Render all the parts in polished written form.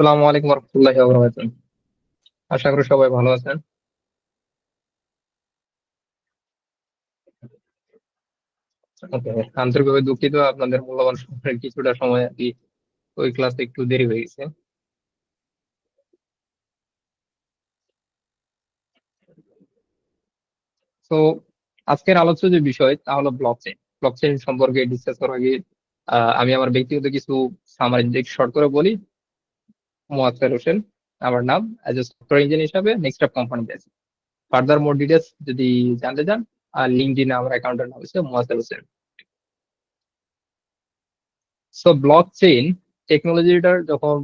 আসসালামু আলাইকুম রহমতুল্লাহি ওয়া বারাকাতুহু। আশা করি সবাই ভালো আছেন। ওকে, আন্তরিকভাবে দুঃখিত আপনাদের মূল্যবান সময়ের কিছুটা সময় আর কি ওই ক্লাসে একটু দেরি হয়ে গেছে। তো আজকের আলোচ্য যে বিষয় তা হলো ব্লকচেন। ব্লকচেন সম্পর্কে ডিসকাস করার আগে আমি আমার ব্যক্তিগত কিছু সামারি শর্ট করে বলি। মোয়াক্কেল হোসেন আমার নাম, অ্যাজ এ সফটওয়্যার ইঞ্জিনিয়ার হিসাবে নেক্সট কোম্পানিতে আছি। ফার্দার মোর ডিটেলস যদি জানতে চান, লিঙ্কডইনে আমার অ্যাকাউন্টের নাম হচ্ছে মোয়াক্কেল হোসেন। সো ব্লকচেইন টেকনোলজিটার যখন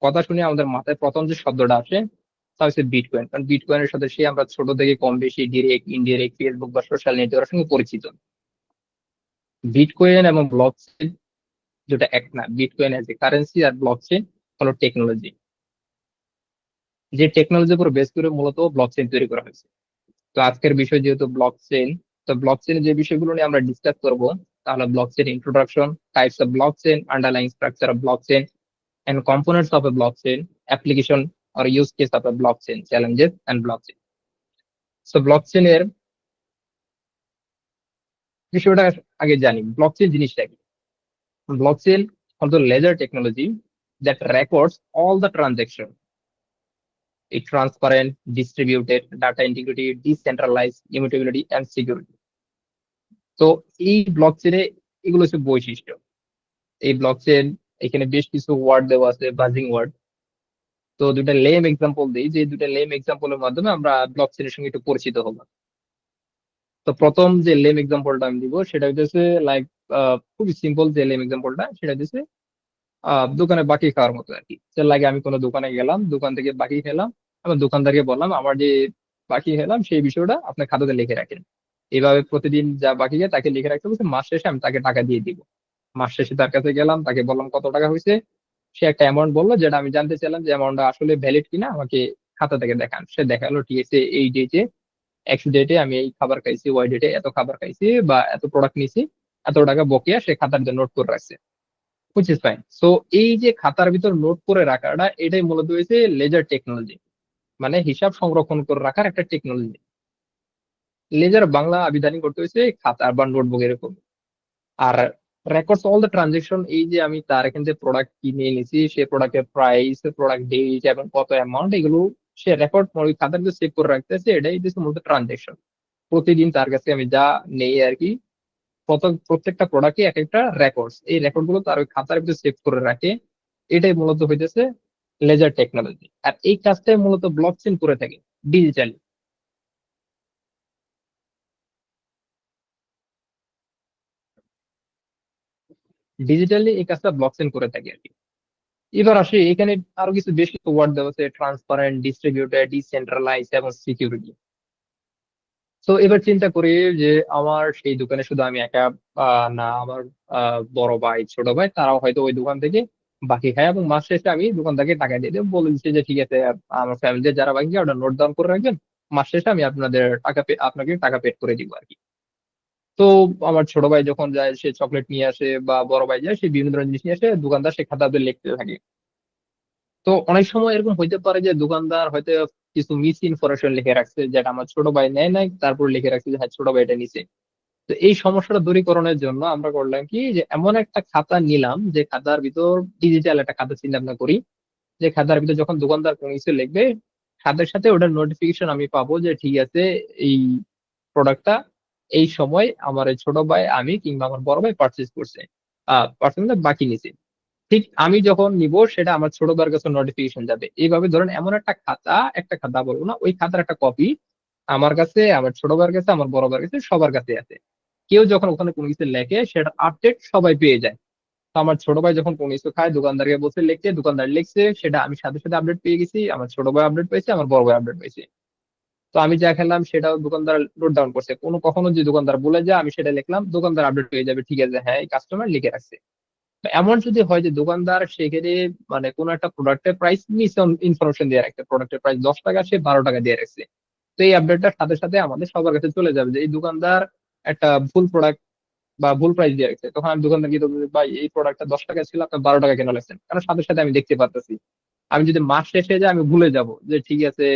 কথা শুনে আমাদের মাথায় প্রথম যে শব্দটা আসে তা হচ্ছে বিটকয়েন। কারণ বিটকয়েনের সাথে সে আমরা ছোট থেকে কম বেশি ডিরেক্ট ইনডিরেক্ট ফেসবুক বা সোশ্যাল নেটওয়ার্কের সঙ্গে পরিচিত। বিটকয়েন এবং ব্লকচেন যেটা এক না, বিটকয়েন এজ এ কারেন্সি আর ব্লকচেন হলো টেকনোলজি। যে টেকনোলজির উপর বেস করে মূলত ব্লকচেন তৈরি করা হয়েছে। তো আজকের বিষয় যেহেতু ব্লকচেন, তো ব্লকচেনের যে বিষয়গুলো নিয়ে আমরা ডিসকাস করবো তাহলে blockchain introduction, types of blockchain, underlying structure of blockchain and components of a blockchain, application or use case of a blockchain, challenges and blockchain. So blockchain এর বিষয়টা আগে জানি, ব্লকচেন জিনিসটা কি। ব্লকচেন হল ledger technology that records all the transaction. It transparent, distributed, data integrity, decentralized, immutability and security. তো এই ব্লকচেনে এগুলো হচ্ছে বৈশিষ্ট্য। এই ব্লকচেন এখানে বেশ কিছু ওয়ার্ড দেওয়া আছে, বাজিং ওয়ার্ড। তো দুটা লেম এক্সাম্পল দিই, যে দুটা লেম এক্সাম্পলের মাধ্যমে আমরা ব্লকচেনের সঙ্গে একটু পরিচিত হবো। তো প্রথম যে লেম এক্সাম্পলটা আমি দিব সেটা হচ্ছে লাইক খুবই সিম্পল যে লেম এক্সাম্পলটা সেটা হচ্ছে দোকানে বাকি খাওয়ার মতো আর কি। যে লাগে আমি কোনো দোকানে গেলাম, দোকান থেকে বাকি খেলাম, আমার দোকানদারকে বললাম আমার যে বাকি খেলাম সেই বিষয়টা আপনার খাতাতে লিখে রাখেন। এইভাবে প্রতিদিন যা বাকি যায় তাকে লিখে রাখতে বলছে, মাস শেষে আমি তাকে টাকা দিয়ে দিব। মাস শেষে তার কাছে গেলাম, তাকে বললাম কত টাকা হয়েছে। সে একটা অ্যামাউন্ট বললো, যেটা আমি জানতে চাইলাম যে অ্যামাউন্টটা আসলে ভ্যালিড কিনা, আমাকে খাতা থেকে দেখান। সে দেখালো ঠিক আছে, এই ডেটে এক্স ডেটে আমি এই খাবার খাইছি, ওয়াই ডেটে এত খাবার খাইছি বা এত প্রোডাক্ট নিছি, এত টাকা বকেয়া সে খাতার নোট করে রাখছে। Which is fine. সো এই যে খাতার ভিতর নোট করে রাখাটা, এটাই মূলত হয়েছে লেজার টেকনোলজি, মানে হিসাব সংরক্ষণ করে রাখার একটা টেকনোলজি। লেজার বাংলা আবিধানিক করতে হয়েছে খাতা বা নোটবুক এরকম। আর রেকর্ডস অল দ্য ট্রানজেকশন, এই যে আমি তার এখান থেকে প্রোডাক্ট কিনে এনেছি, সে প্রোডাক্টের প্রাইস, প্রোডাক্ট ডেট এবং কত অ্যামাউন্ট, এগুলো সে রেকর্ড ওই খাতার ভিতরে সেভ করে রাখতেছে। এটাই হচ্ছে মূলত ট্রানজেকশন। প্রতিদিন তার কাছে আমি যা নেই আর কি, প্রত্যেকটা প্রোডাক্টে এক একটা রেকর্ডস, এই রেকর্ড গুলো তার ওই খাতার ভিতরে সেভ করে রাখে। এটাই মূলত হইতেছে লেজার টেকনোলজি। আর এই কাজটাই মূলত ব্লকচেন করে থাকে ডিজিটালি। ডিজিটালি এই কাজটা ব্লকচেন করে থাকে আর কি। এবার আসে এখানে আরো কিছু বেশ কিছু ওয়ার্ড দেওয়া আছে, ট্রান্সপারেন্ট, ডিস্ট্রিবিউটেড, ডিসেন্ট্রালাইজ এবং সিকিউরিটি। তো এবার চিন্তা করি যে আমার সেই দোকানে শুধু আমি একা না, আমার বড় ভাই ছোট ভাই তারাও হয়তো ওই দোকান থেকে বাকি খায়, এবং মাস শেষে আমি দোকানদারকে টাকা দিয়ে দেবো, বলে দিচ্ছি যে ঠিক আছে আমার ফ্যামিলিতে যারা বাকি খায় ওটা নোট ডাউন করে রাখবেন, মাস শেষে আমি আপনাদের টাকা আপনাকে টাকা পেড করে দিব আর কি। তো আমার ছোট ভাই যখন যায় সে চকলেট নিয়ে আসে, বা বড় ভাই যায় সে বিভিন্ন ধরনের জিনিস নিয়ে আসে, দোকানদার সে খাতাতে লিখতে থাকে। তো অনেক সময় এরকম হইতে পারে যে দোকানদার হয়তো কিছু মিস ইনফরমেশন লিখে রাখছে, যেটা আমার ছোট ভাই নেয় নাই, তারপর লিখে রাখছে যে হ্যাঁ ছোট ভাই এটা নিছে। তো এই সমস্যাটা দূরীকরণের জন্য আমরা করলাম কি, যে এমন একটা খাতা নিলাম যে খাতার ভিতর, ডিজিটাল একটা খাতা চিন্তা ভাবনা করি, যে খাতার ভিতর যখন দোকানদার কোনো কিছু লিখবে, সাথে সাথে ওটার নোটিফিকেশন আমি পাবো যে ঠিক আছে এই প্রোডাক্টটা এই সময় আমার এই ছোট ভাই, আমি কিংবা আমার বড় ভাই পারচেজ করছে, পার্সেন্ট বাকি নিছে। ঠিক আমি যখন নিব সেটা আমার ছোট ভাইয়ের কাছে নোটিফিকেশন যাবে। এইভাবে ধরেন এমন একটা খাতা, একটা খাতা বলবো না, ওই খাতার একটা কপি আমার কাছে, আমার ছোট ভাইয়ের কাছে, আমার বড় ভাইয়ের কাছে, সবার কাছে আছে। কেউ যখন ওখানে কোনো কিছু লেখে সেটা আপডেট সবাই পেয়ে যায়। তো আমার ছোট ভাই যখন কোনো কিছু খায়, দোকানদারকে বলছে লিখতে, দোকানদার লিখছে, সেটা আমি সাথে সাথে আপডেট পেয়ে গেছি, আমার ছোট ভাই আপডেট পেয়েছে, আমার বড় ভাই আপডেট পেয়েছে। তো আমি যা খেলাম সেটাও দোকানদার নোট ডাউন করছে, কোনো কখনো যে দোকানদার বলে যায় আমি সেটা লিখলাম, দোকানদার আপডেট পেয়ে যাবে ঠিক আছে হ্যাঁ এই কাস্টমার লিখে রাখছে। তো এমন যদি হয় যে দোকানদার সেখানে মানে কোনো একটা প্রোডাক্টের প্রাইস মিস ইনফরমেশন দিয়ে রাখছে, প্রোডাক্টের প্রাইস 10 টাকা সে 12 টাকা দিয়ে রাখছে, তো এই আপডেটটার সাথে সাথে আমাদের সবার কাছে চলে যাবে যে এই দোকানদার একটা ভুল প্রোডাক্ট বা ভুল প্রাইস দিয়ে রাখছে। তখন আমি দোকানদার গিয়ে বলবো, ভাই এই প্রোডাক্টটা 10 টাকা ছিল, আপনার 12 টাকা কেন লাগছেন, কারণ সাথে সাথে আমি দেখতে পারতেছি। আমি যদি মাস শেষে যাই আমি ভুলে যাব যে ঠিক আছে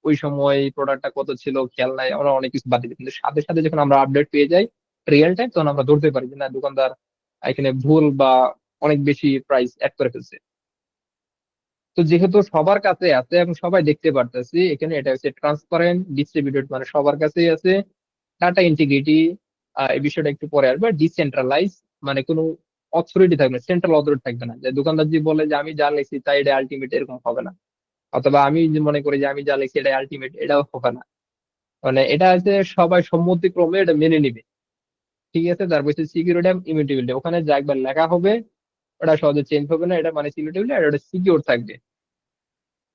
ওই সময় প্রোডাক্টটা কত ছিল খেয়াল নাই, আমরা অনেক কিছু বাদ দিই, কিন্তু সাথে সাথে যখন আমরা আপডেট পেয়ে যাই রিয়েল টাইম, তখন আমরা ধরতে পারি যে না দোকানদার এখানে ভুল বা অনেক বেশি প্রাইস অ্যাড করে ফেলছে। তো যেহেতু সবার কাছে আছে এবং সবাই দেখতে পারতেছি, এখানে এটা হচ্ছে ট্রান্সপারেন্ট ডিস্ট্রিবিউটেড, মানে সবার কাছেই আছে। ডাটা ইন্টিগ্রিটি, এই বিষয়টা একটু পরে আসবে। ডিসেন্ট্রালাইজ, মানে কোনো অথরিটি থাকবে না, সেন্ট্রাল অথরিটি থাকবে না, যে দোকানদার যে বলে যে আমি যা লিখছি তাই এটা আলটিমেট, এরকম হবে না। অথবা আমি যে মনে করি যে আমি যা লিখছি এটা আলটিমেট, এটাও হবে না। মানে এটা হচ্ছে সবাই সম্মতিক্রমে এটা মেনে নিবে। ঠিক আছে, তারপর হচ্ছে সিকিউরিটি এবং ইমিউটেবিলিটি, ওখানে যা একবার লেখা হবে ওটা সহজে চেঞ্জ হবে না, এটা মানে সিকিউরিটি আর ওটা সিকিউর থাকবে।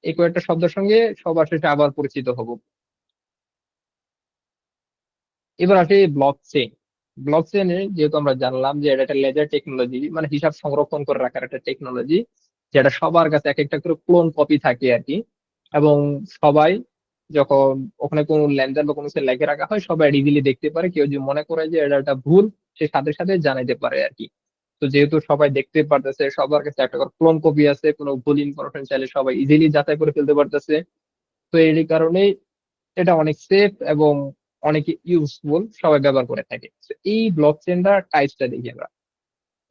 এই কয়েকটা শব্দের সঙ্গে সবার শেষে আবার পরিচিত হব। এবার আসি ব্লক চেইন। ব্লক চেইনে যেহেতু আমরা জানলাম যে এটা একটা লেজার টেকনোলজি, মানে হিসাব সংরক্ষণ করে রাখার একটা টেকনোলজি, যেটা সবার কাছে এক একটা করে ক্লোন কপি থাকে আর কি। এবং সবাই যখন ওখানে কোনো লেনদেন বা কোনো কিছু লিখে রাখা হয় সবাই ইজিলি দেখতে পারে, কেউ যদি মনে করে যে এটা একটা ভুল সে সাথে সাথে জানাইতে পারে আর কি। তো যেহেতু সবাই দেখতে পারতেছে, সবার কাছে একটা করে ক্লোন কপি আছে, কোনো ভুল ইনফরমেশন চাইলে সবাই ইজিলি যাচাই করে ফেলতে পারতেছে। তো এই কারণে এটা অনেক সেফ এবং অনেক ইউজফুল, সবাই ব্যবহার করে থাকে। তো এই ব্লক চেনটা টাইপসটা দেখি আমরা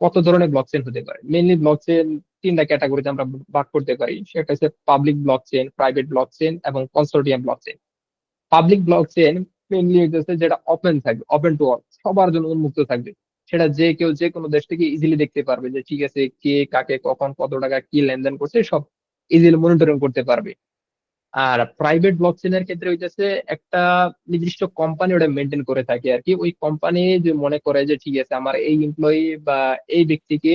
কত ধরনের ব্লক চেন হতে পারে। মেইনলি ব্লক চেন তিনটা ক্যাটাগরিতে আমরা ভাগ করতে পারি, সেটা হচ্ছে public block chain, private block chain এবং consortium blockchain. Public block chain mainly হচ্ছে যেটা ওপেন থাকবে, ওপেন টু অল, সবার জন্য উন্মুক্ত থাকবে। সেটা যে কেউ যে কোনো দেশ থেকে ইজিলি দেখতে পারবে যে ঠিক আছে কে কাকে কখন কত টাকা কি লেনদেন করছে সব ইজিলি মনিটরিং করতে পারবে। আর প্রাইভেট ব্লক চেনের ক্ষেত্রে হইতেছে একটা নির্দিষ্ট কোম্পানি ওটা মেনটেন করে থাকে আর কি। ওই কোম্পানি যে মনে করে যে ঠিক আছে আমার এই এমপ্লয়ি বা এই ব্যক্তিকে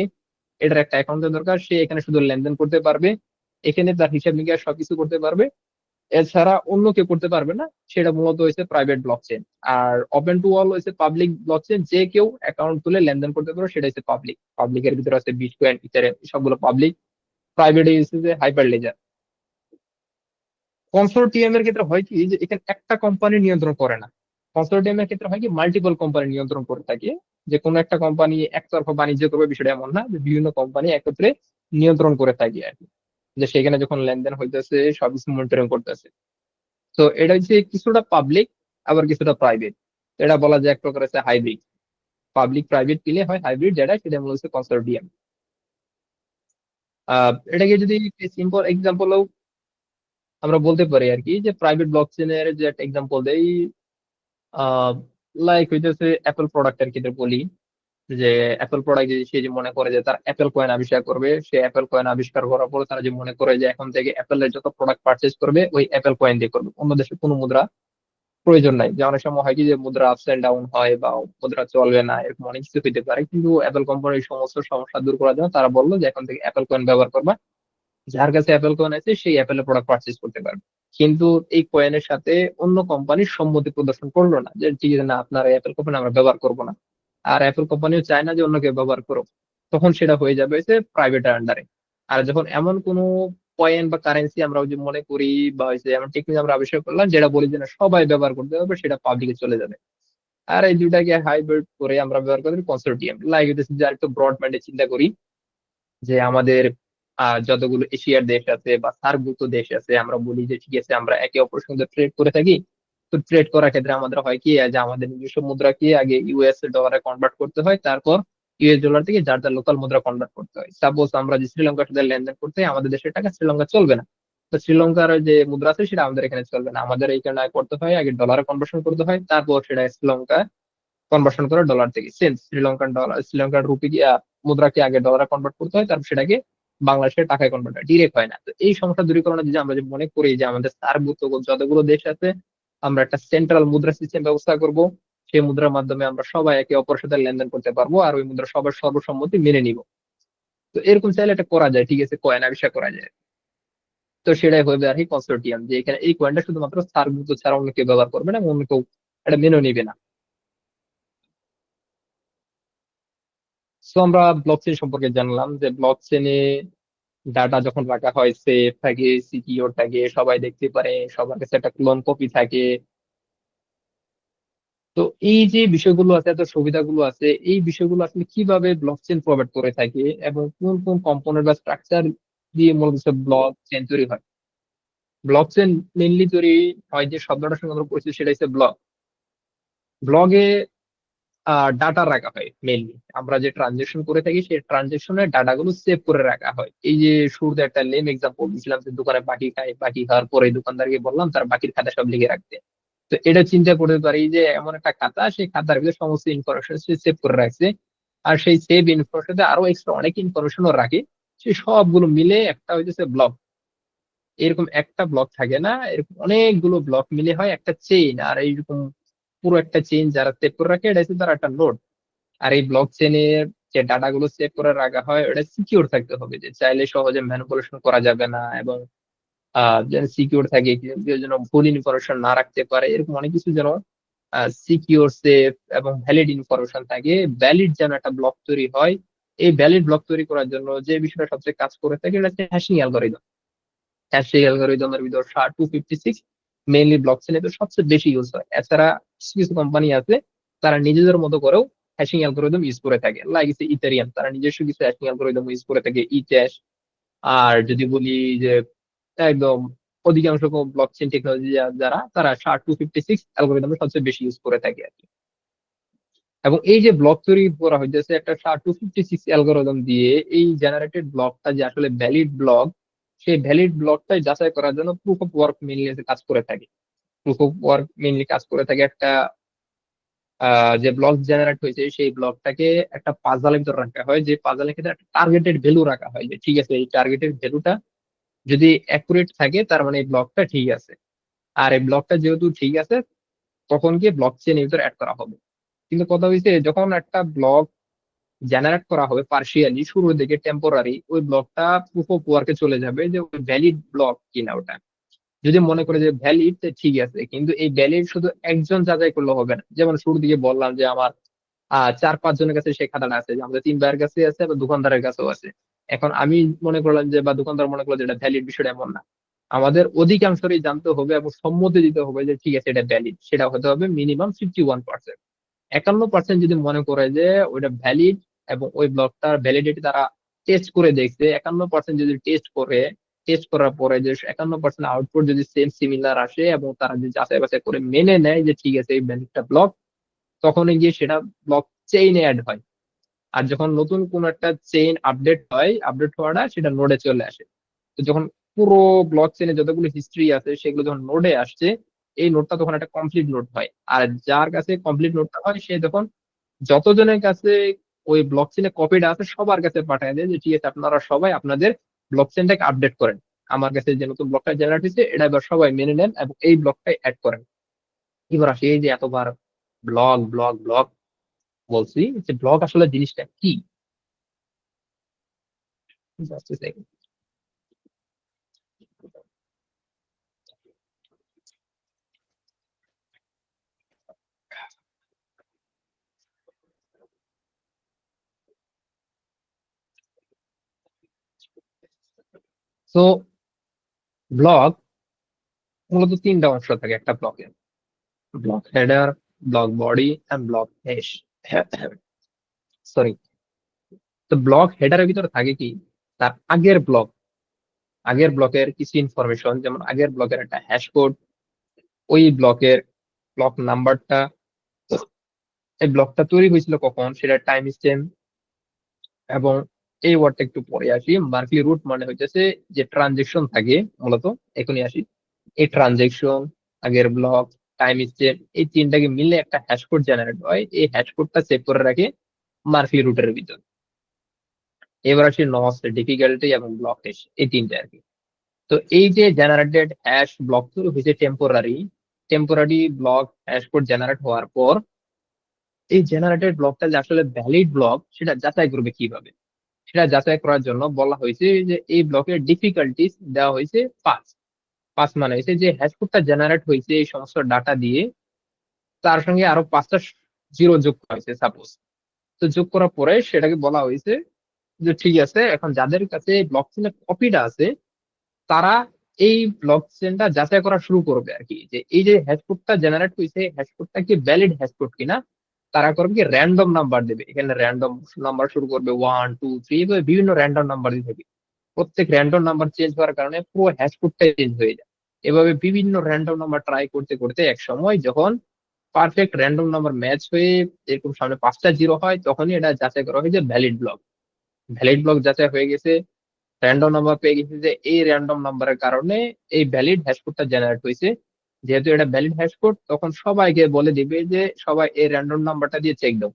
এটার একটা অ্যাকাউন্টের দরকার, সে এখানে শুধু লেনদেন করতে পারবে, এখানে তার হিসাব নিকাশ সবকিছু করতে পারবে, এছাড়া অন্য কেউ করতে পারবে না। সেটা মূলত হচ্ছে প্রাইভেট ব্লক চেন। আর ওপেন টু অল হচ্ছে পাবলিক ব্লক চেন, যে কেউ অ্যাকাউন্ট তুলে লেনদেন করতে পারবে, সেটা হচ্ছে পাবলিক। পাবলিকের ভিতরে আছে বিটকয়েন, ইথারিয়াম, সবগুলো পাবলিক। প্রাইভেট হচ্ছে যে হাইপার লেজার। কনসোর্টিয়াম এর ক্ষেত্রে হয় কি যে এখানে একটা কোম্পানি নিয়ন্ত্রণ করে না, কনসোর্টিয়াম এর ক্ষেত্রে হয় কি মাল্টিপল কোম্পানি নিয়ন্ত্রণ করে থাকে। যে কোনো একটা কোম্পানি একতরফা বাণিজ্য করবে বিষয়টা এমন না, যে বিভিন্ন কোম্পানি একত্রে নিয়ন্ত্রণ করে থাকে আর কি। যে সেখানে যখন লেনদেন হইতেছে সবকিছু মনিটরিং করতেছে। তো এটা হচ্ছে কিছুটা পাবলিক আবার কিছুটা প্রাইভেট। এটা বলা যায় এক প্রকার হচ্ছে হাইব্রিড। পাবলিক প্রাইভেট মিলে হয় হাইব্রিড, যেটা সেটা মূলত হচ্ছে কনসোর্টিয়াম। এটাকে যদি সিম্পল এক্সাম্পল আমরা বলতে পারি আর কি, যে প্রাইভেট ব্লক চেনের যে একটা এক্সাম্পল দেই, আহ লাইক হইতেছে অ্যাপল প্রোডাক্টের ক্ষেত্রে বলি, যে অ্যাপল প্রোডাক্ট সে যে মনে করে যে তার অ্যাপেল কয়েন আবিষ্কার করবে, সে অ্যাপেল কয়েন আবিষ্কার করার পর তারা যে মনে করে যে এখন থেকে অ্যাপেলের যত প্রোডাক্ট পারচেজ করবে ওই অ্যাপেল কয়েন দিয়ে করবে, অন্য দেশে কোনো মুদ্রা প্রয়োজন নাই। যে অনেক সময় হয় কি যে মুদ্রা আপস এন্ড ডাউন হয় বা মুদ্রা চলবে না, এরকম অনেক কিছু হইতে পারে, কিন্তু অ্যাপেল কোম্পানি এই সমস্ত সমস্যা দূর করার জন্য তারা বললো যে এখন থেকে অ্যাপেল কয়েন ব্যবহার করবা, যার কাছে অ্যাপেল কয়েন আছে সেই অ্যাপেলের প্রোডাক্ট পারচেজ করতে পারবে। কিন্তু এই কয়েনের সাথে অন্য কোম্পানির সম্মতি প্রদর্শন করলো না, যে ঠিক আছে না আপনার অ্যাপেল কোম্পানি আমরা ব্যবহার করবো না। আর অ্যাপেল কোম্পানিও চায় না যে অন্য কেউ ব্যবহার করুক। তখন সেটা হয়ে যাবে যে প্রাইভেটের আন্ডারে। আর যখন এমন কোনো কয়েন বা কারেন্সি আমরা ওই যে মনে করি বা ওই যে এমন টেকনিক আমরা আবিষ্কার করলাম যেটা বলি যে না সবাই ব্যবহার করতে পারবে, সেটা পাবলিকে চলে যাবে। আর এই দুইটাকে হাইব্রিড করে আমরা ব্যবহার করি কনসোর্টিয়াম। লাইক যে আর একটু ব্রড মাইন্ডে চিন্তা করি, যে আমাদের যতগুলো এশিয়ার দেশ আছে বা সার্কভুক্ত দেশ আছে, আমরা বলি যে ঠিক আছে আমরা একে অপরের সঙ্গে ট্রেড করে থাকি। তো ট্রেড করার ক্ষেত্রে আমাদের হয় কি যে আমাদের নিজস্ব মুদ্রাকে আগে ইউএস ডলারে কনভার্ট করতে হয়, তারপর ইউএস ডলার থেকে যার যার লোকাল মুদ্রা কনভার্ট করতে হয়। সাপোজ আমরা যে শ্রীলঙ্কার সাথে লেনদেন করতে হয়, আমাদের দেশের টাকা শ্রীলঙ্কা চলবে না, তো শ্রীলঙ্কার যে মুদ্রা আছে সেটা আমাদের এখানে চলবে না, আমাদের এইখানে করতে হয় আগে ডলারে কনভার্সন করতে হয়, তারপর সেটা শ্রীলঙ্কা কনভার্সন করে ডলার থেকে সেন্ট শ্রীলঙ্কান ডলার শ্রীলঙ্কার রুপি মুদ্রাকে আগে ডলারে কনভার্ট করতে হয়, তারপর সেটাকে বাংলাদেশের টাকায় কনভার্ট হয়, ডিরেক্ট হয় না। তো এই সমস্যা দূরীকরণে যদি আমরা যে মনে করি যে আমাদের সার্কভুক্ত যতগুলো দেশ আছে আমরা একটা সেন্ট্রাল মুদ্রা সিস্টেম ব্যবস্থা করব, সেই মুদ্রার মাধ্যমে আমরা সবাই একে অপরের সাথে লেনদেন করতে পারবো আর ওই মুদ্রা সবার সর্বসম্মতি মেনে নিব। তো এরকম চাইলে এটা করা যায়, ঠিক আছে, কয়েন আবিষ্কার করা যায়। তো সেটাই হবে আর কি কনসোর্টিয়াম, যে এখানে এই কয়েনটা শুধুমাত্র সার্কভুক্ত ছাড়া অন্য কেউ ব্যবহার করবে না এবং অন্য কেউ এটা মেনে নিবে না। তো আমরা ব্লক চেইন সম্পর্কে জানলাম যে ব্লক চেইনে ডাটা যখন রাখা হয় সেফ থাকে, সিকিউর থাকে, সবাই দেখতে পারে, সবার কাছে একটা ক্লোন কপি থাকে। তো এই যে বিষয়গুলো আছে, এত সুবিধাগুলো আছে, এই বিষয়গুলো আসলে কিভাবে ব্লকচেন প্রোভাইড করে থাকে এবং কোন কোন কম্পোনেন্ট বা স্ট্রাকচার দিয়ে মূলত ব্লক চেন তৈরি হয়। ব্লক চেন মেনলি তৈরি হয় যে শব্দটার সঙ্গে আমরা পরিচিত, সেটা হচ্ছে ব্লক। ব্লগে ডাটা রাখা হয় মেনলি। আমরা যে ট্রানজেকশন করে থাকি সেই ট্রানজেকশনের ডাটাগুলো সেভ করে রাখা হয়। এই যে শুরুতে একটা লেম এক্সাম্পল দিয়েছিলাম যে দোকানে বাকি খাই, বাকি খাওয়ার পরে দোকানদারকে বললাম তার বাকির খাতা সব লিখে রাখতে। তো এটা চিন্তা করতে পারি যে এমন একটা খাতা, সেই খাতার ভিতরে সমস্ত ইনফরমেশন সে সেভ করে রাখছে, আর সেই সেভ ইনফরমেশনে আরো এক্সট্রা অনেক ইনফরমেশনও রাখে। সেই সবগুলো মিলে একটা হইতেছে ব্লক। এরকম একটা ব্লক থাকে না, এরকম অনেকগুলো ব্লক মিলে হয় একটা চেইন। আর এইরকম পুরো একটা চেইন যারা সেভ করে রাখে এটা হচ্ছে তার একটা নোড। আর এই ব্লক চেনের যে ডাটা গুলো সেভ করে রাখা হয় ওটা সিকিউর থাকতে হবে, যে চাইলে সহজে ম্যানিপুলেশন করা যাবে না, এবং যেন সিকিউর থাকে, কেউ যেন ভুল ইনফরমেশন না রাখতে পারে, এরকম অনেক কিছু যেন সিকিউর, সেফ এবং ভ্যালিড ইনফরমেশন থাকে। ভ্যালিড যেন একটা ব্লক তৈরি হয়। এই ভ্যালিড ব্লক তৈরি করার জন্য যে বিষয়টা সবচেয়ে কাজ করে থাকে এটা হচ্ছে হ্যাশিং অ্যালগোরিদম। হ্যাশিং অ্যালগোরিদমের ভিতর SHA-256 মেইনলি ব্লক চেনে তো সবচেয়ে বেশি ইউজ হয়। এছাড়া কিছু কিছু কোম্পানি আছে তারা নিজেদের মতো করেও হ্যাশিং অ্যালগোরিদম ইউজ করে থাকে, লাইক ইথেরিয়াম, তারা নিজস্ব কিছু হ্যাশিং অ্যালগোরিদম ইউজ করে থাকে, ইক্যাশ। আর যদি বলি যে একদম অধিকাংশ ব্লক চেইন টেকনোলজি যারা, তারা SHA-256 অ্যালগোরিদম সবচেয়ে বেশি ইউজ করে থাকে আর কি। এবং এই যে ব্লক তৈরি করা হয়েছে একটা SHA-256 অ্যালগোরিদম দিয়ে, এই জেনারেটেড ব্লকটা যে আসলে ভ্যালিড ব্লক, সেই ভ্যালিড ব্লকটাই যাচাই করার জন্য প্রুফ অফ ওয়ার্ক মেনলি কাজ করে থাকে। প্রুফ অফ ওয়ার্ক মেনলি কাজ করে থাকে একটা যে ব্লক জেনারেট হয়েছে সেই ব্লকটাকে একটা পাজলের ভিতর রাখা হয়, যে পাজলের ক্ষেত্রে একটা টার্গেটেড ভ্যালু রাখা হয়, যে ঠিক আছে এই টার্গেটেড ভ্যালুটা যদি অ্যাকুরেট থাকে তার মানে এই ব্লকটা ঠিক আছে। আর এই ব্লকটা যেহেতু ঠিক আছে তখন গিয়ে ব্লক চেন ভিতর অ্যাড করা হবে। কিন্তু কথা হয়েছে যখন একটা ব্লক জেনারেট করা হবে পার্শিয়ালি শুরুর দিকে টেম্পোরারি, ওই ব্লকটা প্রুফ অফ ওয়ার্কে চলে যাবে যে ওই ভ্যালিড ব্লক কিনা ওটা। যদি মনে করে যে ভ্যালিড, ঠিক আছে, কিন্তু এই ভ্যালিড শুধু একজন যাচাই করলে হবে না। যেমন শুরুর দিকে বললাম যে আমার 4-5 জনের কাছে সেই খাতাটা আছে, যে আমাদের 3 ভাইয়ের কাছে আছে বা দোকানদারের কাছেও আছে। এখন আমি মনে করলাম যে, বা দোকানদার মনে করলো যে এটা ভ্যালিড, বিষয়টা এমন না। আমাদের অধিকাংশরই জানতে হবে এবং সম্মতি দিতে হবে যে ঠিক আছে এটা ভ্যালিড, সেটা হতে হবে মিনিমাম 51%। 51% যদি মনে করে যে ওইটা ভ্যালিড এবং ওই ব্লকটার ভ্যালিডিটি তারা টেস্ট করে দেখছে, 51% যদি টেস্ট করে, টেস্ট করার পরে যে 51% আউটপুট যদি সেম সিমিলার আসে এবং তারা যদি যাচাই বাছাই করে মেনে নেয় যে ঠিক আছে এই ভ্যালিডটা ব্লক, তখনই গিয়ে সেটা ব্লক চেইনে অ্যাড হয়। আর যখন নতুন কোন একটা চেইন আপডেট হয়, আপডেট হওয়াটা সেটা নোডে চলে আসে। তো যখন পুরো ব্লক চেইনে যতগুলো হিস্ট্রি আছে সেগুলো যখন নোডে আসছে, এই নোডটা তখন একটা কমপ্লিট নোড হয়। আর যার কাছে কমপ্লিট নোডটা হয় সে তখন যতজনের কাছে ওই ব্লক চেইনে কপিটা আছে সবার কাছে পাঠায় দেয় যে ঠিক আছে আপনারা সবাই আপনাদের ব্লক চেইনটাকে আপডেট করেন, আমার কাছে যে নতুন ব্লকটা জেনারেট হয়েছে এটা এবার সবাই মেনে নেন এবং এই ব্লকটাই অ্যাড করেন। এবার আসে এই যে এতবার ব্লক ব্লক ব্লক বলছি, যে ব্লক আসলে জিনিসটা কি। Just second. তো ব্লক মূলত 3টা অংশ থাকে একটা ব্লকে: block header, block body end block hash. Sorry. তো ব্লক হেডারের ভিতরে থাকে কি, তার আগের ব্লক, আগের ব্লকের কিছু ইনফরমেশন, যেমন আগের ব্লকের একটা হ্যাশ কোড, ওই ব্লকের ব্লক নাম্বারটা, এই ব্লকটা তৈরি হয়েছিল কখন সেটা টাইম স্ট্যাম্প। এবং এই ওয়ার্ডটা একটু পরে আসি, মার্কলি রুট মানে হইতেছে যে ট্রানজেকশন থাকে মূলত। এখনই আসি। এই ট্রানজেকশন, আগের ব্লক, টাইম স্টেপ, এই তিনটাকে মিলে একটা হ্যাশ কোড জেনারেট হয়, এই হ্যাশ কোডটা সেভ করে রাখে মার্ফি রুটের ভিতর। এবার আসি নস, ডিফিকাল্টি এবং ব্লক হ্যাশ, এই তিনটা আর কি। তো এই যে জেনারেটেড হ্যাশ ব্লক তৈরি হয়েছে temporary, temporary block hash code generate হওয়ার পর এই জেনারেটেড ব্লকটা যে আসলে ভ্যালিড ব্লক সেটা যাচাই করবে কিভাবে। সেটা যাচাই করার জন্য বলা হয়েছে যে এই ব্লকের ডিফিকাল্টিস দেওয়া হয়েছে 5। 5 মানে হয়েছে যে হ্যাশ কোডটা জেনারেট হয়েছে এই সমস্ত ডাটা দিয়ে, তার সঙ্গে আরো 5টা জিরো যোগ করা হয়েছে সাপোজ। তো যোগ করার পরে সেটাকে বলা হয়েছে যে ঠিক আছে এখন যাদের কাছে ব্লক চেনের কপিটা আছে তারা এই ব্লক চেনটা যাচাই করা শুরু করবে আর কি, যে এই যে হ্যাশ কোডটা জেনারেট হয়েছে হ্যাশ কোডটা কি ভ্যালিড হ্যাশ কোড কিনা। তারা করবে কি র্যান্ডম নাম্বার দেবে, এখানে র্যান্ডম নাম্বার শুরু করবে 1 2 3, এভাবে বিভিন্ন র্যান্ডম নাম্বার দিয়ে থাকবে। প্রত্যেক র্যান্ডম নাম্বার চেঞ্জ হওয়ার কারণে পুরো হ্যাশ কোডটাই চেঞ্জ হয়ে যায়। এভাবে বিভিন্ন র্যান্ডম নাম্বার ট্রাই করতে করতে এক সময় যখন পারফেক্ট র্যান্ডম নাম্বার ম্যাচ হয়ে এরকম সামনে 5টা জিরো হয়, তখনই এটা যাচাই করা হয় যে ভ্যালিড ব্লক। ভ্যালিড ব্লক যাচাই হয়ে গেছে, র্যান্ডম নাম্বার পেয়ে গেছে যে এই র্যান্ডম নাম্বারের কারণে এই ভ্যালিড হ্যাশ কোডটা জেনারেট হয়েছে। যেহেতু এটা ভ্যালিড হ্যাশ কোড, তখন সবাইকে বলে দিবে যে সবাই এই র্যান্ডম নাম্বারটা দিয়ে চেক দাও।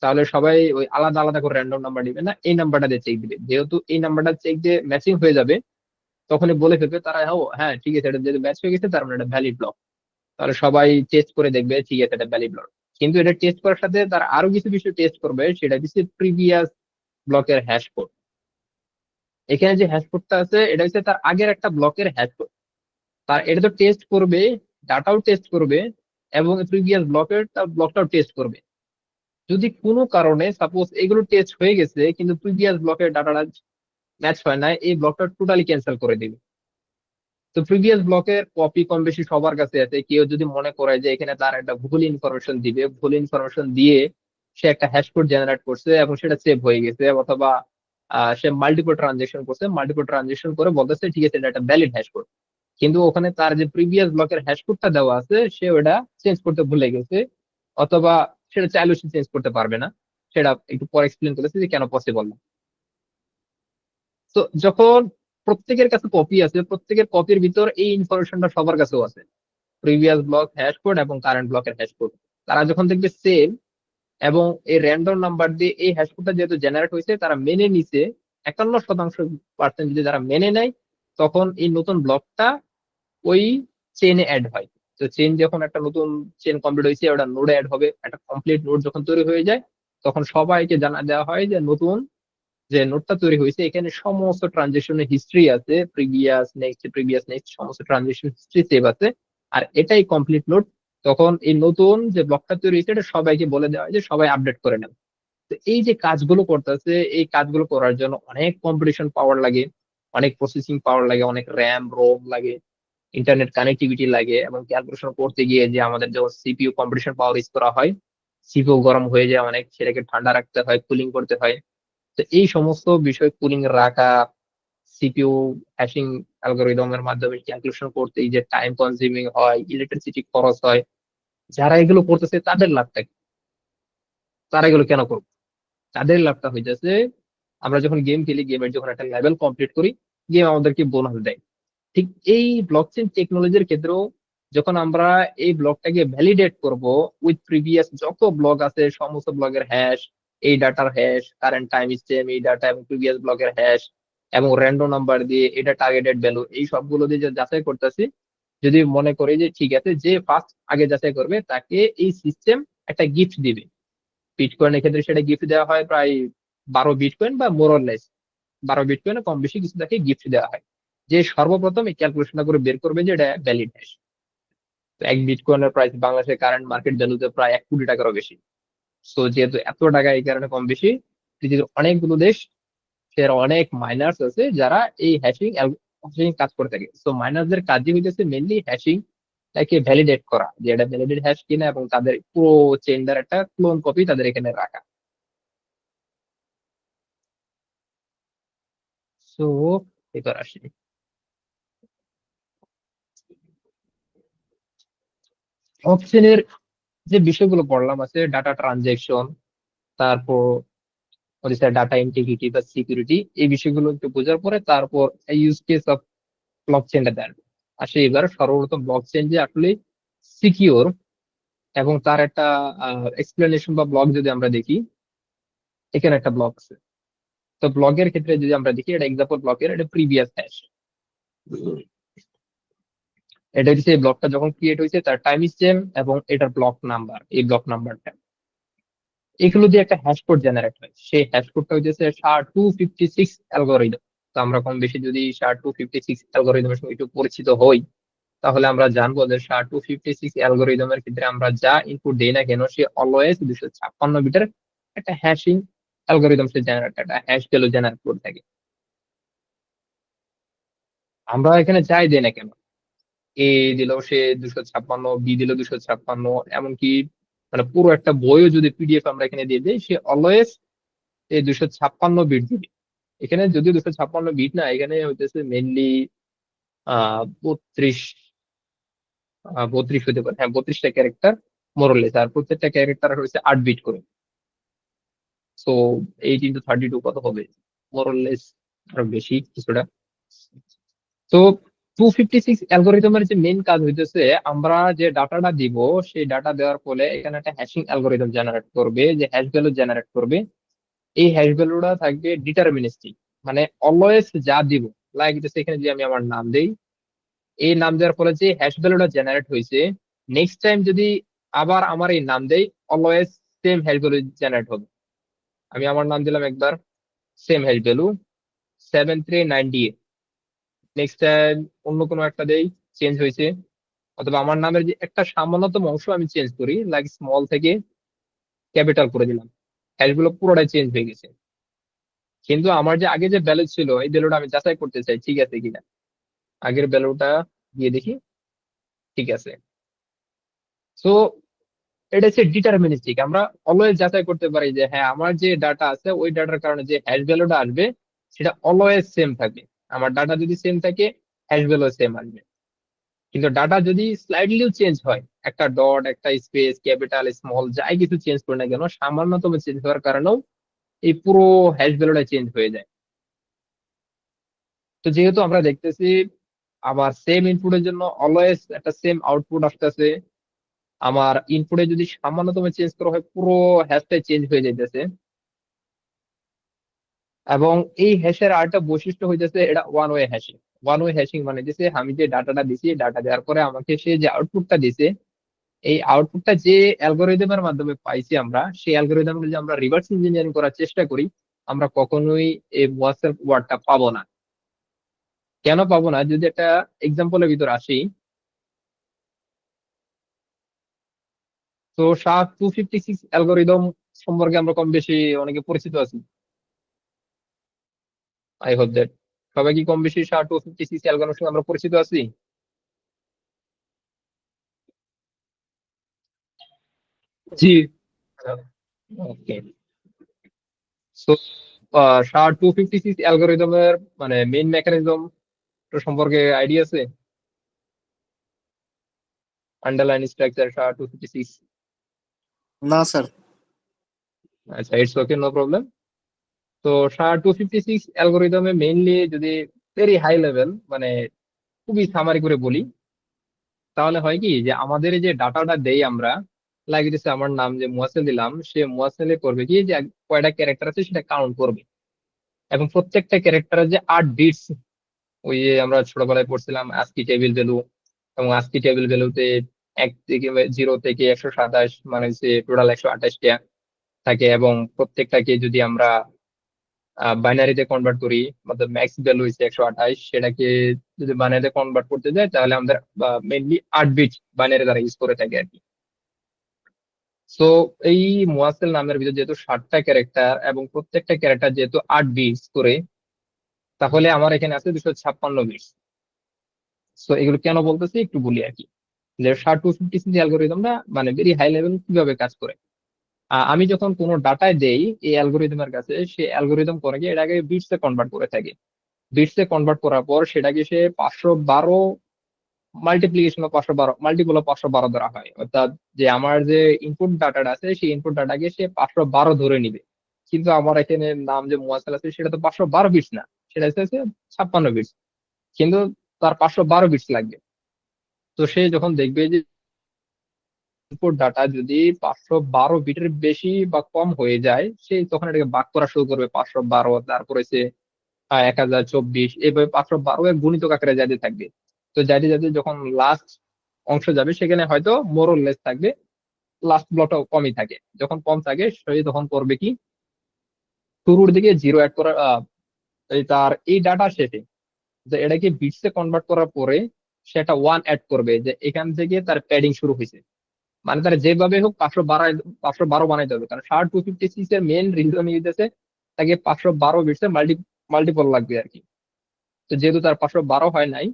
তাহলে সবাই ওই আলাদা আলাদা করে র্যান্ডম নাম্বার দিবে না, এই নাম্বারটা দিয়ে চেক দিবে। যেহেতু এই নাম্বারটা চেক দিয়ে ম্যাচিং হয়ে যাবে, তখনই বলে ফেলবে তারা, ও হ্যাঁ ঠিক আছে, এটা যদি ম্যাচ হয়ে গেছে তার মানে এটা ভ্যালিড ব্লক। তাহলে সবাই টেস্ট করে দেখবে ঠিক আছে এটা ভ্যালিড ব্লক। কিন্তু এটা টেস্ট করার সাথে তার আরো কিছু বিষয় টেস্ট করবে, সেটা হচ্ছে প্রিভিয়াস ব্লকের হ্যাশ কোড। এখানে যে হ্যাশ কোডটা আছে এটা হচ্ছে তার আগের একটা ব্লকের হ্যাশ কোড। তার এটা তো টেস্ট করবে, ডাটাও টেস্ট করবে, এবং প্রিভিয়াস ব্লকটাও টেস্ট করবে। যদি কোনো কারণে সাপোজ এগুলো টেস্ট হয়ে গেছে কিন্তু প্রিভিয়াস ব্লকের ডাটাটা ম্যাচ হয় না, এই ব্লকটা টোটালি ক্যান্সেল করে দিবে। তো প্রিভিয়াস ব্লকের কপি কম বেশি সবার কাছে আছে। কেউ যদি মনে করে যে এখানে তার একটা ভুল ইনফরমেশন দিবে, ভুল ইনফরমেশন দিয়ে সে একটা হ্যাশ কোড জেনারেট করছে এবং সেটা সেভ হয়ে গেছে, অথবা সে মাল্টিপল ট্রানজেকশন করছে, মাল্টিপল ট্রানজেকশন করে বলতেছে ঠিক আছে এটা একটা ভ্যালিড হ্যাশ কোড, কিন্তু ওখানে তার যে প্রিভিয়াস ব্লকের হ্যাশ কোডটা দেওয়া আছে সে ওটা চেঞ্জ করতে ভুলে গেছে, অথবা সেটা চাইলেও সে চেঞ্জ করতে পারবে না। সেটা একটু পরে এক্সপ্লেন করেছে যে কেন পসিবল না। তো যখন প্রত্যেকের কাছে কপি আছে, প্রত্যেকের কপির ভিতর এই ইনফরমেশনটা সবার কাছেও আছে, প্রিভিয়াস ব্লক হ্যাশ কোড এবং কারেন্ট ব্লকের হ্যাশ কোড। তারা যখন দেখবে সেম, এবং এই র্যান্ডম নাম্বার দিয়ে এই হ্যাশ কোডটা যেহেতু জেনারেট হয়েছে তারা মেনে নিছে, 51% যদি যারা মেনে নেয়, তখন এই নতুন ব্লকটা ওই চেইনে অ্যাড হয়। তো চেইন যখন একটা নতুন চেইন কমপ্লিট হয়েছে, ওটা নোডে অ্যাড হবে। একটা কমপ্লিট নোড যখন তৈরি হয়ে যায়, তখন সবাইকে জানা দেওয়া হয় যে নতুন যে নোটটা তৈরি হয়েছে এখানে সমস্ত ট্রানজেকশনের হিস্ট্রি আছে, প্রিভিয়াস নেক্সট সমস্ত ট্রানজেকশন হিস্ট্রি সেভ আছে, আর এটাই কমপ্লিট নোট। তখন এই নতুন যে ব্লকটা তৈরি হয়েছে এটা সবাইকে বলে দেওয়া হয় যে সবাই আপডেট করে নেন। তো এই যে কাজগুলো করতেছে, এই কাজগুলো করার জন্য অনেক কম্পিটিশন পাওয়ার লাগে, অনেক প্রসেসিং পাওয়ার লাগে, অনেক র্যাম রোম লাগে, ইন্টারনেট কানেক্টিভিটি লাগে, এবং ক্যালকুলেশন করতে গিয়ে যে আমাদের যখন সিপিইউ কম্পিটিশন পাওয়ার ইউজ করা হয়, সিপিইউ গরম হয়ে যায় অনেক, সেটাকে ঠান্ডা রাখতে হয়, কুলিং করতে হয়। তো এই সমস্ত বিষয় কুলিং রাখা, সিপিইউ হ্যাশিং অ্যালগোরিদমের মাধ্যমে ক্যালকুলেশন করতে এই যে টাইম কনজিউমিং হয়, ইলেকট্রিসিটি খরচ হয়, যারা এগুলো করতেছে তাদের লাভটা কি? তারা এগুলো কেন করবে? তাদের লাভটা হইতেছে আমরা যখন গেম খেলি, গেমের যখন একটা লেভেল কমপ্লিট করি, গেম আমাদেরকে বোনাস দেয়। ঠিক এই ব্লকচেন টেকনোলজির ক্ষেত্রেও যখন আমরা এই ব্লকটাকে ভ্যালিডেট করব উইথ প্রিভিয়াস যত ব্লক আছে সমস্ত ব্লকের হ্যাশ, এই ডাটার হ্যাশ, কারেন্ট টাইম স্ট্যাম্প, এই ডাটা এবং প্রিভিয়াস ব্লকের হ্যাশ, এবং র্যান্ডম নাম্বার দিয়ে এটা টার্গেটেড ভ্যালু, এই সবগুলো দিয়ে যে যাচাই করতেছি, যদি মনে করি যে ঠিক আছে যে ফার্স্ট আগে যাচাই করবে তাকে এই সিস্টেম একটা গিফট দিবে। বিটকয়েনের ক্ষেত্রে সেটা গিফট দেওয়া হয় প্রায় 12 বিটকয়েন বা মোরলেস, 12 বিটকয়েনে কম বেশি কিছু তাকে গিফট দেওয়া হয়, যে সর্বপ্রথম এই ক্যালকুলেশনটা করে বের করবে যে এটা ভ্যালিড হ্যাশ। তো 1 বিটকয়েনের প্রাইস বাংলাদেশের কারেন্ট মার্কেট ভ্যালুতে প্রায় 1 কোটি টাকারও বেশি। তো যেহেতু এত টাকা, এই কারণে কম বেশি পৃথিবীর অনেকগুলো দেশ, এর অনেক মাইনার্স আছে যারা এই হ্যাশিং কাজ করে থাকে। তো মাইনারদের কাজই হইতেছে মেনলি হ্যাশিং তাকে ভ্যালিডেট করা যে এটা ভ্যালিডেট হ্যাশ কিনা, এবং তাদের পুরো চেইনটার একটা ক্লোন কপি তাদের এখানে রাখা। সো এবার আসি, অপশনের যে বিষয়গুলো পড়লাম আছে ডাটা ট্রানজেকশন, তারপর হচ্ছে ডাটা ইন্টিগ্রিটি বা সিকিউরিটি, এই বিষয়গুলো একটু বোঝার পরে তারপর ইউজ কেস অফ ব্লকচেনটা দেন আসে। এবার সর্বপ্রথম ব্লকচেন যে আসলে সিকিউর এবং তার একটা এক্সপ্লেনেশন বা ব্লগ যদি আমরা দেখি, এখানে একটা ব্লক আছে। তো ব্লগের ক্ষেত্রে যদি আমরা দেখি, এটা এক্সাম্পল ব্লকের, এটা প্রিভিয়াস হ্যাশ। এটা হচ্ছে এই ব্লকটা যখন ক্রিয়েট হয়েছে তার টাইম স্ট্যাম্প এবং এটার ব্লক নাম্বার, এই ব্লক নাম্বারটা, এগুলো দিয়ে একটা হ্যাশ কোড জেনারেট হয়। সেই হ্যাশ কোডটা হচ্ছে SHA-256 অ্যালগোরিদম। তো আমরা কম বেশি যদি SHA-256 অ্যালগোরিদমের সঙ্গে একটু পরিচিত হই, তাহলে আমরা জানবো যে SHA-256 অ্যালগোরিদমের ক্ষেত্রে আমরা যা ইনপুট দেই না কেন, সে অলওয়েজ 256 বিটের একটা হ্যাশিং অ্যালগোরিদম সে জেনারেট, একটা হ্যাশ ভ্যালু জেনারেট করে থাকে। আমরা এখানে যাই দেই না কেন, এ দিল সে 256, বি দিল 256, এমনকি মানে পুরো একটা বইও যদি পিডিএফ আমরা এখানে দিয়ে দিই, সে অলওয়েজ এই 256 বিট দিবে। এখানে যদিও 256 বিট না, এখানে হইতেছে মেনলি 32, 32 হতে পারে, হ্যাঁ 32টা ক্যারেক্টার মোরলেস, আর প্রত্যেকটা ক্যারেক্টার হচ্ছে 8 বিট করে। সো 8 × 32 কত হবে, মোরলেস আরো বেশি কিছুটা। তো 256 অ্যালগোরিদমের যে মেইন কাজ হইতেছে, আমরা যে ডাটাটা দিব, সেই ডাটা দেওয়ার ফলে এখানে একটা হ্যাশিং অ্যালগোরিদম জেনারেট করবে, যে হ্যাশ ভ্যালু জেনারেট করবে। এই হ্যাশ ভ্যালুটা থাকবে ডিটারমিনিস্টিক, মানে অলওয়েজ যা দিব, লাইক এখানে যে আমি আমার নাম দেই, এই নাম দেওয়ার ফলে যে হ্যাশ ভ্যালুটা জেনারেট হয়েছে, নেক্সট টাইম যদি আবার আমার এই নাম দেই, always same hash value generate হবে। আমি আমার নাম দিলাম একবার, same hash value 7398, next time অন্য কোনো একটা দেই, চেঞ্জ হয়েছে। অথবা আমার নামের যে একটা সামান্যতম অংশ আমি চেঞ্জ করি, লাইক স্মল থেকে ক্যাপিটাল করে দিলাম, হ্যাশ গুলো পুরোটাই চেঞ্জ হয়ে গেছে। কিন্তু আমার যে আগে যে ভ্যালু ছিল, এই ভ্যালুটা আমি যাচাই করতে চাই ঠিক আছে কিনা, আগের ভ্যালুটা দিয়ে দেখি, ঠিক আছে। সো এটা হচ্ছে ডিটারমিনিস্টিক, আমরা অলওয়েজ যাচাই করতে পারি যে হ্যাঁ আমার যে ডাটা আছে ওই ডাটার কারণে যে হ্যাশ ভ্যালুটা আসবে সেটা অলওয়েজ সেম থাকবে। আমার ডাটা যদি সেম থাকে, হ্যাশ ভ্যালু সেম আসবে। কিন্তু ডাটা যদি স্লাইডলিও চেঞ্জ হয়, একটা ডট, একটা স্পেস, ক্যাপিটাল, স্মল, যাই কিছু চেঞ্জ করে না কেন, সামান্যতম চেঞ্জ হওয়ার কারণেও এই পুরো হ্যাশ ভ্যালুটা চেঞ্জ হয়ে যায়। তো যেহেতু আমরা দেখতেছি আমার সেম ইনপুটের জন্য অলওয়েজ একটা সেম আউটপুট আসতেছে, আমার ইনপুটে যদি সামান্যতম চেঞ্জ করা হয় পুরো হ্যাশটাই চেঞ্জ হয়ে যাইতেছে। এবং এই হ্যাশের আরেকটা বৈশিষ্ট্য হইতেছে এটা one way hashing. One way hashing মানে দিছে আমি যে ডাটাটা দিছি, ডাটা দেওয়ার পরে আমাকে সে যে আউটপুটটা দিছে, এই আউটপুটটা যে অ্যালগোরিদমের মাধ্যমে পাইছি আমরা, সেই অ্যালগোরিদম যদি আমরা রিভার্স ইঞ্জিনিয়ারিং করার চেষ্টা করি, আমরা কখনোই এই ওয়াসেল ওয়ার্ডটা পাবো না। কেন পাবো না, যদি একটা এক্সাম্পলের ভিতর আসি, তো শাহ 256 অ্যালগোরিদম সম্পর্কে আমরা কম বেশি অনেকে পরিচিত আছি, আই হোপ দ্যাট সবাই কি কম বেশি শাহ 256 অ্যালগোরিদমের সঙ্গে আমরা পরিচিত আছি। জি। ওকে। সো শাহ 256 অ্যালগোরিদমের মানে মেইন মেকানিজম সম্পর্কে আইডিয়া আছে, আন্ডারলাইন স্ট্রাকচার শাহ 256? না স্যার। আচ্ছা, ইটস ওকে, নো প্রবলেম। তো শাহ 256 অ্যালগোরিদমে মেইনলি যদি ভেরি হাই লেভেল মানে খুবই সামারি করে বলি, তাহলে হয় কি যে আমাদের এই যে ডাটাটা দেই আমরা, লাগিয়ে দিচ্ছে আমার নাম যে মুয়াসেল দিলাম, সে মুয়াসেলে করবে কি যে কয়টা ক্যারেক্টার আছে সেটা কাউন্ট করবে। এবং প্রত্যেকটা ক্যারেক্টারের যে 8 বিটস, ওই যে আমরা ছোটবেলায় পড়ছিলাম আস্কি টেবিল ভ্যালু, এবং আস্কি টেবিল ভ্যালুতে 1 থেকে 0 থেকে 127, মানে হচ্ছে টোটাল 128টা থাকে। এবং প্রত্যেকটাকে যদি আমরা বাইনারিতে কনভার্ট করি, মতলব ম্যাক্স ভ্যালু হচ্ছে 128, সেটাকে যদি বাইনারিতে কনভার্ট করতে যাই তাহলে আমরা মেইনলি 8 বিট বাইনারি দ্বারা ইউজ করে থাকি আর কি। সো এই মুয়াসেল নামের ভিতর যেহেতু 60টা ক্যারেক্টার এবং প্রত্যেকটা ক্যারেক্টার যেহেতু 8 বিটস করে, তাহলে আমার এখানে আছে 256 বিটস। সো এগুলো কেন বলতেছি একটু বলি আর কি, যে SHA-256 অ্যালগোরিদমটা মানে ভেরি হাই লেভেল কিভাবে কাজ করে। আমি যখন কোনো ডাটায় দেই এই অ্যালগোরিদমের কাছে, সে অ্যালগোরিদম করে কি এটাকে বিটসে কনভার্ট করে থাকে। বিটসে কনভার্ট করার পর সেটাকে সে 512 মাল্টিপ্লিকেশন বা 512 মাল্টিপল অফ 512 ধরা হয়, অর্থাৎ যে আমার যে ইনপুট ডাটাটা আছে সেই ইনপুট ডাটাকে সে 512 ধরে নিবে। কিন্তু আমার এখানে নাম যে মুয়াসাল আছে সেটা তো 512 বিটস না, সেটা হচ্ছে 56 বিটস, কিন্তু তার 512 বিটস লাগবে। তো সে যখন দেখবে যে ইনপুট ডাটা যদি 512 বিটের বেশি বা কম হয়ে যায়, সে তখন এটাকে ভাগ করা শুরু করবে, 512, তারপরে সে 1024, এইভাবে 512 এর গুণিতক আকারে যাইতে থাকবে। তো যাইতে যাইতে যখন লাস্ট অংশ যাবে সেখানে হয়তো মোর লেস থাকবে, লাস্ট ব্লকটাও কমই থাকে। যখন কম থাকে সে তখন করবে কি, শুরুর দিকে জিরো অ্যাড করার এই তার এই ডাটা শেষে যে এটাকে বিটসে কনভার্ট করার পরে সেটা ওয়ান অ্যাড করবে, যে এখান থেকে তার প্যাডিং শুরু হয়েছে। মানে তার যেভাবে হোক 512 বানাইতে হবে, কারণ SHA-256 এর মেন রিজন হইতেছে তাকে 512 বিটস এর মাল্টিপল লাগবে আর কি। তো যেহেতু তার 512 হয় নাই,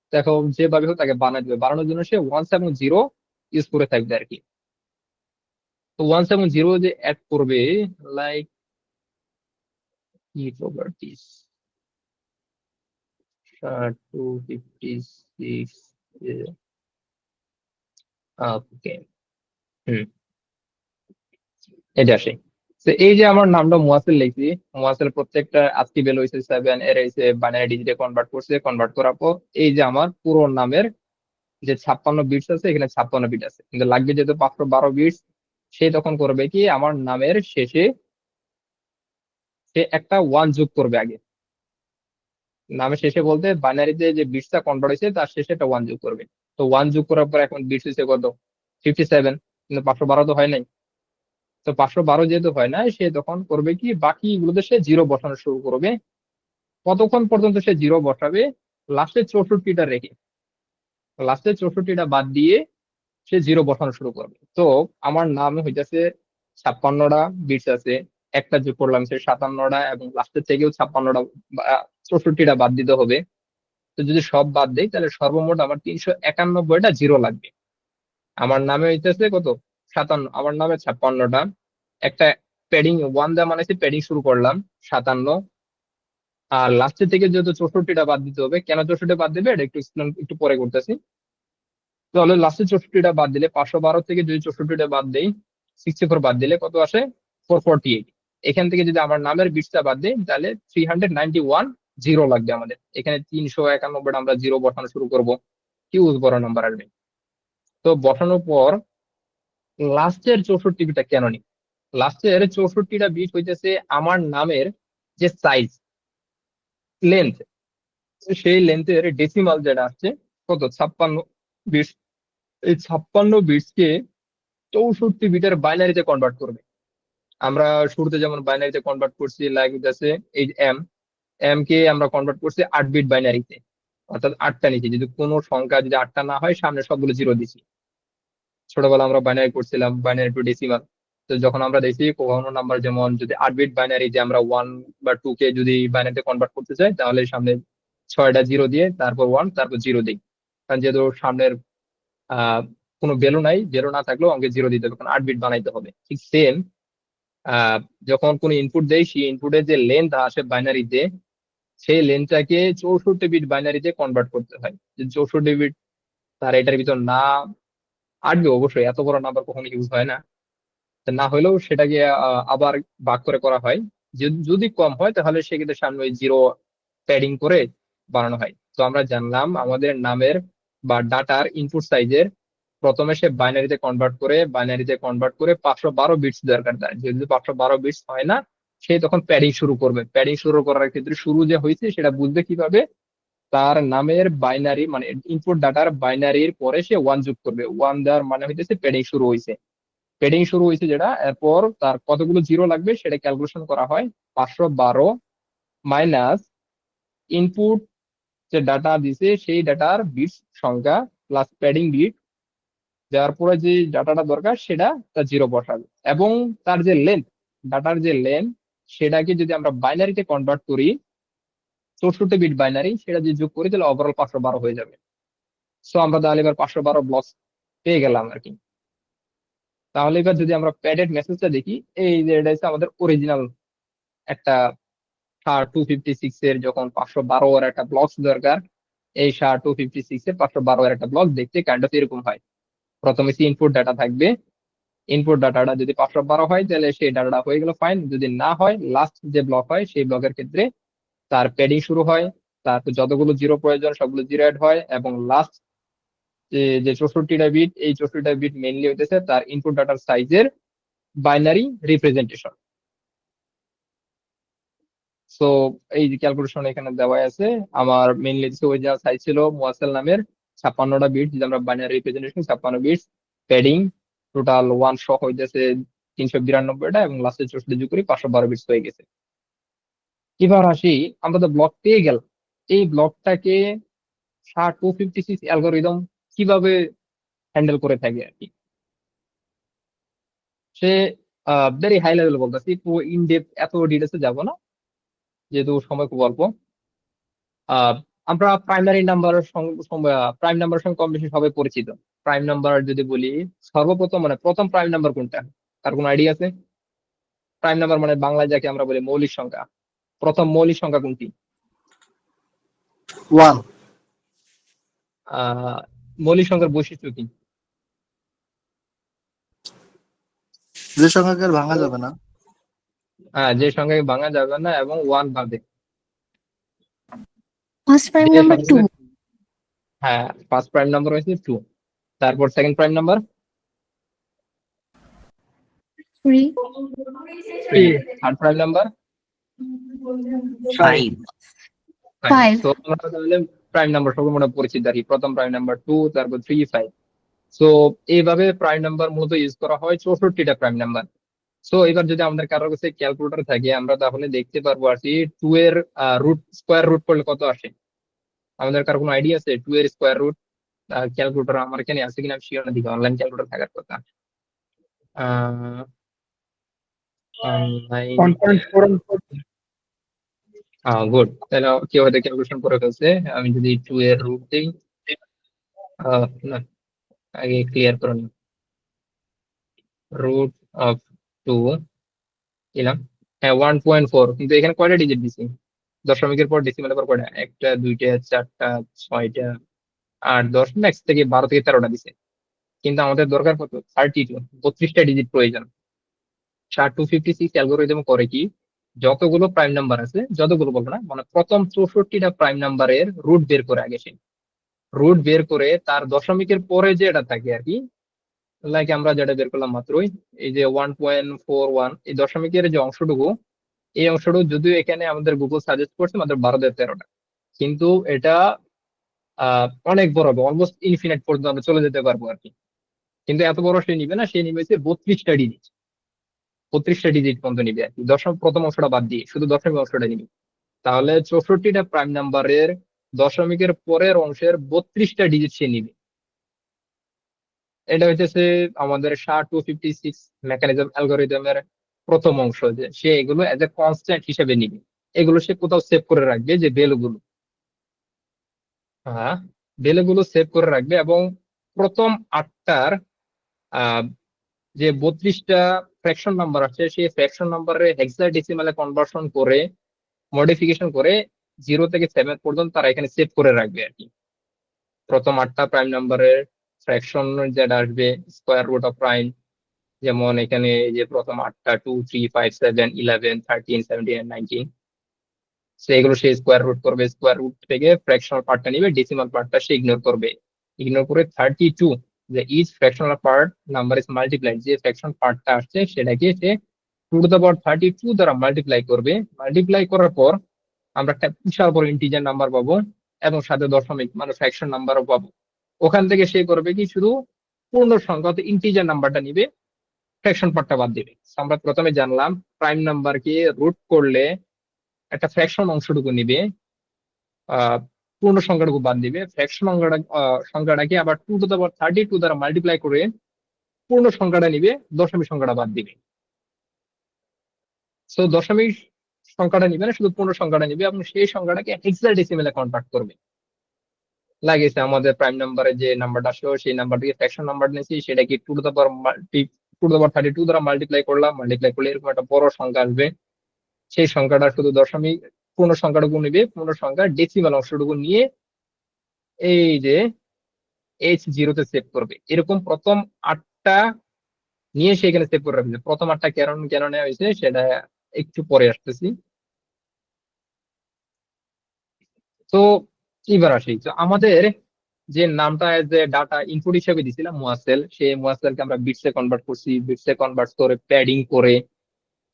তো এখন যেভাবে হোক তাকে বানাই দেবে, বানানোর জন্য সে ওয়ান্স এবং জিরো ইউজ করে থাকবে আর কি। তো ওয়ান্স এবং জিরো যে অ্যাড করবে, লাইক কি প্রপার্টিস 256 ওকে হুম এটা আসে তো এই যে আমার নামটা মুয়াসিল লিখছি মুয়াসিল প্রত্যেকটা আজকি ভ্যালু হইছে 7 এর হইছে বাইনারি ডিজিটে কনভার্ট করছে কনভার্ট করার পর এই যে আমার পুরো নামের যে 56 বিটস আছে এখানে 56 বিট আছে কিন্তু লাগবে যেহেতু 512 বিটস সে তখন করবে কি আমার নামের শেষে সে একটা ওয়ান যোগ করবে আগে নামের শেষে বলতে বাইনারিতে যে বিটসটা কনভার্ট হয়েছে তার শেষে একটা ওয়ান যোগ করবে তো ওয়ান যোগ করার পর এখন বিটস হচ্ছে কত 57 কিন্তু 512 তো হয় নাই তো 512 যেহেতু হয় না সে তখন করবে কি বাকি গুলোতে সে জিরো বসানো শুরু করবে কতক্ষণ পর্যন্ত সে জিরো বসাবে লাস্টে 64টা রেখে লাস্টে 64টা বাদ দিয়ে সে জিরো বসানো শুরু করবে তো আমার নামে হইতেছে 56টা বিটস আছে একটা যোগ করলাম সে 57টা এবং লাস্টের থেকেও 56টা 64টা বাদ দিতে হবে তো যদি সব বাদ দেই তাহলে সর্বমোট আমার 391টা জিরো লাগবে আমার নামে হইতেছে কত 57 আমার নামে 56টা একটা প্যাডিং ওয়ান দেওয়া মানে প্যাডিং শুরু করলাম 57 আর লাস্টের থেকে যেহেতু 64টা বাদ দিতে হবে কেন 64টা বাদ দেবে এটা একটু explain একটু পরে করতেছি তাহলে লাস্টের 64টা বাদ দিলে 512 থেকে যদি 64টা বাদ দেই 64 বাদ দিলে কত আসে 448 এখান থেকে যদি আমার নামের বিটটা বাদ দেই তাহলে 391 জিরো লাগবে আমাদের এখানে 391টা আমরা জিরো বসানো শুরু করব হিউজ বড় নাম্বার আসবে তো বসানোর পর লাস্টের 64 বিটটা কেন নি লাস্টের 64টা বিট হইতেছে আমার নামের যে সাইজ লেন্থ সেই লেন্থের ডেসিমাল যেটা আসছে কত 56 বিটস এই 56 বিটস কে 64 বিটের বাইনারিতে কনভার্ট করবে আমরা শুরুতে যেমন বাইনারিতে কনভার্ট করছি লাইক আছে এই এম এম কে আমরা কনভার্ট করছি 8 বিট বাইনারিতে অর্থাৎ আটটা নিচে যদি কোনো সংখ্যা যদি আটটা না হয় সামনে সবগুলো জিরো দিছি ছোটবেলা আমরা বাইনারি করছিলাম বাইনারি টু ডেসিমাল তো যখন আমরা দেখি কোনো নাম্বার যেমন যদি 8 বিট বাইনারি যে আমরা ওয়ান বা টু কে যদি বাইনারিতে কনভার্ট করতে চাই তাহলে সামনে 6টা জিরো দিয়ে তারপর ওয়ান তারপর জিরো দিই কারণ যেহেতু সামনের আহ কোনো ভ্যালু নাই ভ্যালু না থাকলেও অঙ্কে জিরো দিতে হবে কারণ 8 বিট বানাইতে হবে ঠিক সেম আহ যখন কোনো ইনপুট দেই সেই ইনপুটের যে লেন্থ আসে বাইনারিতে সেই লেন্থটাকে 64 বিট বাইনারিতে কনভার্ট করতে হয় যে 64 বিট তার এটার ভিতর না আটবে অবশ্যই এত বড় নাম্বার কখনো ইউজ হয় না তা না হলেও সেটাকে আবার ভাগ করে করা হয় যদি কম হয় তাহলে সেক্ষেত্রে সামনে ওই জিরো প্যাডিং করে বানানো হয় তো আমরা জানলাম আমাদের নামের বা ডাটার ইনপুট সাইজের প্রথমে সে বাইনারিতে কনভার্ট করে 512 বিটস দরকার তার যদি 512 বিটস হয় না সে তখন প্যাডিং শুরু করবে প্যাডিং শুরু করার ক্ষেত্রে শুরু যে হয়েছে সেটা বুঝবে কিভাবে তার নামের বাইনারি মানে ইনপুট ডাটার বাইনারির পরে সে ওয়ান যোগ করবে ওয়ান দেওয়ার মানে হইতেছে প্যাডিং শুরু হয়েছে প্যাডিং শুরু হয়েছে যেটা এরপর তার কতগুলো জিরো লাগবে সেটা ক্যালকুলেশন করা হয় 512 মাইনাস ইনপুট যে ডাটা দিছে সেই ডাটার বিট সংখ্যা প্লাস প্যাডিং বিট দেওয়ার পরে যে ডাটাটা দরকার সেটা তার জিরো বসাবে এবং তার যে লেন্থ ডাটার যে লেন্থ সেটাকে যদি আমরা বাইনারিতে কনভার্ট করি 64 বিট বাইনারি সেটা যদি যোগ করি তাহলে ওভারঅল 512 হয়ে যাবে সো আমরা তাহলে এবার 512 ব্লক পেয়ে গেলাম আর কি তাহলে এবার যদি আমরা প্যাডেড মেসেজটা দেখি এই যে এটা হচ্ছে আমাদের অরিজিনাল একটা SHA-256 এর যখন 512 এর একটা ব্লক দরকার এই SHA-256 এর 512 এর একটা ব্লক দেখতে কাইন্ড অফ এরকম হয় প্রথমে ইনপুট ডাটা থাকবে ইনপুট ডাটাটা যদি 512 হয় তাহলে সেই ডাটাটা হয়ে গেল ফাইন যদি না হয় লাস্ট যে ব্লক হয় সেই ব্লকের ক্ষেত্রে তার প্যাডিং শুরু হয় তারপর যতগুলো জিরো প্রয়োজন সবগুলো জিরো অ্যাড হয় এবং লাস্ট যে 64টা বিট এই 64টা বিট মেইনলি হইতেছে তার ইনপুট ডাটার সাইজের বাইনারি রিপ্রেজেন্টেশন সো এই যে ক্যালকুলেশন এখানে দেওয়া আছে আমার মেইনলি অরিজিনাল সাইজ ছিল মুয়াসেল নামের 56টা বিট যদি আমরা binary representation 56 bit padding total one সহ হইতেছে 392টা এবং লাস্টে 64 যোগ করি 512 বিটস হয়ে গেছে এবার আসি আমরা তো ব্লক পেয়ে গেলাম এই ব্লকটাকে SHA-256 অ্যালগোরিদম কিভাবে হ্যান্ডেল করে থাকে আর কি সে ভেরি হাই লেভেল বলতেছি পুরো ইন ডেপথ এত ডিটেলসে যাব না যেহেতু সময় খুব অল্প আহ আমরা প্রাইমারি নাম্বার প্রাইম নাম্বার সঙ্গে কম বেশি সবাই পরিচিত প্রাইম নাম্বার যদি বলি সর্বপ্রথম মানে প্রথম প্রাইম নাম্বার কোনটা তার কোনো আইডিয়া আছে প্রাইম নাম্বার মানে বাংলায় যাকে আমরা বলি মৌলিক সংখ্যা প্রথম মৌলিক সংখ্যা কোনটি? 1। মৌলিক সংখ্যার বৈশিষ্ট্য কি? যে সংখ্যাকে আর ভাঙা যাবে না। যে সংখ্যাকে ভাঙা যাবে না এবং 1 বাদে। ফার্স্ট প্রাইম যে নাম্বার 2। সংখ্যাকে ফার্স্ট প্রাইম নাম্বার হচ্ছে 2। তারপর second prime number 3। 3। Third prime number 5। 5। তো আমরা তাহলে প্রাইম নাম্বার সর্বমোট পরিচিত আর কি। প্রথম প্রাইম নাম্বার 2, তারপর 3, 5। সো এইভাবে প্রাইম নাম্বার মূলত ইউজ করা হয় 64টা প্রাইম নাম্বার। সো এবার যদি আমাদের কারোর কাছে ক্যালকুলেটর থাকে আমরা তাহলে দেখতে পারবো আর কি 2 এর রুট স্কোয়ার রুট করলে কত আসে। আমাদের কারো কোনো আইডিয়া আছে 2 এর স্কোয়ার রুট? ক্যালকুলেটর আমার এখানে আছে কিনা আমি শিওর না, দিকে অনলাইন ক্যালকুলেটর থাকার কথা। অনলাইন 1.4 গুড, তাহলে কেউ হয়তো ক্যালকুলেশন করে ফেলছে। আমি যদি 2 এর রুট দিই, না, আগে ক্লিয়ার করে নিই। রুট অফ 2 দিলাম, 1.4। কিন্তু এখানে কয়টা ডিজিট দিছি? দশমিকের পর ডেসিমালের পর কয়টা? 1টা, 2টা, 4টা, 6টা, 8, 10, ম্যাক্স থেকে 12 থেকে 13টা দিছে। কিন্তু আমাদের দরকার কত? 32, 32টা ডিজিট প্রয়োজন। SHA-256 অ্যালগোরিদম করে কি, যতগুলো প্রাইম নাম্বার আছে, যতগুলো বলবো না, মানে প্রথম 64টা প্রাইম নাম্বারের রুট বের করে আগে সে রুট বের করে তার দশমিকের পরে যে এটা থাকে আর কি, লাইক আমরা যেটা বের করলাম মাত্রই, এই যে 1.41, এই দশমিকের যে অংশটুকু, এই অংশটুকু যদিও এখানে আমাদের গুগল সাজেস্ট করছে মাত্র 12-13টা, কিন্তু এটা অনেক বড় হবে, অলমোস্ট ইনফিনিট পর্যন্ত আমরা চলে যেতে পারবো আর কি। কিন্তু এত বড় সে নিবে না, সে নিবে হচ্ছে 32টা ডিজিট। 32টা ডিজিট পর্যন্ত নিবে আর কি, প্রথম অংশটা বাদ দিয়ে শুধু দশমিক অংশটা নিবে। তাহলে 64টা প্রাইম নাম্বারের দশমিকের পরের অংশের 32টা ডিজিট সে নিবে। এটা হচ্ছে আমাদের SHA-256 মেকানিজম অ্যালগোরিদমের প্রথম অংশ, যে সে এগুলো এজ এ কনস্ট্যান্ট হিসেবে নিবে। এগুলো সে কোথাও সেভ করে রাখবে, যে ভ্যালুগুলো, হ্যাঁ, ভ্যালুগুলো সেভ করে রাখবে। এবং প্রথম 8টার যে 32টা ফ্র্যাকশন নাম্বার আছে, সেই ফ্র্যাকশন নাম্বারে হেক্সাডেসিমালে কনভার্সন করে, মডিফিকেশন করে 0 থেকে 7 পর্যন্ত তারা এখানে সেভ করে রাখবে আর কি। প্রথম 8টা প্রাইম নাম্বারের ফ্র্যাকশন যেটা আসবে স্কোয়ার রুট অফ প্রাইম, যেমন এখানে এই যে প্রথম 8টা 2, 3, 5, 7, 11, 13, 17 and 19, সেগুলো সে স্কোয়ার রুট করবে। স্কোয়ার রুট থেকে ফ্র্যাকশনাল পার্টটা নিবে, ডেসিমাল পার্টটা সে ইগনোর করবে। ইগনোর করে 32, যে each fractional part number is multiplied, যে ফ্র্যাকশন পার্টটা আসছে সেটাকে সে 2 দ্বারা মাল্টিপ্লাই করবে। মাল্টিপ্লাই করার পর আমরা একটা বিশাল বড় ইন্টিজার নাম্বার পাবো, এবং সাথে দশমিক মানে ফ্র্যাকশন নাম্বারও পাবো। ওখান থেকে সে করবে কি, শুধু পূর্ণ সংখ্যা ইন্টিজার নাম্বারটা নিবে, ফ্র্যাকশন পার্টটা বাদ দিবে। আমরা প্রথমে জানলাম প্রাইম নাম্বারকে রুট করলে একটা ফ্র্যাকশন অংশটুকু নিবে, আহ পূর্ণ সংখ্যাটুকু বাদ দিবে। ফ্র্যাকশন সংখ্যাটাকে আবার 2 দ্বারা মাল্টিপ্লাই করে পূর্ণ সংখ্যাটা নিবে, দশমিক সংখ্যাটা বাদ দিবে। সো দশমিক সংখ্যাটা নিবে না, শুধু পূর্ণ সংখ্যাটা নিবে, এবং সেই সংখ্যাটাকে হেক্সাডেসিমেলে কনভার্ট করবে। লাগিয়েছে আমাদের প্রাইম নাম্বারে যে নাম্বারটা আসলো, সেই নাম্বারটাকে ফ্র্যাকশন নাম্বার নিয়েছি, সেটাকে 2 দ্বারা মাল্টিপ্লাই করলাম। মাল্টিপ্লাই করলে এরকম একটা বড় সংখ্যা আসবে। সেই সংখ্যাটা শুধু দশমিক পূর্ণ সংখ্যাটুকু নিবে, পূর্ণ সংখ্যা ডেসিমাল অংশটুকু নিয়ে এই যে H0-তে সেভ করবে। এরকম প্রথম 8টা নিয়ে সে এখানে সেভ করে রাখবে। প্রথম 8টা কেন কেন নেওয়া হয়েছে সেটা একটু পরে আসতেছি। তো এবার আসি, তো আমাদের যে নামটা যে ডাটা ইনপুট হিসেবে দিছিলাম মুয়াসেল, সেই মুয়াসেলকে আমরা বিটসে কনভার্ট করছি। বিটসে কনভার্ট করে প্যাডিং করে,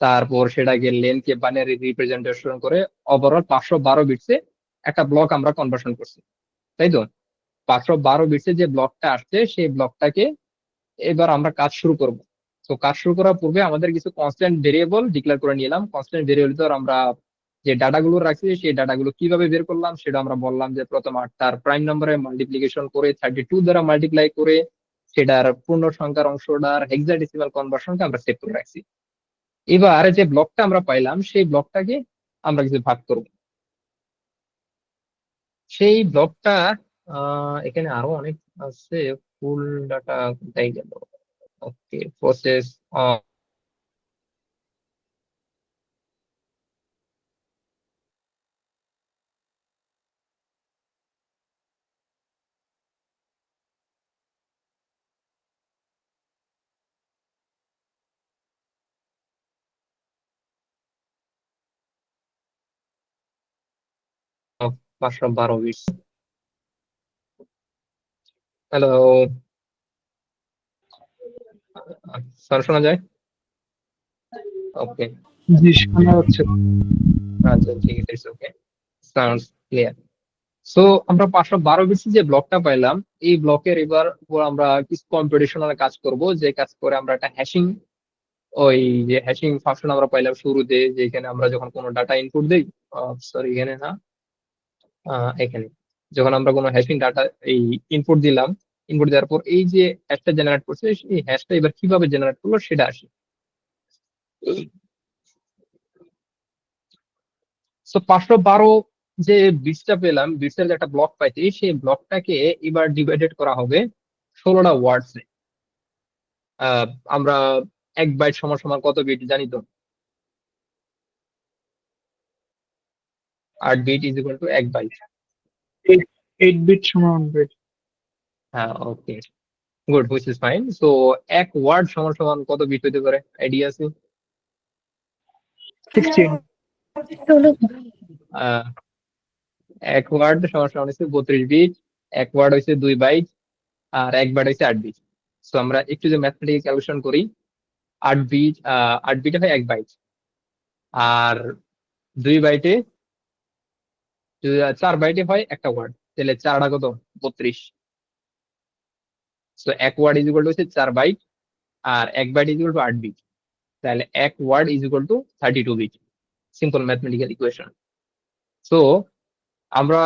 তারপর সেটাকে লেনকে বাইনারি রিপ্রেজেন্টেশন করে ওভারঅল 512 বিটসে একটা ব্লক আমরা কনভার্সন করছি, তাই তো? 512 বিটসে যে ব্লকটা আসছে, সেই ব্লকটাকে এবার আমরা কাজ শুরু করব। তো কাজ শুরু করার পূর্বে আমাদের কিছু কনস্ট্যান্ট ভেরিয়েবল ডিক্লেয়ার করে নিলাম। কনস্ট্যান্ট ভেরিয়েবল তো আমরা যে ডাটাগুলো রাখছি, সেই ডাটাগুলো কিভাবে বের করলাম সেটা আমরা বললাম, যে প্রথম 8টার প্রাইম নাম্বারে মাল্টিপ্লিকেশন করে 32 দ্বারা মাল্টিপ্লাই করে সেটার পূর্ণ সংখ্যার অংশটার হেক্সাডেসিমাল কনভার্সনকে আমরা সেভ করে রাখছি। এবার যে ব্লকটা আমরা পাইলাম, সেই ব্লকটাকে আমরা কিছু ভাগ করব। সেই ব্লকটা এখানে আরো অনেক আছে, ফুল ডাটা কোথায় গেল? ওকে, প্রসেস। 512 বিটস। হ্যালো স্যার, শোনা যায়? ওকে, জি, শোনা যাচ্ছে। আচ্ছা ঠিক আছে, ওকে, সাউন্ডস ক্লিয়ার। সো আমরা 512 বিটস যে ব্লকটা পাইলাম, এই ব্লকের এবার উপর আমরা কিছু কম্পিটিশনাল কাজ করব, যে কাজ করে আমরা একটা হ্যাশিং, ওই যে হ্যাশিং ফাংশন আমরা পাইলাম শুরুতে, যেখানে আমরা যখন কোনো ডাটা ইনপুট দেই, সরি এখানে না, এখানে যখন আমরা কোনো হ্যাশিং ডাটা এই ইনপুট দিলাম, ইনপুট দেওয়ার পর এই যে হ্যাশটা জেনারেট করছে, এই হ্যাশটা এবার কিভাবে জেনারেট করলো সেটা আসে। সো 512 যে বিটসটা পেলাম, বিটসের যে একটা ব্লক পাইছি, সেই ব্লকটাকে এবার ডিভাইডেড করা হবে 16টা ওয়ার্ডসে। আমরা 1 বাইট সমান সমান কত বিট জানি তো? 8 bit is equal to 1 byte. 8 bit সমান 100। হ্যাঁ, okay, good, which is fine. So 1 word সমান সমান কত বিট হতে পারে, আইডিয়া আছে? 16। 1 ওয়ার্ড সমান সমান হচ্ছে 32 বিট, 1 ওয়ার্ড হচ্ছে 2 বাইট, আর 1 বাইট হচ্ছে 8 বিট। সো আমরা একটু যে ম্যাথমেটিক্যাল ক্যালকুলেশন করি, 8 বিট, 8 বিটে হয় 1 বাইট, আর 2 বাইটে, 4 বাইটে হয় একটা ওয়ার্ড, তাহলে 4টা কত, 32। So 1 word is equal to হচ্ছে 4 বাইট, আর 1 byte is equal to 8 bit, তাহলে 1 word is equal to 32 bit. Simple mathematical equation. So আমরা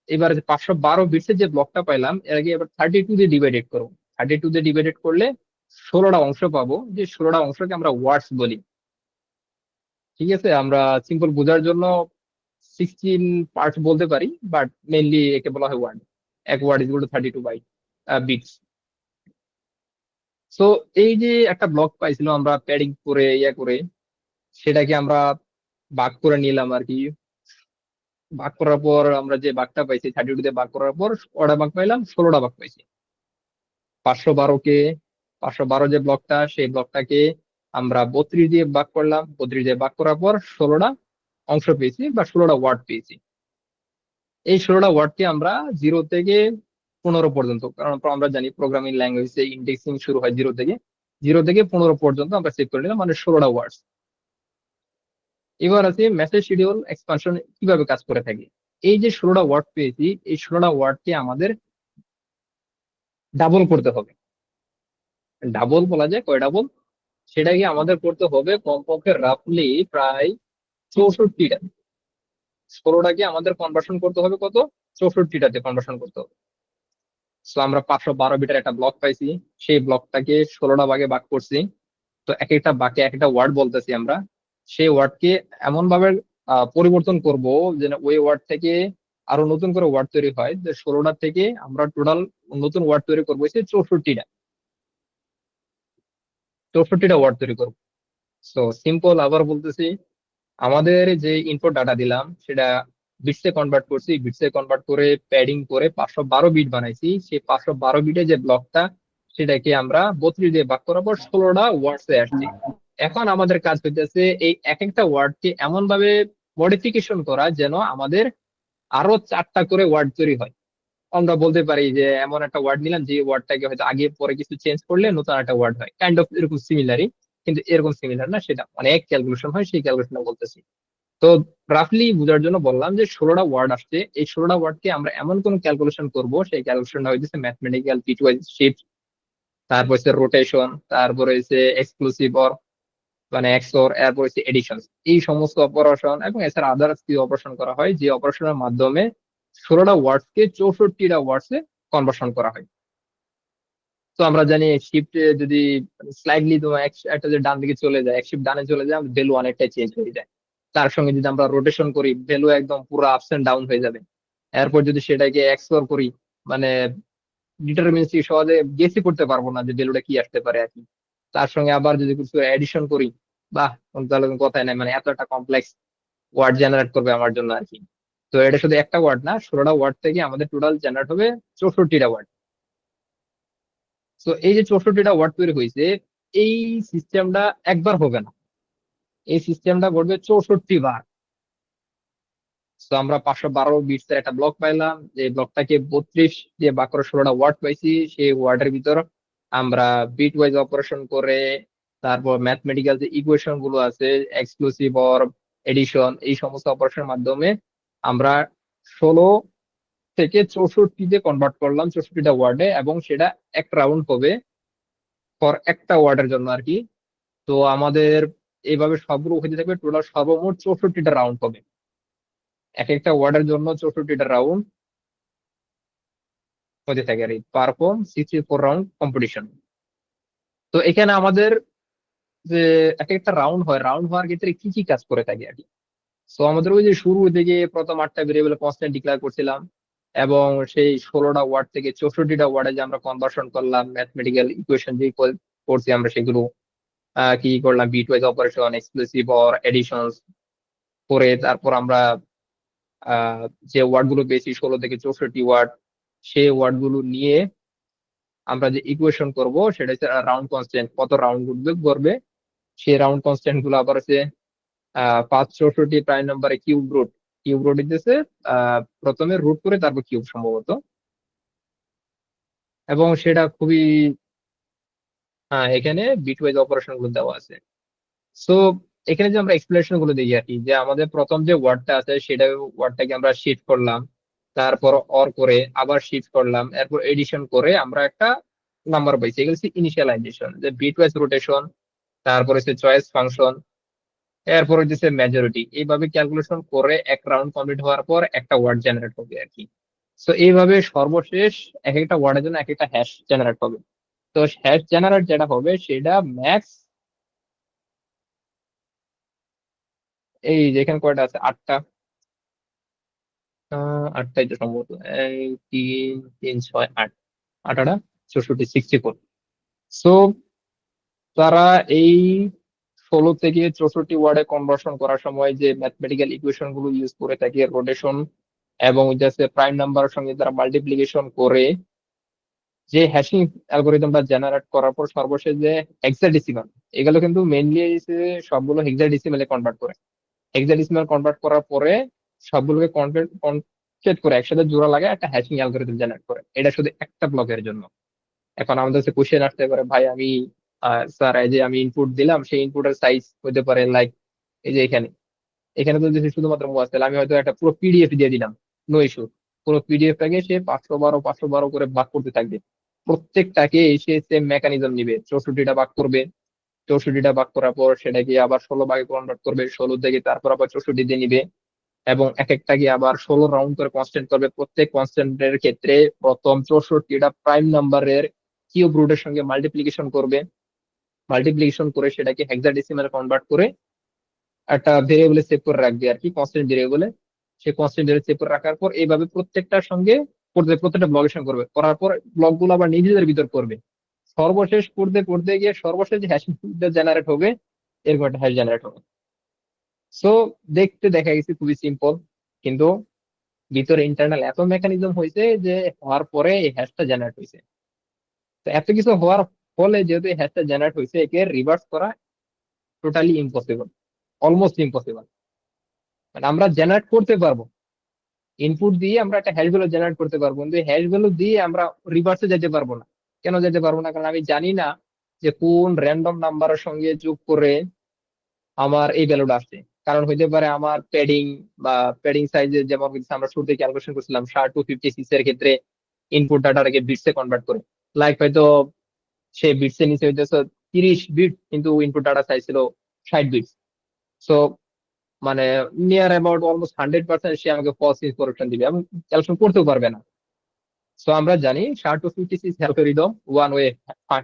এবার 512 বিটসের যে ব্লকটা পাইলাম, এর আগে এবার 32 দিয়ে ডিভাইডেড করবো। 32 দিয়ে ডিভাইডেড করলে 16টা অংশ পাবো, যে 16টা অংশকে আমরা ওয়ার্ডস বলি। ঠিক আছে, আমরা সিম্পল বোঝার জন্য 16 পার্টস বলতে পারি, বাট মেইনলি একে বলা হয় word. 1 word is equal to 32 byte bits. So এই যে একটা ব্লক পাইছিল আমরা প্যাডিং করে ইয়া করে, সেটাকে আমরা ভাগ করে নিলাম আর কি। ভাগ করার পর আমরা যে ভাগটা পাইছি 32 দিয়ে ভাগ করার পর কটা ভাগ পাইলাম, 16টা ভাগ পাইছি। 512 যে ব্লকটা, সেই ব্লকটাকে আমরা 32 দিয়ে ভাগ করলাম, 32 দিয়ে ভাগ করার পর 16টা অংশ পেয়েছি বা 16টা ওয়ার্ড পেয়েছি। এই 16টা ওয়ার্ডকে আমরা 0 থেকে 15 পর্যন্ত, কারণ আমরা জানি প্রোগ্রামিং ল্যাঙ্গুয়েজে ইন্ডেক্সিং শুরু হয় 0 থেকে 15 পর্যন্ত আমরা সেভ করে নিলাম, মানে 16টা ওয়ার্ড। এবার আছে মেসেজ শিডিউল এক্সপানশন কিভাবে কাজ করে থাকে। এই যে 16টা ওয়ার্ড পেয়েছি, এই 16টা ওয়ার্ডকে আমাদের ডাবল করতে হবে। ডাবল বলা যায়, কয় ডাবল? সেটাকে আমাদের করতে হবে কমপক্ষে রাফলি প্রায় 64টা। 16টাকে আমাদের কনভার্সন করতে হবে কত, 64টাতে কনভার্সন করতে হবে। তো আমরা 512 বিটের একটা ব্লক পাইছি, সেই ব্লকটাকে 16টা ভাগে ভাগ করছি। তো এক একটা বাকে এক একটা ওয়ার্ড বলতেছি আমরা, সেই ওয়ার্ডকে এমন ভাবে পরিবর্তন করব যেন ওই ওয়ার্ড থেকে আরো নতুন করে ওয়ার্ড তৈরি হয়, যে 16টা থেকে আমরা টোটাল নতুন ওয়ার্ড তৈরি করবো হচ্ছে 64টা। 64টা ওয়ার্ড তৈরি করবো। সো সিম্পল আবার বলতেছি, আমাদের যে ইনপুট ডাটা দিলাম সেটা বিটসে কনভার্ট করছি, বিটসে কনভার্ট করে প্যাডিং করে 512 বিট বানাইছি। সেই 512 বিটে যে ব্লকটা, সেটাকে আমরা 32 দিয়ে ভাগ করার পর 16টা ওয়ার্ডসে আসছি। এখন আমাদের কাজ হইতেছে এই এক একটা ওয়ার্ডকে এমন ভাবে মডিফিকেশন করা যেন আমাদের আরো 4টা করে ওয়ার্ড তৈরি হয়। আমরা বলতে পারি যে এমন একটা ওয়ার্ড নিলাম, যে ওয়ার্ডটাকে হয়তো আগে পরে কিছু চেঞ্জ করলে নতুন একটা ওয়ার্ড হয়, কাইন্ড অফ এরকম সিমিলারই, কিন্তু এরকম সিমিলার না, সেটা অনেক ক্যালকুলেশন হয়, সেই ক্যালকুলেশন বলতেছি। তো রাফলি বোঝার জন্য বললাম যে 16টা ওয়ার্ড আসছে, এই 16টা ওয়ার্ডকে আমরা এমন কোন ক্যালকুলেশন করব, সেই ক্যালকুলেশনটা হচ্ছে ম্যাথমেটিক্যাল পিটওয়াইজ শিফট, তারপর হচ্ছে রোটেশন, তারপরে হচ্ছে এক্সক্লুসিভ অর মানে এক্সর, এরপর হচ্ছে এডিশন। এই সমস্ত অপারেশন এবং এছাড়া আদার্স কি অপারেশন করা হয়, যে অপারেশনের মাধ্যমে 16টা ওয়ার্ডকে 64টা ওয়ার্ডসে কনভার্সন করা হয়। তো আমরা জানি শিফটে যদি স্লাইডলি তোমার একটা যে ডান দিকে চলে যায়, এক শিফট ডানে চলে যায়, ভ্যালু অনেকটাই চেঞ্জ হয়ে যায়। তার সঙ্গে যদি আমরা রোটেশন করি, ভ্যালু একদম পুরো আপস এন্ড ডাউন হয়ে যাবে। এরপর যদি সেটাকে এক্সপ্লোর করি, মানে ডিটারমিনেন্সি সহজে গেসই করতে পারবো না যে ভ্যালুটা কি আসতে পারে আর কি। তার সঙ্গে আবার যদি কিছু এডিশন করি, বাহ, তাহলে কোনো কথাই নাই, মানে এত একটা কমপ্লেক্স ওয়ার্ড জেনারেট করবে আমার জন্য আর কি। তো এটা শুধু একটা ওয়ার্ড না, 16টা ওয়ার্ড থেকে আমাদের টোটাল জেনারেট হবে 64টা ওয়ার্ড। তো এই যে 64টা ওয়ার্ড তৈরি হয়েছে, এই সিস্টেমটা একবার হবে না, এই সিস্টেমটা ঘটবে 64 বার। তো আমরা 512 বিটস এর একটা ব্লক পাইলাম, যে ব্লকটাকে 32 দিয়ে ভাগ করে 16টা ওয়ার্ড পাইছি। সেই ওয়ার্ডের ভিতর আমরা বিট ওয়াইজ অপারেশন করে, তারপর ম্যাথমেটিক্যাল যে ইকুয়েশন গুলো আছে, এক্সক্লুসিভ অর এডিশন, এই সমস্ত অপারেশনের মাধ্যমে আমরা 16 থেকে 64-তে কনভার্ট করলাম, 64টা ওয়ার্ডে, এবং সেটা এক রাউন্ড হবে ফর একটা ওয়ার্ডের জন্য আর কি। তো আমাদের এইভাবে সবগুলো হতে থাকবে, টোটাল সর্বমোট 64টা রাউন্ড হবে, এক একটা ওয়ার্ডের জন্য 64টা রাউন্ড হতে থাকে আর পারফর্ম 64 রাউন্ড কম্পিটিশন। তো এখানে আমাদের যে এক একটা রাউন্ড হয়, রাউন্ড হওয়ার ক্ষেত্রে কি কি কাজ করে থাকে আর কি। তো আমাদের ওই যে শুরু থেকে প্রথম 8টা ভেরিয়েবল কনস্ট্যান্ট ডিক্লেয়ার করছিলাম, এবং সেই 16টা ওয়ার্ড থেকে 64টা ওয়ার্ডে যে আমরা কনভার্সন করলাম, ম্যাথমেটিক্যাল ইকুয়েশন যে করছি আমরা, সেগুলো কি করলাম, bitwise operation, exclusive or addition করে, তারপর আমরা আহ যে ওয়ার্ড গুলো পেয়েছি 16 থেকে 64 ওয়ার্ড, সেই ওয়ার্ড গুলো নিয়ে আমরা যে ইকুয়েশন করব সেটা হচ্ছে রাউন্ড কনস্ট্যান্ট, কত রাউন্ড করবে সেই রাউন্ড কনস্ট্যান্ট গুলো আবার হচ্ছে 564 প্রাইম নাম্বারে কিউব রুট দিতেছে, প্রথমে রুট করে তারপর কিউব সম্ভবত, এবং সেটা খুবই এখানে বিটওয়াইজ অপারেশন গুলো দেওয়া আছে। সো এখানে যে আমরা এক্সপ্লেনেশন গুলো দিই আর কি, যে আমাদের প্রথম যে ওয়ার্ডটা আছে সেটা ওয়ার্ডটাকে আমরা শিফট করলাম, তারপর অর করে আবার শিফট করলাম, এরপর এডিশন করে আমরা একটা নাম্বার পাইছি, এগুলো হচ্ছে ইনিশিয়ালাইজেশন, যে বিটওয়াইজ রোটেশন, তারপর হচ্ছে চয়েস ফাংশন, এরপর হচ্ছে মেজরিটি। এইভাবে ক্যালকুলেশন করে এক রাউন্ড কমপ্লিট হওয়ার পর একটা ওয়ার্ড জেনারেট হবে আর কি। তো এইভাবে সর্বশেষ এক একটা ওয়ার্ডের জন্য এক একটা হ্যাশ জেনারেট হবে। তো হ্যাশ জেনারেট যেটা হবে সেটা ম্যাক্স, এই যেখানে কয়টা আছে, 8টা, 8টাই তো সম্ভবত, 3 3 6 8, 8টা 64, 64। সো তারা এই 16 থেকে 64 ওয়ার্ডে কনভার্সন করার সময় যে ম্যাথমেটিক্যাল ইকুয়েশন গুলো ইউজ করে থাকে, রোটেশন এবং জাস্ট প্রাইম নাম্বারের সঙ্গে তারা মাল্টিপ্লিকেশন করে যে হ্যাশিং অ্যালগোরিদমটা জেনারেট করার পর সর্বশেষ যে হেক্সাডেসিমাল, এগুলো কিন্তু মেইনলি সবগুলো হেক্সাডেসিমালে কনভার্ট করে, হেক্সাডেসিমাল কনভার্ট করার পরে সবগুলোকে কনকেট করে একসাথে জোড়া লাগে একটা হ্যাশিং অ্যালগোরিদম জেনারেট করে, এটা শুধু একটা ব্লকের জন্য। এখন আমাদের কাছে কোশ্চেন আসতে পারে, ভাই আমি স্যার এই যে আমি ইনপুট দিলাম, সেই ইনপুটের সাইজ হতে পারে লাইক এই যে এখানে, এখানে তো যদি শুধুমাত্র তাহলে আমি হয়তো একটা পুরো পিডিএফ দিয়ে দিলাম, নো ইস্যু, পুরো পিডিএফটাকে সে 512 করে ভাগ করতে থাকবে, প্রত্যেকটাকে এসে সেম মেকানিজম নিবে, 64টা ভাগ করবে, 64টা ভাগ করার পর সেটাকে আবার 16 ভাগে কনভার্ট করবে, 16 থেকে তারপর আবার 64 দিয়ে নিবে, এবং এক একটাকে আবার 16 রাউন্ড করে কনস্ট্যান্ট করবে। প্রত্যেক কনস্ট্যান্টের ক্ষেত্রে প্রথম 64টা প্রাইম নাম্বারের কিউব রুটের সঙ্গে মাল্টিপ্লিকেশন করবে, মাল্টিপ্লিকেশন করে সেটাকে হেক্সাডেসিমালে কনভার্ট করে একটা ভেরিয়েবলে সেভ করে রাখবে আর কি, কনস্ট্যান্ট ভেরিয়েবলে। সে কনস্ট্যান্ট ভেরিয়েবল সেভ করে রাখার পর এইভাবে প্রত্যেকটার সঙ্গে প্রত্যেকটা ব্লকের সঙ্গে করবে, করার পর ব্লক গুলো আবার নিজেদের ভিতর করবে, সর্বশেষ করতে গিয়ে সর্বশেষ যে হ্যাশ জেনারেট হবে, এরকম একটা হ্যাশ জেনারেট হবে। সো দেখতে দেখা গেছে খুবই সিম্পল, কিন্তু ভিতরে ইন্টারনাল এত মেকানিজম হয়েছে যে হওয়ার পরে এই হ্যাশটা জেনারেট হয়েছে। তো এত কিছু হওয়ার ফলে যেহেতু এই হ্যাশটা জেনারেট হয়েছে, একে রিভার্স করা টোটালি ইম্পসিবল, অলমোস্ট ইম্পসিবল। মানে আমরা জেনারেট করতে পারবো, ইনপুট দিয়ে আমরা একটা হ্যাশ ভ্যালু জেনারেট করতে পারবো, কিন্তু হ্যাশ ভ্যালু দিয়ে আমরা রিভার্সে যেতে পারবো না। কেন যেতে পারবো না? কারণ আমি জানি না যে কোন র্যান্ডম নাম্বারের সঙ্গে যোগ করে আমার এই ভ্যালুটা আসছে। কারণ হইতে পারে আমার প্যাডিং বা প্যাডিং সাইজে, যেমন আমরা শুরুতে ক্যালকুলেশন করছিলাম SHA-256 এর ক্ষেত্রে ইনপুট ডাটাটাকে বিটসে কনভার্ট করে, লাইক হয়তো সে বিটসে নিচে হইতেছে 30 বিট, কিন্তু ইনপুট ডাটা সাইজ ছিল 60 বিট। সো মানে নিয়ার অ্যাবাউট অলমোস্ট 100% সে আমাকে ফলস ইনফরমেশন দিবে এবং ক্যালকুলেশন করতেও পারবে না। সো আমরা জানি SHA-256 algorithm one way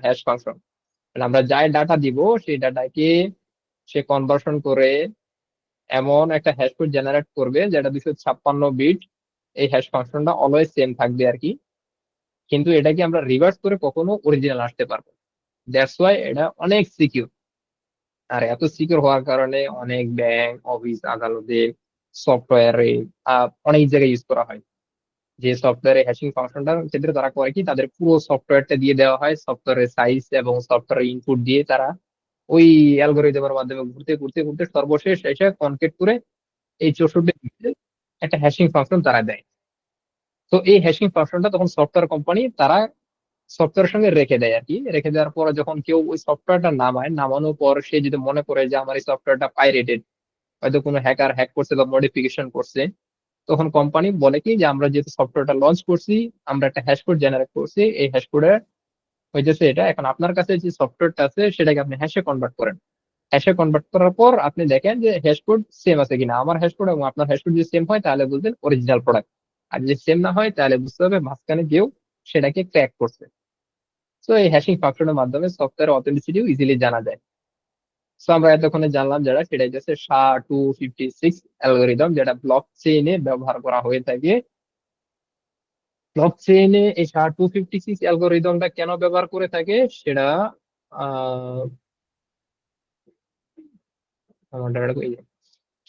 hash function, আমরা যাই ডাটা দিব সেই ডাটাকে সে কনভার্সন করে এমন একটা হ্যাশ কোড জেনারেট করবে যেটা 256 বিট, এই হ্যাশ ফাংশনটা অলওয়েজ সেম থাকবে আর কি, কিন্তু এটাকে আমরা রিভার্স করে কখনো অরিজিনাল আসতে পারবো। দ্যাটস ওয়াই এটা অনেক সিকিউর। আর এত সিকিউর হওয়ার কারণে অনেক ব্যাংক, অফিস, আদালতে, সফটওয়্যারে অনেক জায়গায় ইউজ করা হয়। যে সফটওয়্যারে হ্যাশিং ফাংশনটার ক্ষেত্রে তারা করে কি, তাদের পুরো সফটওয়্যারটা দিয়ে দেওয়া হয়, সফটওয়্যারের সাইজ এবং সফটওয়্যারের ইনপুট দিয়ে তারা ওই অ্যালগোরিদমের মাধ্যমে ঘুরতে ঘুরতে ঘুরতে সর্বশেষ এসে কনকেট করে এই 64 একটা হ্যাশিং ফাংশন তারা দেয়। তো এই হ্যাশিং ফাংশনটা তখন সফটওয়্যার কোম্পানি তারা সফটওয়্যারের সঙ্গে রেখে দেয় আর কি। রেখে দেওয়ার পরে যখন কেউ ওই সফটওয়্যারটা নামায়, নামানোর পর সে যদি মনে করে যে আমার এই সফটওয়্যারটা পাইরেটেড, হয়তো কোনো হ্যাকার হ্যাক করছে বা মডিফিকেশন করছে, তখন কোম্পানি বলে কি যে আমরা যেহেতু সফটওয়্যারটা লঞ্চ করছি, আমরা একটা হ্যাশ কোড জেনারেট করছি, এই হ্যাশ কোডে হইতেছে এটা, এখন আপনার কাছে যে সফটওয়্যারটা আছে সেটাকে আপনি হ্যাশে কনভার্ট করেন। হ্যাশে কনভার্ট করার পর আপনি দেখেন যে হ্যাশ কোড সেম আছে কিনা। আমার হ্যাশ কোড এবং আপনার হ্যাশ কোড যদি সেম হয় তাহলে বুঝবেন অরিজিনাল প্রোডাক্ট, আর যদি সেম না হয় তাহলে বুঝতে হবে মাঝখানে কেউ সেটাকে ক্র্যাক করছে। তো এই হ্যাশিং ফাংশনের মাধ্যমে সফটওয়্যার অথেন্টিসিটিও ইজিলি জানা যায়। তো আমরা এতক্ষণে জানলাম যারা, সেটাই হচ্ছে SHA-256 অ্যালগোরিদম, যেটা ব্লক চেইনে ব্যবহার করা হয়ে থাকে। ব্লক চেইনে এই SHA-256 অ্যালগোরিদমটা কেন ব্যবহার করে থাকে সেটা আহ আমার ডাটাটা কই যায়?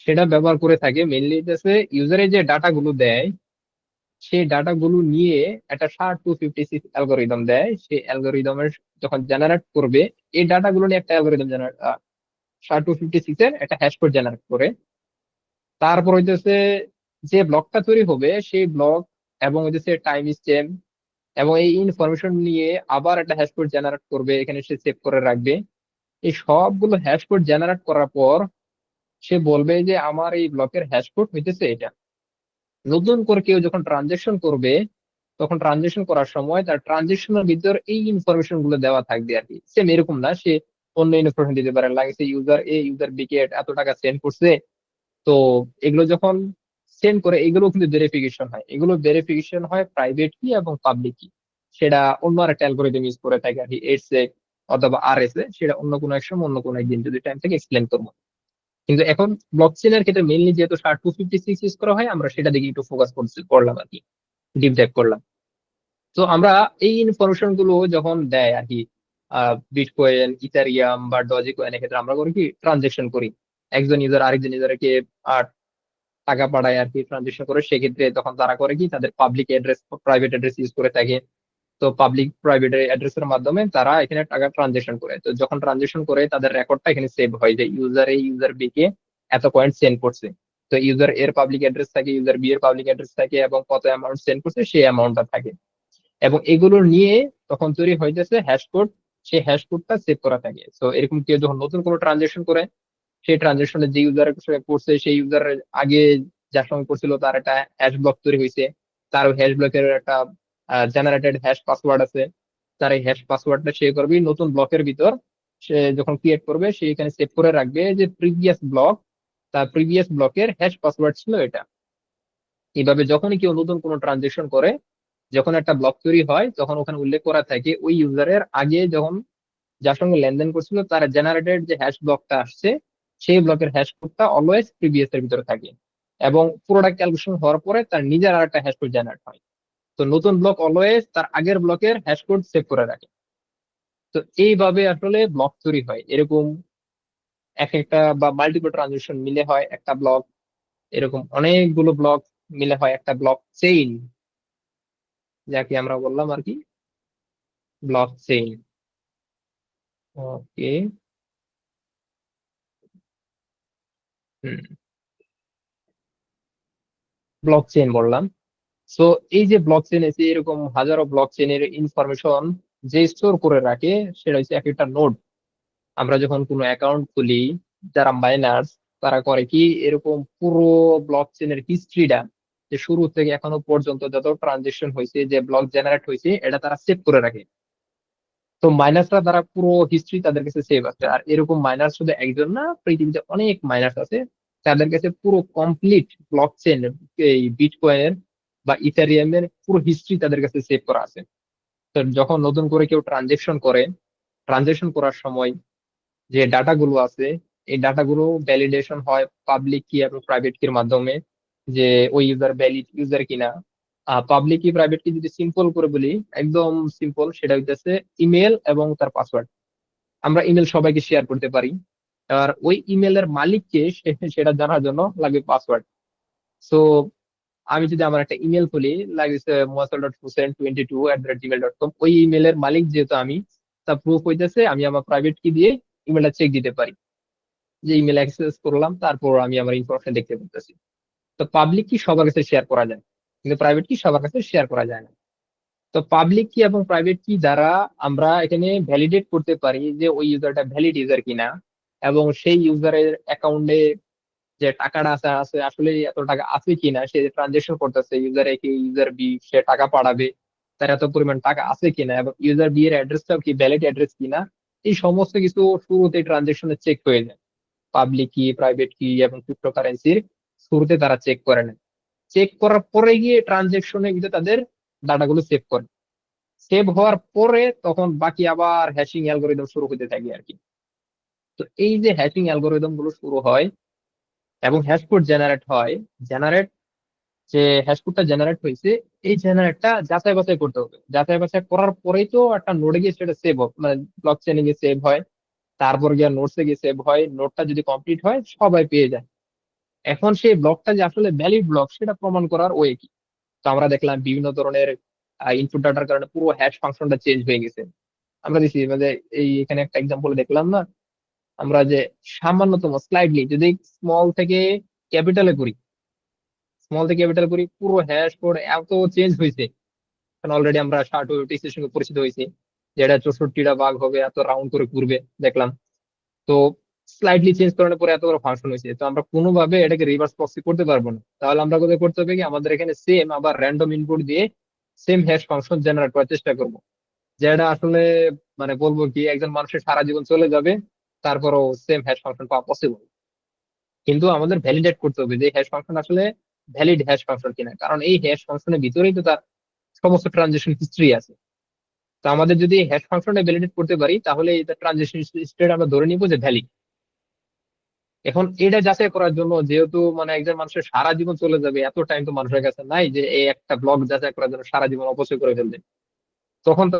সেটা ব্যবহার করে থাকে মেইনলি হচ্ছে ইউজারে যে ডাটা গুলো দেয়, সেই ডাটা গুলো নিয়ে একটা SHA-256 অ্যালগোরিদম দেয়। সেই অ্যালগোরিদমের যখন জেনারেট করবে, এই ডাটা গুলো নিয়ে একটা অ্যালগোরিদম জেনারেট, SHA-256 এর একটা হ্যাশ কোড জেনারেট করে, তারপর হইতেছে যে ব্লকটা তৈরি হবে সেই ব্লক এবং হইতেছে টাইম স্ট্যাম্প এবং এই ইনফরমেশন নিয়ে আবার একটা হ্যাশ কোড জেনারেট করবে, এখানে সে সেভ করে রাখবে। এই সবগুলো হ্যাশ কোড জেনারেট করার পর সে বলবে যে আমার এই ব্লকের হ্যাশ কোড হইতেছে এটা। নতুন করে কেউ যখন ট্রানজেকশন করবে, তখন ট্রানজেকশন করার সময় তার ট্রানজেকশনের ভিতর এই ইনফরমেশন গুলো দেওয়া থাকবে আর কি। সেম এরকম না, সে অন্য ইনফরমেশন দিতে পারে, লাগছে ইউজার এ ইউজার বি কে এত টাকা সেন্ড করছে। তো এগুলো যখন সেন্ড করে, এগুলো কিন্তু ভেরিফিকেশন হয়, এগুলো ভেরিফিকেশন হয় প্রাইভেট কি এবং পাবলিক কি, সেটা অন্য একটা অ্যালগোরিদম ইউজ করে থাকে আর কি, এডসেক অথবা আরএসএ। সেটা অন্য কোনো এক সময় অন্য কোনো একদিন যদি টাইম থেকে এক্সপ্লেন করবো। কিন্তু এখন ব্লকচেনের ক্ষেত্রে মেইনলি যেহেতু SHA-256 ইউজ করা হয়, আমরা সেটা দিকে একটু ফোকাস করলাম আর কি, ডিপ ডাইভ করলাম। তো আমরা এই ইনফরমেশন গুলো যখন দেয় আর কি, বিটকয়েন, ইথারিয়াম বা ডজি কয়েনের ক্ষেত্রে আমরা করি কি ট্রানজেকশন করি, একজন ইউজার আরেকজন ইউজারকে টাকা পাঠায় আর কি, ট্রানজেকশন করে, সেক্ষেত্রে তখন তারা করে কি তাদের public address private address use করে থাকে। তো পাবলিক প্রাইভেট অ্যাড্রেসের মাধ্যমে তারা এখানে টাকা ট্রানজেকশন করে। তো যখন ট্রানজেকশন করে তাদের রেকর্ডটা এখানে সেভ হয় যে ইউজার এ ইউজার বি কে এত পয়েন্ট সেন্ড করছে। তো ইউজার এর পাবলিক অ্যাড্রেস থাকে, ইউজার বি এর পাবলিক অ্যাড্রেস থাকে, এবং কত অ্যামাউন্ট সেন্ড করছে সেই অ্যামাউন্টটা থাকে। এবং এগুলো নিয়ে তখন তৈরি হইতেছে হ্যাশ কোড, সেই হ্যাশ কোডটা সেভ করা থাকে। তো এরকম কেউ যখন নতুন কোনো ট্রানজেকশন করে, সেই ট্রানজেকশনে যে ইউজার করছে সেই ইউজার আগে যার সঙ্গে করছিল তার একটা হ্যাশ ব্লক তৈরি হয়েছে, তার হ্যাশ ব্লকের একটা জেনারেটেড হ্যাশ পাসওয়ার্ড আছে, তার এই হ্যাশ পাসওয়ার্ডটা সে করবে নতুন ব্লকের ভিতর। সে যখন ক্রিয়েট করবে সে এখানে সেভ করে রাখবে যে প্রিভিয়াস ব্লক, তার প্রিভিয়াস ব্লকের হ্যাশ পাসওয়ার্ড ছিল এটা। এইভাবে যখনই কেউ নতুন কোনো ট্রানজেকশন করে, যখন একটা ব্লক তৈরি হয়, তখন ওখানে উল্লেখ করা থাকে ওই ইউজারের আগে যখন যার সঙ্গে লেনদেন করছিল তার জেনারেটেড যে হ্যাশ ব্লকটা আসছে, সেই ব্লকের হ্যাশ কোডটা অলওয়েজ প্রিভিয়াস এর ভিতরে থাকে। এবং পুরোটা ক্যালকুলেশন হওয়ার পরে তার নিজের আর একটা হ্যাশ কোড জেনারেট হয়। তো নতুন ব্লক অলওয়েজ তার আগের ব্লকের হ্যাশ কোড সেভ করে রাখে। তো এইভাবে আসলে ব্লক তৈরি হয় এরকম, এক একটা বা মাল্টিপল ট্রানজেকশন মিলে হয় একটা ব্লক, এরকম অনেকগুলো ব্লক মিলে হয় একটা ব্লক চেইন, যাকে আমরা বললাম আর কি ব্লক চেইন। ওকে। হুম, ব্লক চেইন বললাম। সো এই যে ব্লক চেইন আছে, এরকম হাজারো ব্লক চেইনের ইনফরমেশন যে স্টোর করে রাখে সেটা হচ্ছে এক একটা নোড। আমরা যখন কোনো অ্যাকাউন্ট খুলি, যারা মাইনার্স তারা করে কি এরকম পুরো ব্লক চেইনের হিস্ট্রিটা, যে শুরু থেকে এখনো পর্যন্ত যত ট্রানজেকশন হয়েছে, যে ব্লক জেনারেট হয়েছে, এটা তারা সেভ করে রাখে। তো মাইনাসরা দ্বারা পুরো হিস্ট্রি তাদের কাছে সেভ আছে। আর এরকম মাইনাস শুধু একজন না, পৃথিবীতে অনেক মাইনাস আছে, তাদের কাছে পুরো কমপ্লিট ব্লক চেইন, এই বিটকয়েনের বা ইথারিয়ামের পুরো হিস্ট্রি তাদের কাছে সেভ করা আছে। তো যখন নতুন করে কেউ ট্রানজেকশন করে, ট্রানজেকশন করার সময় যে ডাটাগুলো আছে, এই ডাটাগুলো ভ্যালিডেশন হয় পাবলিক কি এবং প্রাইভেট কির মাধ্যমে, যে ওই ইউজার ভ্যালিড ইউজার কিনা। পাবলিক কি প্রাইভেট কি যদি সিম্পল করে বলি, একদম সিম্পল, সেটা হইতেছে ইমেল এবং তার পাসওয়ার্ড। আমরা ইমেল সবাইকে শেয়ার করতে পারি, আর ওই ইমেলের মালিককে সেটা জানার জন্য লাগবে পাসওয়ার্ড। সো আমি যদি আমার একটা ইমেল খুলি, লাগছে muasal.hussain22@gmail.com, ওই ইমেলের মালিক যেহেতু আমি, তা প্রুফ হইতেছে আমি আমার প্রাইভেট কি দিয়ে ইমেলটা চেক দিতে পারি, যে ইমেল অ্যাক্সেস করলাম, তারপর আমি আমার ইনফরমেশন দেখতে পারতেছি। তো পাবলিক কি সবার কাছে শেয়ার করা যায়, কিন্তু প্রাইভেট কি সবার কাছে শেয়ার করা যায় না। তো পাবলিক কি এবং প্রাইভেট কি দ্বারা আমরা এখানে ভ্যালিডেট করতে পারি যে ওই ইউজারটা ভ্যালিড ইউজার কিনা, এবং সেই ইউজারের অ্যাকাউন্টে যে টাকাটা আছে আছে আসলে এত টাকা আছে কিনা, সে ট্রানজেকশন করতেছে ইউজার এ কি ইউজার বি, সে টাকা পাঠাবে, তার এত পরিমাণ টাকা আছে কিনা, এবং ইউজার বি এর অ্যাড্রেসটাও কি ভ্যালিড অ্যাড্রেস কিনা। এই সমস্ত কিছু শুরুতে ট্রানজেকশনে চেক হয়ে যায়। পাবলিক কি, প্রাইভেট কি এবং ক্রিপ্টোকারেন্সির শুরুতে তারা চেক করে নেয়। চেক করার পরে গিয়ে ট্রানজেকশনে কিন্তু তাদের ডাটাগুলো সেভ করে। সেভ হওয়ার পরে তখন বাকি আবার হ্যাশিং অ্যালগোরিদম শুরু হতে থাকে আর কি। তো এই যে হ্যাশিং অ্যালগোরিদম গুলো শুরু হয় এবং হ্যাশকোড জেনারেট হয়, জেনারেট যে হ্যাশকোডটা জেনারেট হয়েছে, এই জেনারেটটা যাচাই বাছাই করতে হবে। যাচাই বাছাই করার পরেই তো একটা নোডে গিয়ে সেটা সেভ হবে, মানে ব্লক চেনে গিয়ে সেভ হয়, তারপর গিয়ে নোটসে গিয়ে সেভ হয়। নোটটা যদি কমপ্লিট হয় সবাই পেয়ে যায়। এখন সেই ব্লকটা যে আসলে ভ্যালিড ব্লক সেটা প্রমাণ করার ওয়ে কি। তো আমরা দেখলাম বিভিন্ন ধরনের ইনপুট ডাটার কারণে পুরো হ্যাশ ফাংশনটা চেঞ্জ হয়ে গেছে। আমরা দিছি মানে এই এখানে একটা এক্সাম্পল দেখলাম না, আমরা যে সামান্যতম স্লাইডলি যদি স্মল থেকে ক্যাপিটালে করি, স্মল থেকে ক্যাপিটাল করি, পুরো হ্যাশ কোড এত চেঞ্জ হয়েছে। কারণ অলরেডি আমরা SHA-256 এর সঙ্গে পরিচিত হয়েছি, যেটা 64টা ভাগ হবে, এত রাউন্ড করে ঘুরবে দেখলাম। তো স্লাইডলি চেঞ্জ করানোর পরে এত বড় ফাংশন হয়েছে, তো আমরা কোনোভাবে এটাকে রিভার্স প্রক্সি করতে পারবো না। তাহলে আমরা কোথায় করতে হবে কি, আমাদের এখানে সেম আবার র্যান্ডম ইনপুট দিয়ে সেম হ্যাশ ফাংশন জেনারেট করার চেষ্টা করবো, যেটা আসলে মানে বলবো কি একজন মানুষের সারা জীবন চলে যাবে, তারপরও সেম হ্যাশ ফাংশন পাওয়া পসিবল। কিন্তু আমাদের ভ্যালিডেট করতে হবে যে হ্যাশ ফাংশন আসলে ভ্যালিড হ্যাশ ফাংশন কিনা, কারণ এই হ্যাশ ফাংশনের ভিতরেই তো তার সমস্ত ট্রানজেকশন হিস্ট্রি আছে। তো আমাদের যদি হ্যাশ ফাংশনটা ভ্যালিডেট করতে পারি তাহলে এই ট্রানজেকশন হিস্ট্রি আমরা ধরে নিবো যে ভ্যালিড। এখন এটা যাচাই করার জন্য, যেহেতু মানে একজন মানুষের সারা জীবন চলে যাবে, এত টাইম তো মানুষের কাছে নাই যে এই একটা ব্লগ যাচাই করার জন্য সারা জীবন অপচয় করে ফেলবে। তখন তো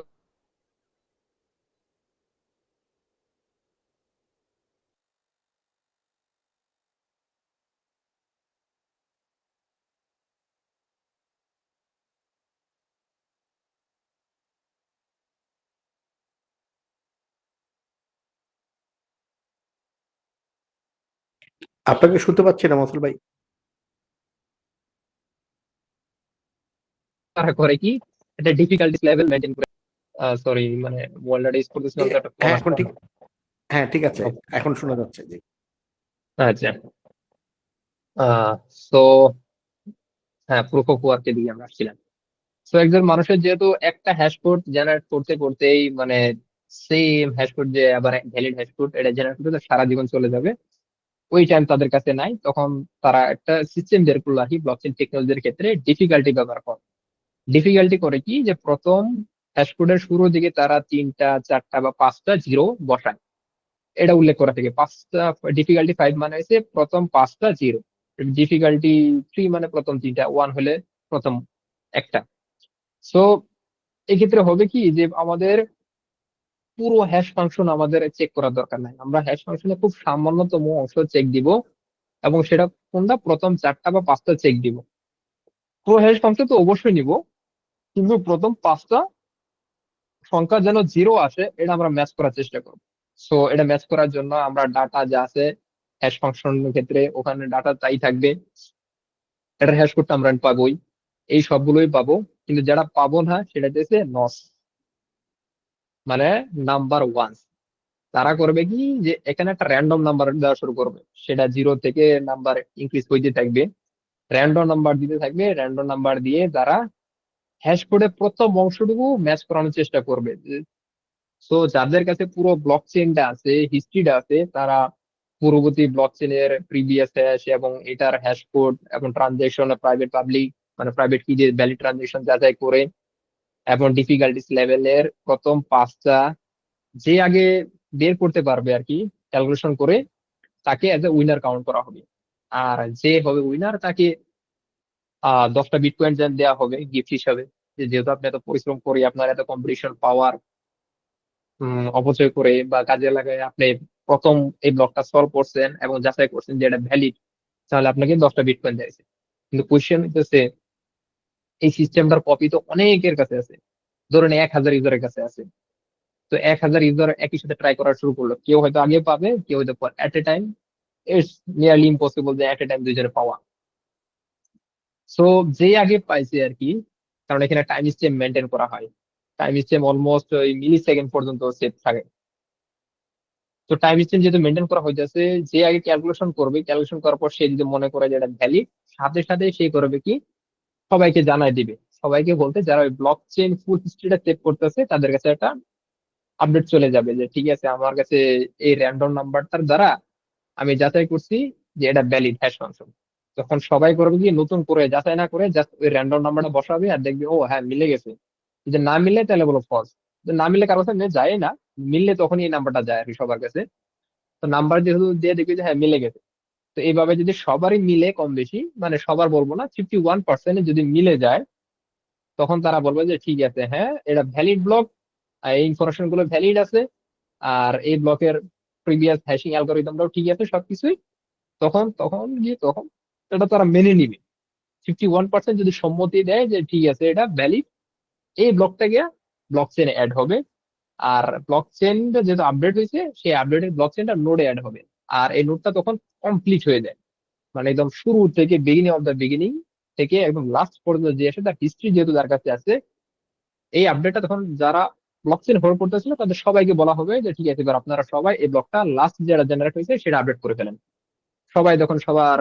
আপনাকে শুনতে পাচ্ছি না মসুল ভাই। তারা করে কি, এটা ডিফিকাল্টি লেভেল মেনটেন করে। সরি, মানে মোবাইলটা ইউজ করতেছিলাম তো একটা কল হ্যাঁ এখন আসলাম। ঠিক, হ্যাঁ ঠিক আছে, এখন শোনা যাচ্ছে জি। আচ্ছা, সো হ্যাঁ, প্রুফ অফ ওয়ার্কের দিকে আমরা আসছিলাম। তো একজন মানুষের যেহেতু একটা হ্যাশ কোড জেনারেট করতে করতেই মানে সেম হ্যাশ কোড যে আবার ভ্যালিড হ্যাশ কোড এটা জেনারেট করতে সারা জীবন চলে যাবে, ওই টাইম তাদের কাছে নাই। তখন তারা একটা সিস্টেম বের করলো আর কি, ব্লকচেন টেকনোলজির ক্ষেত্রে ডিফিকাল্টি ব্যবহার করে। ডিফিকাল্টি করে কি, যে প্রথম হ্যাশ কোডের শুরুর দিকে তারা 3টা 4টা বা 5টা জিরো বসায়। এটা উল্লেখ করা থেকে 5টা, ডিফিকাল্টি 5 মানে হচ্ছে প্রথম 5টা জিরো, ডিফিকাল্টি 3 মানে প্রথম 3টা, 1 হলে প্রথম একটা। সো এক্ষেত্রে হবে কি যে আমাদের পুরো হ্যাশ ফাংশন আমাদের চেক করার দরকার নাই, আমরা হ্যাশ ফাংশনে খুব সামান্যতম অংশ চেক দিব, এবং সেটা কোনটা প্রথম 4টা বা 5টা চেক দিব। পুরো হ্যাশ ফাংশন তো অবশ্যই নিব, কিন্তু প্রথম 5টা সংখ্যা যেন জিরো আসে এটা আমরা ম্যাচ করার চেষ্টা করব। সো এটা ম্যাচ করার জন্য আমরা ডাটা যা আছে হ্যাশ ফাংশনের ক্ষেত্রে ওখানে ডাটা তাই থাকবে, এটার হ্যাশ কোডটা আমরা পাবোই, এই সবগুলোই পাবো। কিন্তু যেটা পাবো না সেটা হচ্ছে নস, মানে নাম্বার ওয়ান। তারা করবে কি, যে এখানে একটা র্যান্ডম নাম্বার দেওয়া শুরু করবে, সেটা জিরো থেকে নাম্বার ইনক্রিজ হইতে থাকবে, র্যান্ডম নাম্বার দিতে থাকবে, র্যান্ডম নাম্বার দিয়ে তারা হ্যাশ কোডে প্রথম অংশটুকু ম্যাচ করানোর চেষ্টা করবে। সো যাদের কাছে পুরো ব্লক চেইনটা আছে, হিস্ট্রিটা আছে, তারা পূর্ববর্তী ব্লক চেইনের প্রিভিয়াস হ্যাশ এবং এটার হ্যাশ কোড এবং ট্রানজেকশন প্রাইভেট পাবলিক, মানে প্রাইভেট কি যে ভ্যালিড ট্রানজেকশন যাচাই করে, এবং ডিফিকাল্টিস লেভেলের প্রথম 5টা যে আগে বের করতে পারবে আর কি, ক্যালকুলেশন করে, তাকে অ্যাজ এ উইনার কাউন্ট করা হবে। আর যে হবে উইনার তাকে 10টা বিটকয়েন দেওয়া হবে গিফট হিসাবে, যেহেতু আপনি এত পরিশ্রম করে আপনার এত কম্পিটিশন পাওয়ার অপচয় করে বা কাজে লাগায় আপনি প্রথম এই ব্লকটা সলভ করছেন এবং যাচাই করছেন যে এটা ভ্যালিড, তাহলে আপনাকে 10টা বিটকয়েন দিয়েছে। কিন্তু কোয়েশ্চেন হচ্ছে এই সিস্টেমটার কপি তো অনেকের কাছে আছে, ধরেন 1000 ইউজারের কাছে আছে। তো 1000 ইউজার একই সাথে ট্রাই করা শুরু করলো, কেউ হয়তো আগে পাবে, কেউ হয়তো at a time. It's nearly impossible যে এট এ টাইম দুইজনে পাওয়া। সো যে আগে পাইছে আর কি, কারণ এখানে টাইম স্টেপ মেনটেন করা হয়, টাইম স্টেপ অলমোস্ট ওই মিলি সেকেন্ড পর্যন্ত সেভ থাকে। তো টাইম স্টেপ যেহেতু মেনটেন করা হইতেছে, যে আগে ক্যালকুলেশন করবে, ক্যালকুলেশন করার পর সে যদি মনে করে যে এটা ভ্যালিড, সাথে সাথে সে করবে কি, সবাইকে জানাই দিবে। সবাইকে বলতে যারা ওই ব্লক চেইন ফুল হিস্ট্রিটা সেভ করতেছে তাদের কাছে একটা আপডেট চলে যাবে যে ঠিক আছে, আমার কাছে এই র্যান্ডম নাম্বারটার দ্বারা আমি যাচাই করছি যে এটা ভ্যালিড হ্যাশ ফাংশন। তখন সবাই করবে কি, নতুন করে যাচাই না করে জাস্ট ওই র্যান্ডম নাম্বারটা বসাবে আর দেখবে ও হ্যাঁ মিলে গেছে। যদি না মিলে তাহলে বলো ফলস, না মিললে কারো কাছে যায় না, মিললে তখনই এই নাম্বারটা যায় আর কি সবার কাছে। তো নাম্বার যেহেতু দিয়ে দেখবে যে হ্যাঁ মিলে গেছে। তো এইভাবে যদি সবারই মিলে কম বেশি, মানে সবার বলবো না, 51% যদি মিলে যায়, তখন তারা বলবে যে ঠিক আছে হ্যাঁ এটা ভ্যালিড ব্লক, এই ইনফরমেশন গুলো ভ্যালিড আছে, আর এই ব্লকের প্রিভিয়াস হ্যাশিং অ্যালগোরিদমটাও ঠিক আছে সবকিছুই। তখন তখন গিয়ে তখন এটা তারা মেনে নিবে। 51% যদি সম্মতি দেয় যে ঠিক আছে এটা ভ্যালিড, এই ব্লকটা গিয়া ব্লক চেনে অ্যাড হবে। আর ব্লক চেনটা যেহেতু আপডেট হয়েছে, সেই আপডেটেড ব্লক চেনটা নোডে অ্যাড হবে। আর এই নোডটা তখন কমপ্লিট হয়ে যায়, মানে একদম শুরু থেকে বিগিনিং অফ দ্য বিগিনিং থেকে একদম লাস্ট পর্যন্ত যে আসে তার হিস্ট্রি যেহেতু তার কাছে আছে, এই আপডেটটা তখন যারা ব্লক চেন হোল্ড করতেছিল তাদের সবাইকে বলা হবে যে ঠিক আছে এবার আপনারা সবাই এই ব্লকটা লাস্ট যেটা জেনারেট হয়েছে সেটা আপডেট করে ফেলেন। সবাই তখন সবার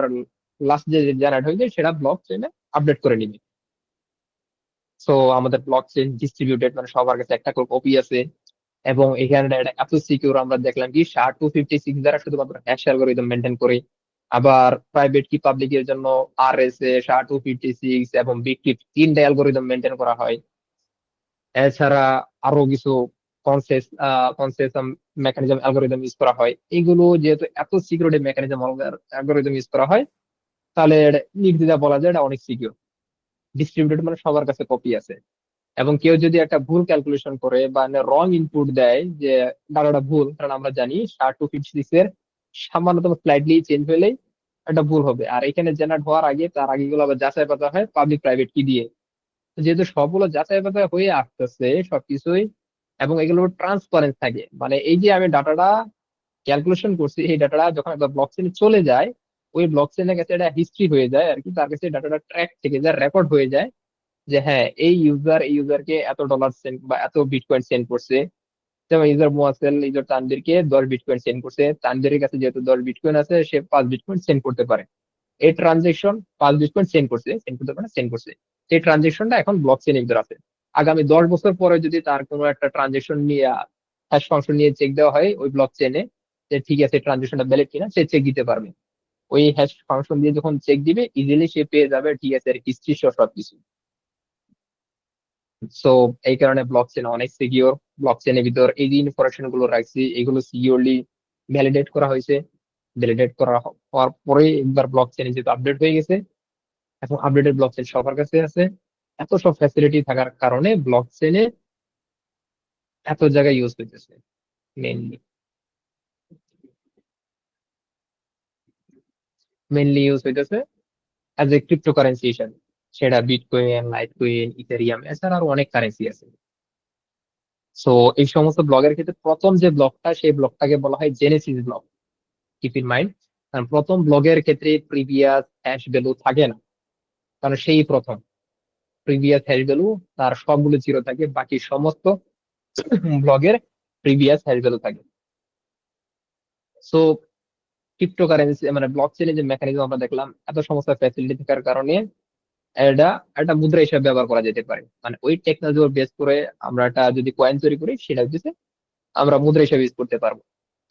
লাস্ট যে জেনারেট হয়েছে সেটা ব্লক চেনে আপডেট করে নিবে। সো আমাদের ব্লক চেন ডিস্ট্রিবিউটেড, মানে সবার কাছে একটা করে কপি আছে। এবং এখানে এটা এত সিকিউর, আমরা দেখলাম কি SHA-256 দ্বারা শুধুমাত্র হ্যাশ অ্যালগোরিদম মেনটেন করে। আবার প্রাইভেট কি পাবলিক এর জন্য RSA, SHA-256 এবং বিটকিপ তিনটা অ্যালগোরিদম মেনটেন করা হয়। এছাড়া আরো কিছু কনসেস কনসেস মেকানিজম অ্যালগোরিদম ইউজ করা হয়। এগুলো যেহেতু এত সিকিউরিটি মেকানিজম অ্যালগোরিদম ইউজ করা হয়, তাহলে নির্দ্বিধায় বলা যায় এটা অনেক সিকিউর। ডিস্ট্রিবিউটেড মানে সবার কাছে কপি আছে। এবং কেউ যদি একটা ভুল ক্যালকুলেশন করে বা রং ইনপুট দেয় যে ডাটাটা ভুল, কারণ আমরা জানি SHA-256 এর সামান্যতম স্লাইডলি চেঞ্জ হলেই একটা ভুল হবে। আর এখানে জেনারেট হওয়ার আগে তার আগে গুলো আবার যাচাই বাছাই হয় পাবলিক প্রাইভেট কি দিয়ে। তো যেহেতু সবগুলো যাচাই বাছাই হয়ে আসতেছে সবকিছুই, এবং এগুলো ট্রান্সপারেন্ট থাকে, মানে এই যে আমি ডাটাটা ক্যালকুলেশন করছি এই ডাটাটা যখন একটা ব্লক চেনে চলে যায়, ওই ব্লক চেনের কাছে এটা হিস্ট্রি হয়ে যায় আর কি, তার কাছে ডাটাটা ট্র্যাক থেকে যায়, রেকর্ড হয়ে যায় যে হ্যাঁ এই ইউজারকে $এত সেন্ড বা এত বিটকয়েন সেন্ড করছে। যেমন ইউজার মোয়াসেল ইউজার তানভীরকে 10 বিটকয়েন সেন্ড করছে, তানভীরের কাছে যেহেতু 10 বিটকয়েন আছে সে 5 বিটকয়েন সেন্ড করতে পারে। এই ট্রানজেকশন 5 বিটকয়েন সেন্ড করতে পারে, সেন্ড করছে। এই ট্রানজেকশনটা এখন ব্লক চেন ইউজার আছে। আগামী 10 বছর পরে যদি তার কোনো একটা ট্রানজেকশন নিয়ে হ্যাশ ফাংশন নিয়ে চেক দেওয়া হয় ওই ব্লক চেনে যে ঠিক আছে ট্রানজেকশনটা ভ্যালিড কিনা, সে চেক দিতে পারবে। ওই হ্যাশ ফাংশন দিয়ে যখন চেক দিবে ইজিলি সে পেয়ে যাবে ঠিক আছে হিস্ট্রি সহ সবকিছু। সো এই কারণে ব্লক চেন অনেক সিকিউর। ব্লক চেনের ভিতর এই যে ইনফরমেশন গুলো রাখছি এগুলো সিকিউরলি ভ্যালিডেট করা হয়েছে। ভ্যালিডেট করা হওয়ার পরে একবার ব্লক চেনে যেহেতু আপডেট হয়ে গেছে, এখন আপডেটেড ব্লক চেন সবার কাছে আছে। এত সব ফ্যাসিলিটি থাকার কারণে ব্লক চেনে এত জায়গায় ইউজ হইতেছে। মেইনলি মেইনলি ইউজ হইতেছে অ্যাজ এ ক্রিপ্টোকারেন্সি হিসাবে। সেটা বিটকয়েন, লাইটকয়েন, ইথেরিয়াম, এছাড়া আরো অনেক কারেন্সি আছে। সো এই সমস্ত ব্লগের ক্ষেত্রে প্রথম যে ব্লকটা সেই ব্লকটাকে বলা হয় Genesis block. Keep in mind, কারণ প্রথম ব্লগের ক্ষেত্রে প্রিভিয়াস হ্যাশ ভ্যালু থাকে না, কারণ সেই প্রথম প্রিভিয়াস হ্যাশ ভ্যালু তার সবগুলো জিরো থাকে, বাকি সমস্ত ব্লগের প্রিভিয়াস হ্যাশ ভ্যালু থাকে। সো ক্রিপ্টোকারেন্সি মানে ব্লক চেনে যে মেকানিজম আমরা দেখলাম, এত সমস্ত ফ্যাসিলিটি থাকার কারণে এটা একটা মুদ্রা হিসেবে ব্যবহার করা যেতে পারে। মানে ওই টেকনোলজি বেস করে আমরা একটা যদি কয়েন তৈরি করি সেটা হচ্ছে আমরা মুদ্রা হিসেবে ইউজ করতে পারবো।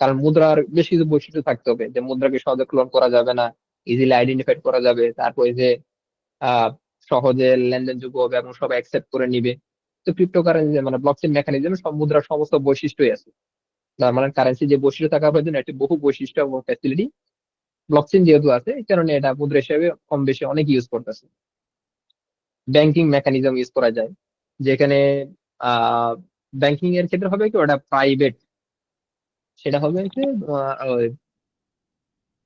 কারণ মুদ্রার বেশ কিছু বৈশিষ্ট্য থাকতে হবে, যে মুদ্রাকে সহজে ক্লোন করা যাবে না, ইজিলি আইডেন্টিফাইড করা যাবে, তারপরে যে আহ সহজে লেনদেনযোগ্য হবে এবং সবাই অ্যাকসেপ্ট করে নিবে। তো ক্রিপ্টোকারেন্সি মানে ব্লকচেন মেকানিজম সব মুদ্রার সমস্ত বৈশিষ্ট্যই আছে। মানে কারেন্সি যে বৈশিষ্ট্য থাকা প্রয়োজন একটি বহু বৈশিষ্ট্য এবং ফ্যাসিলিটি ব্লকচেন যেহেতু আছে এই কারণে এটা মুদ্রা হিসেবে কম বেশি অনেক ইউজ করতেছে। ব্যাংকিং মেকানিজম ইউজ করা যায়, যেখানে আহ ব্যাংকিং এর ক্ষেত্রে হবে কি ওটা প্রাইভেট, সেটা হবে কি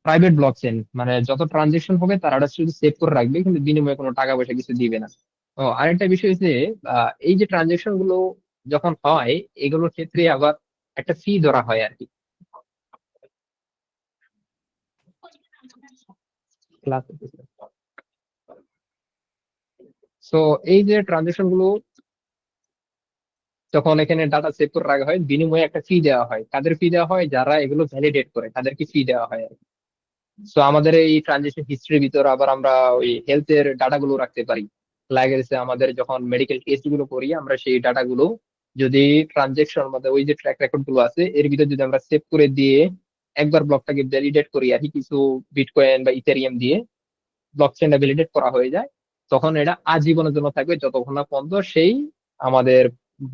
প্রাইভেট ব্লকচেন, মানে যত ট্রানজেকশন হবে তারা ওটা শুধু সেভ করে রাখবে, কিন্তু বিনিময়ে কোনো টাকা পয়সা কিছু দিবে না। ও আরেকটা বিষয় হচ্ছে এই যে ট্রানজেকশন গুলো যখন হয় এগুলোর ক্ষেত্রে আবার একটা ফি ধরা হয় আর কি। ক্লাস সো এই যে ট্রানজেকশন গুলো যখন এখানে ডাটা সেভ করে রাখা হয়, বিনিময়ে একটা ফি দেওয়া হয়। কাদের ফি দেওয়া হয়? যারা এগুলো ভ্যালিডেট করে তাদেরকে ফি দেওয়া হয়। সো আমাদের এই ট্রানজেকশন হিস্ট্রির ভিতর আবার আমরা ওই হেলথ এর ডাটা গুলো রাখতে পারি। লাগে গেছে আমাদের যখন মেডিকেল টেস্ট গুলো করি, আমরা সেই ডাটা গুলো যদি ট্রানজেকশন মানে ওই যে ট্র্যাক রেকর্ড গুলো আছে এর ভিতর যদি আমরা সেভ করে দিয়ে একবার ব্লকটাকে ভ্যালিডেট করি আর কি কিছু বিটকয়েন বা ইথেরিয়াম দিয়ে, ব্লক চেনটা ভ্যালিডেট করা হয়ে যায়, তখন এটা আজীবনের জন্য থাকবে যতক্ষণ না পর্যন্ত সেই আমাদের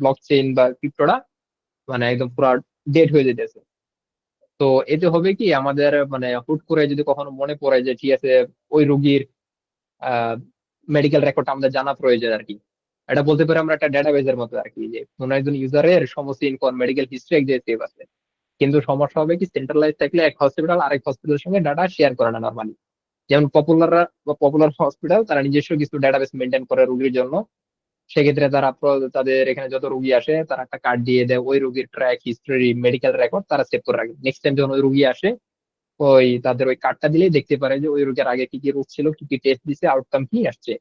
ব্লক চেইন বা ক্রিপ্টোটা মানে একদম পুরো ডেড হয়ে যেতেছে। তো এতে হবে কি আমাদের মানে হুট করে যদি কখনো মনে পড়ে যে ঠিক আছে ওই রোগীর মেডিকেল রেকর্ড আমাদের জানা প্রয়োজন আর কি, এটা বলতে পারি আমরা একটা ডেটাবেজের মতো আর কি, যে কোন একজন ইউজারের সমস্ত মেডিকেল হিস্ট্রি এক জায়গায় সেভ আছে। কিন্তু সমস্যা হবে কি সেন্ট্রালাইজ থাকলে এক হসপিটাল আরেক হসপিটালের সঙ্গে ডাটা শেয়ার করে না নর্মালি। যেমন পপুলার হসপিটাল তারা নিজস্ব কিছু ডেটাবেস মেনটেন করে রোগীর জন্য। সেক্ষেত্রে তারা তাদের এখানে যত রুগী আসে তারা একটা কার্ড দিয়ে দেয়, ওই রুগীর ট্র্যাক হিস্ট্রি মেডিকেল রেকর্ড তারা সেভ করে রাখে। নেক্সট টাইম যখন ওই রুগী আসে ওই তাদের ওই কার্ডটা দিলেই দেখতে পারে যে ওই রোগীর আগে কি কি রোগ ছিল, কি কি টেস্ট দিছে, আউটকাম কি আসছে।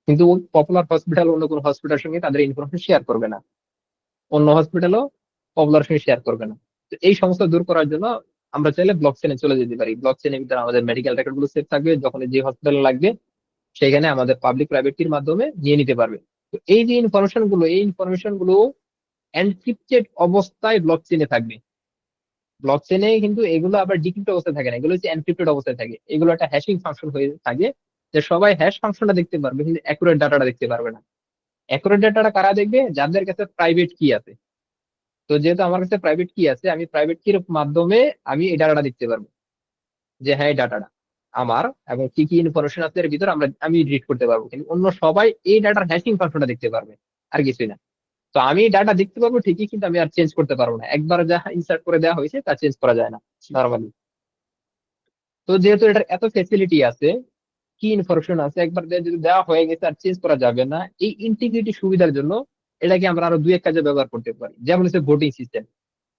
কিন্তু পপুলার হসপিটাল অন্য কোনো হসপিটালের সঙ্গে তাদের ইনফরমেশন শেয়ার করবে না, অন্য হসপিটালও পপুলার সঙ্গে শেয়ার করবে না। তো এই সমস্যা দূর করার জন্য আমরা চাইলে ব্লক চেনে চলে যেতে পারি। ব্লক চেনের ভিতরে আমাদের মেডিকেল রেকর্ড গুলো সেভ থাকবে, যখন যে হসপিটালে লাগবে সেখানে আমাদের পাবলিক প্রাইভেট কির মাধ্যমে নিয়ে নিতে পারবে। তো এই ইনফরমেশন গুলো এনক্রিপ্টেড অবস্থায় ব্লক চেনে থাকবে। ব্লক চেনে কিন্তু এগুলো আবার ডিক্রিপ্ট অবস্থায় থাকে না, এগুলো হচ্ছে এনক্রিপ্টেড অবস্থায় থাকে। এগুলো একটা হ্যাশিং ফাংশন হয়ে থাকে, যে সবাই হ্যাশ ফাংশনটা দেখতে পারবে কিন্তু অ্যাকুরেট ডাটাটা দেখতে পারবে না। অ্যাকুরেট ডাটাটা কারা দেখবে? যাদের কাছে প্রাইভেট কি আছে। তো যেহেতু আমার কাছে প্রাইভেট কি আছে, আমি প্রাইভেট কির মাধ্যমে আমি এই ডাটাটা দেখতে পারবো, যে হ্যাঁ এই ডাটাটা আমার এবং কি কি ইনফরমেশন আছে এর ভিতরে আমি রিড করতে পারবো। কিন্তু অন্য সবাই এই ডাটার হ্যাশিং ফাংশনটা দেখতে পারবে, আর কিছুই না। তো আমি ডাটা দেখতে পারবো ঠিকই, কিন্তু আমি আর চেঞ্জ করতে পারবো না, একবার যা ইনসার্ট করে দেওয়া হয়েছে তা চেঞ্জ করা যায় না নর্মালি। তো যেহেতু এটার এত ফেসিলিটি আছে, কি ইনফরমেশন আছে একবার যদি দেওয়া হয়ে গেছে আর চেঞ্জ করা যাবে না, এই ইন্টিগ্রিটি সুবিধার জন্য এটাকে আমরা আরো দুই এক কাজে ব্যবহার করতে পারি। যেমন হচ্ছে ভোটিং সিস্টেম।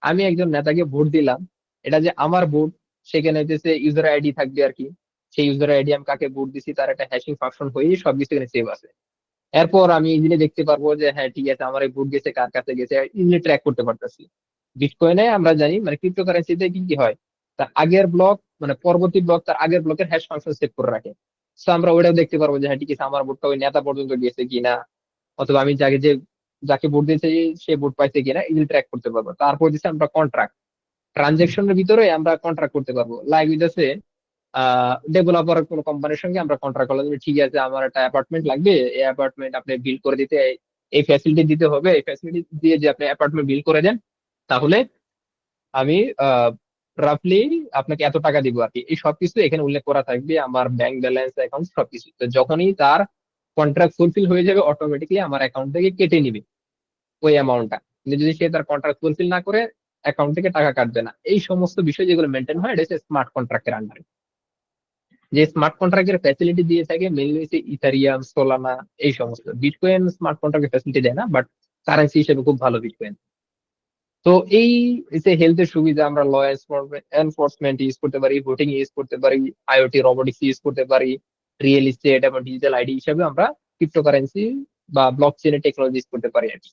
আমি একজন নেতাকে ভোট দিলাম, এটা যে আমার ভোট, সেখানে হচ্ছে ইউজার আইডি থাকবে আর কি। সেই ইউজার আইডি আমি কাকে ভোট দিছি তার একটা হ্যাশিং ফাংশন হয়ে সবকিছু এখানে সেভ আছে। এরপর আমি ইজিলি দেখতে পারবো যে হ্যাঁ ঠিক আছে আমার এই ভোট গেছে কার কাছে গেছে, ইজিলি ট্র্যাক করতে পারতেছি। বিটকয়েনে আমরা জানি মানে ক্রিপ্টোকারেন্সিতে কি কি হয়, তার আগের ব্লক মানে পরবর্তী ব্লক তার আগের ব্লকের হ্যাশ ফাংশন সেভ করে রাখে। তো আমরা ওইটাও দেখতে পারবো যে হ্যাঁ ঠিক আছে আমার ভোটটা ওই নেতা পর্যন্ত গেছে কিনা, অথবা আমি যাকে ভোট দিয়েছি সে ভোট পাইছে কিনা ইজিলি ট্র্যাক করতে পারবো। তারপর দিচ্ছে আমরা কন্ট্রাক্ট, ট্রানজেকশনের ভিতরে আমরা কন্ট্রাক্ট করতে পারবো। লাইক হইতেছে ডেভেলপার কোনো কোম্পানির সঙ্গে আমরা কন্ট্রাক্ট করলাম যে ঠিক আছে আমার একটা অ্যাপার্টমেন্ট লাগবে, এই অ্যাপার্টমেন্ট আপনি বিল্ড করে দিতে এই ফ্যাসিলিটি দিতে হবে, এই ফ্যাসিলিটি দিয়ে যে আপনি অ্যাপার্টমেন্ট বিল্ড করে দেন তাহলে আমি রাফলি আপনাকে এত টাকা দিব আর কি। এই সবকিছু এখানে উল্লেখ করা থাকবে, আমার ব্যাংক ব্যালেন্স অ্যাকাউন্ট সবকিছু। তো যখনই তার কন্ট্রাক্ট ফুলফিল হয়ে যাবে অটোমেটিকলি আমার অ্যাকাউন্ট থেকে কেটে নিবে ওই অ্যামাউন্টটা। কিন্তু যদি সে তার কন্ট্রাক্ট ফুলফিল না করে অ্যাকাউন্ট থেকে টাকা কাটবে না। এই সমস্ত বিষয় যেগুলো মেনটেন হয় এটা হচ্ছে স্মার্ট কন্ট্রাক্টের আন্ডারে। যে স্মার্ট কন্ট্রাক্টের ফ্যাসিলিটি দিয়ে থাকে মেইনলি হচ্ছে ইথারিয়াম, সোলানা, এই সমস্ত। বিটকয়েন স্মার্ট কন্ট্রাক্টের ফ্যাসিলিটি দেয় না, বাট কারেন্সি হিসেবে খুব ভালো বিটকয়েন। তো এই যে হেলথের সুবিধা আমরা ল এনফোর্সমেন্ট ইউজ করতে পারি, ভোটিং ইউজ করতে পারি, আইওটি রোবোটিক্স ইউজ করতে পারি, রিয়েল এস্টেট এবং ডিজিটাল আইডি হিসাবে আমরা ক্রিপ্টোকারেন্সি বা ব্লক চেনের টেকনোলজি ইউজ করতে পারি আর কি।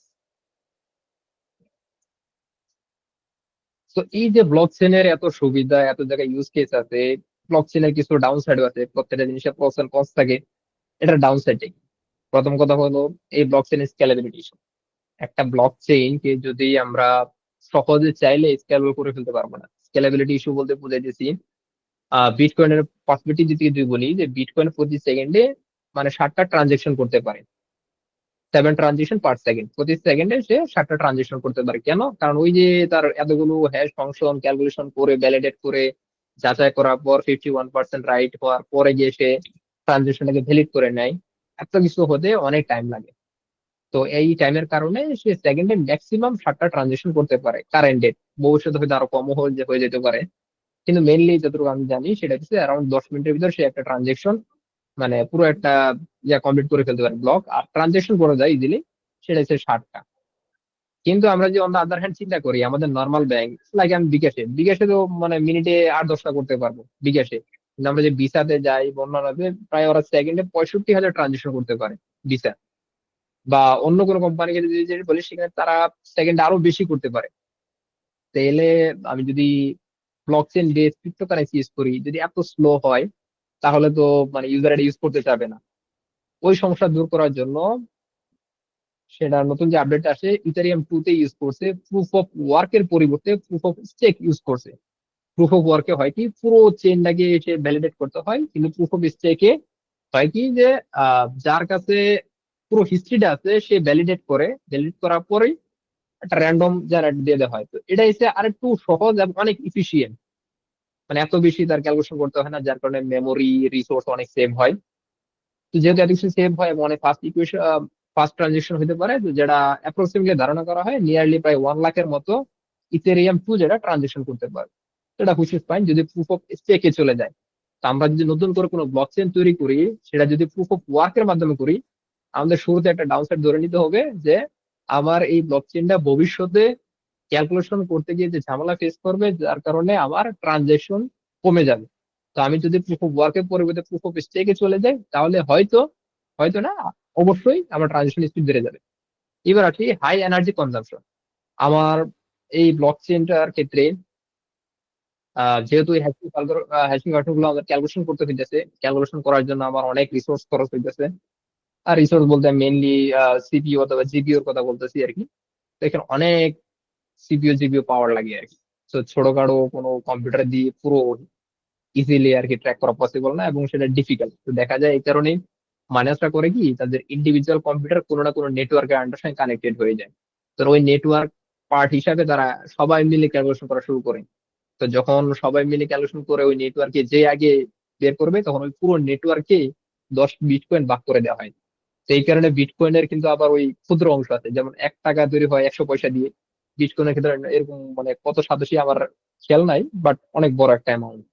তো এই যে ব্লক চেনের এত সুবিধা, এত জায়গায় ইউজ কেস আছে, ব্লক চেনের কিছু ডাউন সাইডও আছে। প্রত্যেকটা জিনিসের প্রস এন্ড কনস থাকে। এটা ডাউন সাইড। প্রথম কথা হলো এই ব্লক চেনের স্কেলেবিলিটি। একটা ব্লক চেইন কে যদি আমরা সহজে চাইলে স্কেলেবল করে ফেলতে পারবো না। স্কেলেবিলিটি ইস্যু বলতে বুঝাইতেছি বিটকয়েনের পসিবিলিটি যদি তুই বলি যে বিটকয়েন প্রতি সেকেন্ডে মানে 60টা ট্রানজেকশন করতে পারে, 7 ট্রানজেকশন পার সেকেন্ড। প্রতি সেকেন্ডে সে 60টা ট্রানজেকশন করতে পারে। কেন? কারণ ওই যে তার এতগুলো হ্যাশ ফাংশন ক্যালকুলেশন করে ভ্যালিডেট করে যাচাই করার পর 51% রাইট হওয়ার পরে গিয়ে সে ট্রানজেকশনটাকে ভ্যালিড করে নেয়। এত কিছু হতে অনেক টাইম লাগে। তো এই টাইমের কারণে সে সেকেন্ডে ম্যাক্সিমাম 60টা ট্রানজেকশন করতে পারে কারেন্ট ডেট। ভবিষ্যতে হয়তো আরো কমও হয়ে যেতে পারে, কিন্তু মেইনলি যতটুকু আমি জানি সেটা হচ্ছে অ্যারাউন্ড 10 মিনিটের ভিতর সে একটা ট্রানজেকশন মানে পুরো একটা কমপ্লিট করে ফেলতে পারে ব্লক। আর ট্রানজেকশন করা যায় ইজিলি, সেটা হচ্ছে 60টা। কিন্তু আমরা যে অন দা আদার হ্যান্ড চিন্তা করি আমাদের নর্মাল ব্যাংক, লাইক আমি বিকাশে তো মানে মিনিটে 8-10টা করতে পারবো বিকাশে। কিন্তু আমরা যে ভিসাতে যাই বর্ণনাতে প্রায় ওরা সেকেন্ডে 65,000 ট্রানজেকশন করতে পারে। ভিসা, বা অন্য কোনো কোম্পানিকে যদি বলি সেখানে তারা সেকেন্ড আরো বেশি করতে পারে। তাহলে আমি যদি block chain base cryptocurrency use করি, যদি এত স্লো হয় তাহলে তো মানে ইউজার এটা ইউজ করতে চাবে না। ওই সমস্যা দূর করার জন্য সেটা নতুন যে আপডেট আসে ইথারিয়াম 2 তে ইউজ করছে প্রুফ অফ ওয়ার্কের পরিবর্তে প্রুফ অফ স্টেক ইউজ করছে। প্রুফ অফ ওয়ার্কে হয় কি পুরো চেইনটাকে এসে ভ্যালিডেট করতে হয়, কিন্তু প্রুফ অফ স্টেকে হয় কি যে যার কাছে পুরো হিস্ট্রিটা আছে সে ভ্যালিডেট করে, ভ্যালিডেট করার পরেই একটা র্যান্ডম জেনারেট দিয়ে দেওয়া হয়। তো এটা হচ্ছে আরেকটু সহজ এবং অনেক ইফিসিয়েন্ট, মানে এত বেশি তার ক্যালকুলেশন করতে হয় না, যার কারণে মেমোরি রিসোর্স অনেক সেভ হয়। তো যেহেতু এত কিছু সেভ হয় এবং অনেক ফাস্ট ইকুয়েশন ফাস্ট ট্রানজেকশন হতে পারে, তো যেটা অ্যাপ্রক্সিমেটলি ধারণা করা হয় নিয়ারলি প্রায় 1 লাখের মতো ইথেরিয়াম 2 যেটা ট্রানজেকশন করতে পারে। সেটা হুইচ ইজ ফাইন যদি প্রুফ অফ স্টেকে চলে যায়। তো আমরা যদি নতুন করে কোনো ব্লকচেন তৈরি করি, সেটা যদি প্রুফ অফ ওয়ার্কের মাধ্যমে করি, আমাদের শুরুতে একটা ডাউনসাইড ধরে নিতে হবে যে আমার এই ব্লকচেনটা ভবিষ্যতে ক্যালকুলেশন করতে গিয়ে যে ঝামেলা ফেস করবে, যার কারণে আমার ট্রানজেকশন কমে যাবে। তো আমি যদি প্রুফ অফ ওয়ার্কের পরিবর্তে প্রুফ অফ স্টেকে চলে যাই, তাহলে হয়তো, হয়তো না, অবশ্যই আমার ট্রানজেকশন স্পিড বেড়ে যাবে। এবার আসি হাই এনার্জি কনজাম্পশন। আমার এই ব্লক চেনটার ক্ষেত্রে যেহেতু হ্যাশিং হ্যাশিং গুলো আমাদের ক্যালকুলেশন করতে হইতেছে, ক্যালকুলেশন করার জন্য আমার অনেক রিসোর্স খরচ হইতেছে। আর রিসোর্স বলতে মেইনলি সিপিইউ অথবা জিপিইউ এর কথা বলতেছি আর কি। তো এখানে অনেক সিপিইউ জিপিইউ পাওয়ার লাগে আর কি। তো ছোটখাটো কোনো কম্পিউটার দিয়ে পুরো ইজিলি আর কি ট্র্যাক করা পসিবল না, এবং সেটা ডিফিকাল্ট। তো দেখা যায় এই কারণে মাইনাসটা করে কি তাদের ইন্ডিভিজুয়াল কম্পিউটার কোনো না কোনো নেটওয়ার্কের আন্ডার সঙ্গে কানেক্টেড হয়ে যায়। তো ওই নেটওয়ার্ক পার্ট হিসাবে তারা সবাই মিলে ক্যালকুলেশন করা শুরু করে। তো যখন সবাই মিলে ক্যালকুলেশন করে ওই নেটওয়ার্কে যে আগে বের করবে, তখন ওই পুরো নেটওয়ার্কে 10 বিটকয়েন ভাগ করে দেওয়া হয়। তো এই কারণে বিটকয়েনের কিন্তু আবার ওই ক্ষুদ্র অংশ আছে, যেমন 1 টাকা তৈরি হয় 100 পয়সা দিয়ে। বিটকয়েনের ক্ষেত্রে এরকম মানে কত সাতশী আমার খেয়াল নাই, বাট অনেক বড় একটা অ্যামাউন্ট।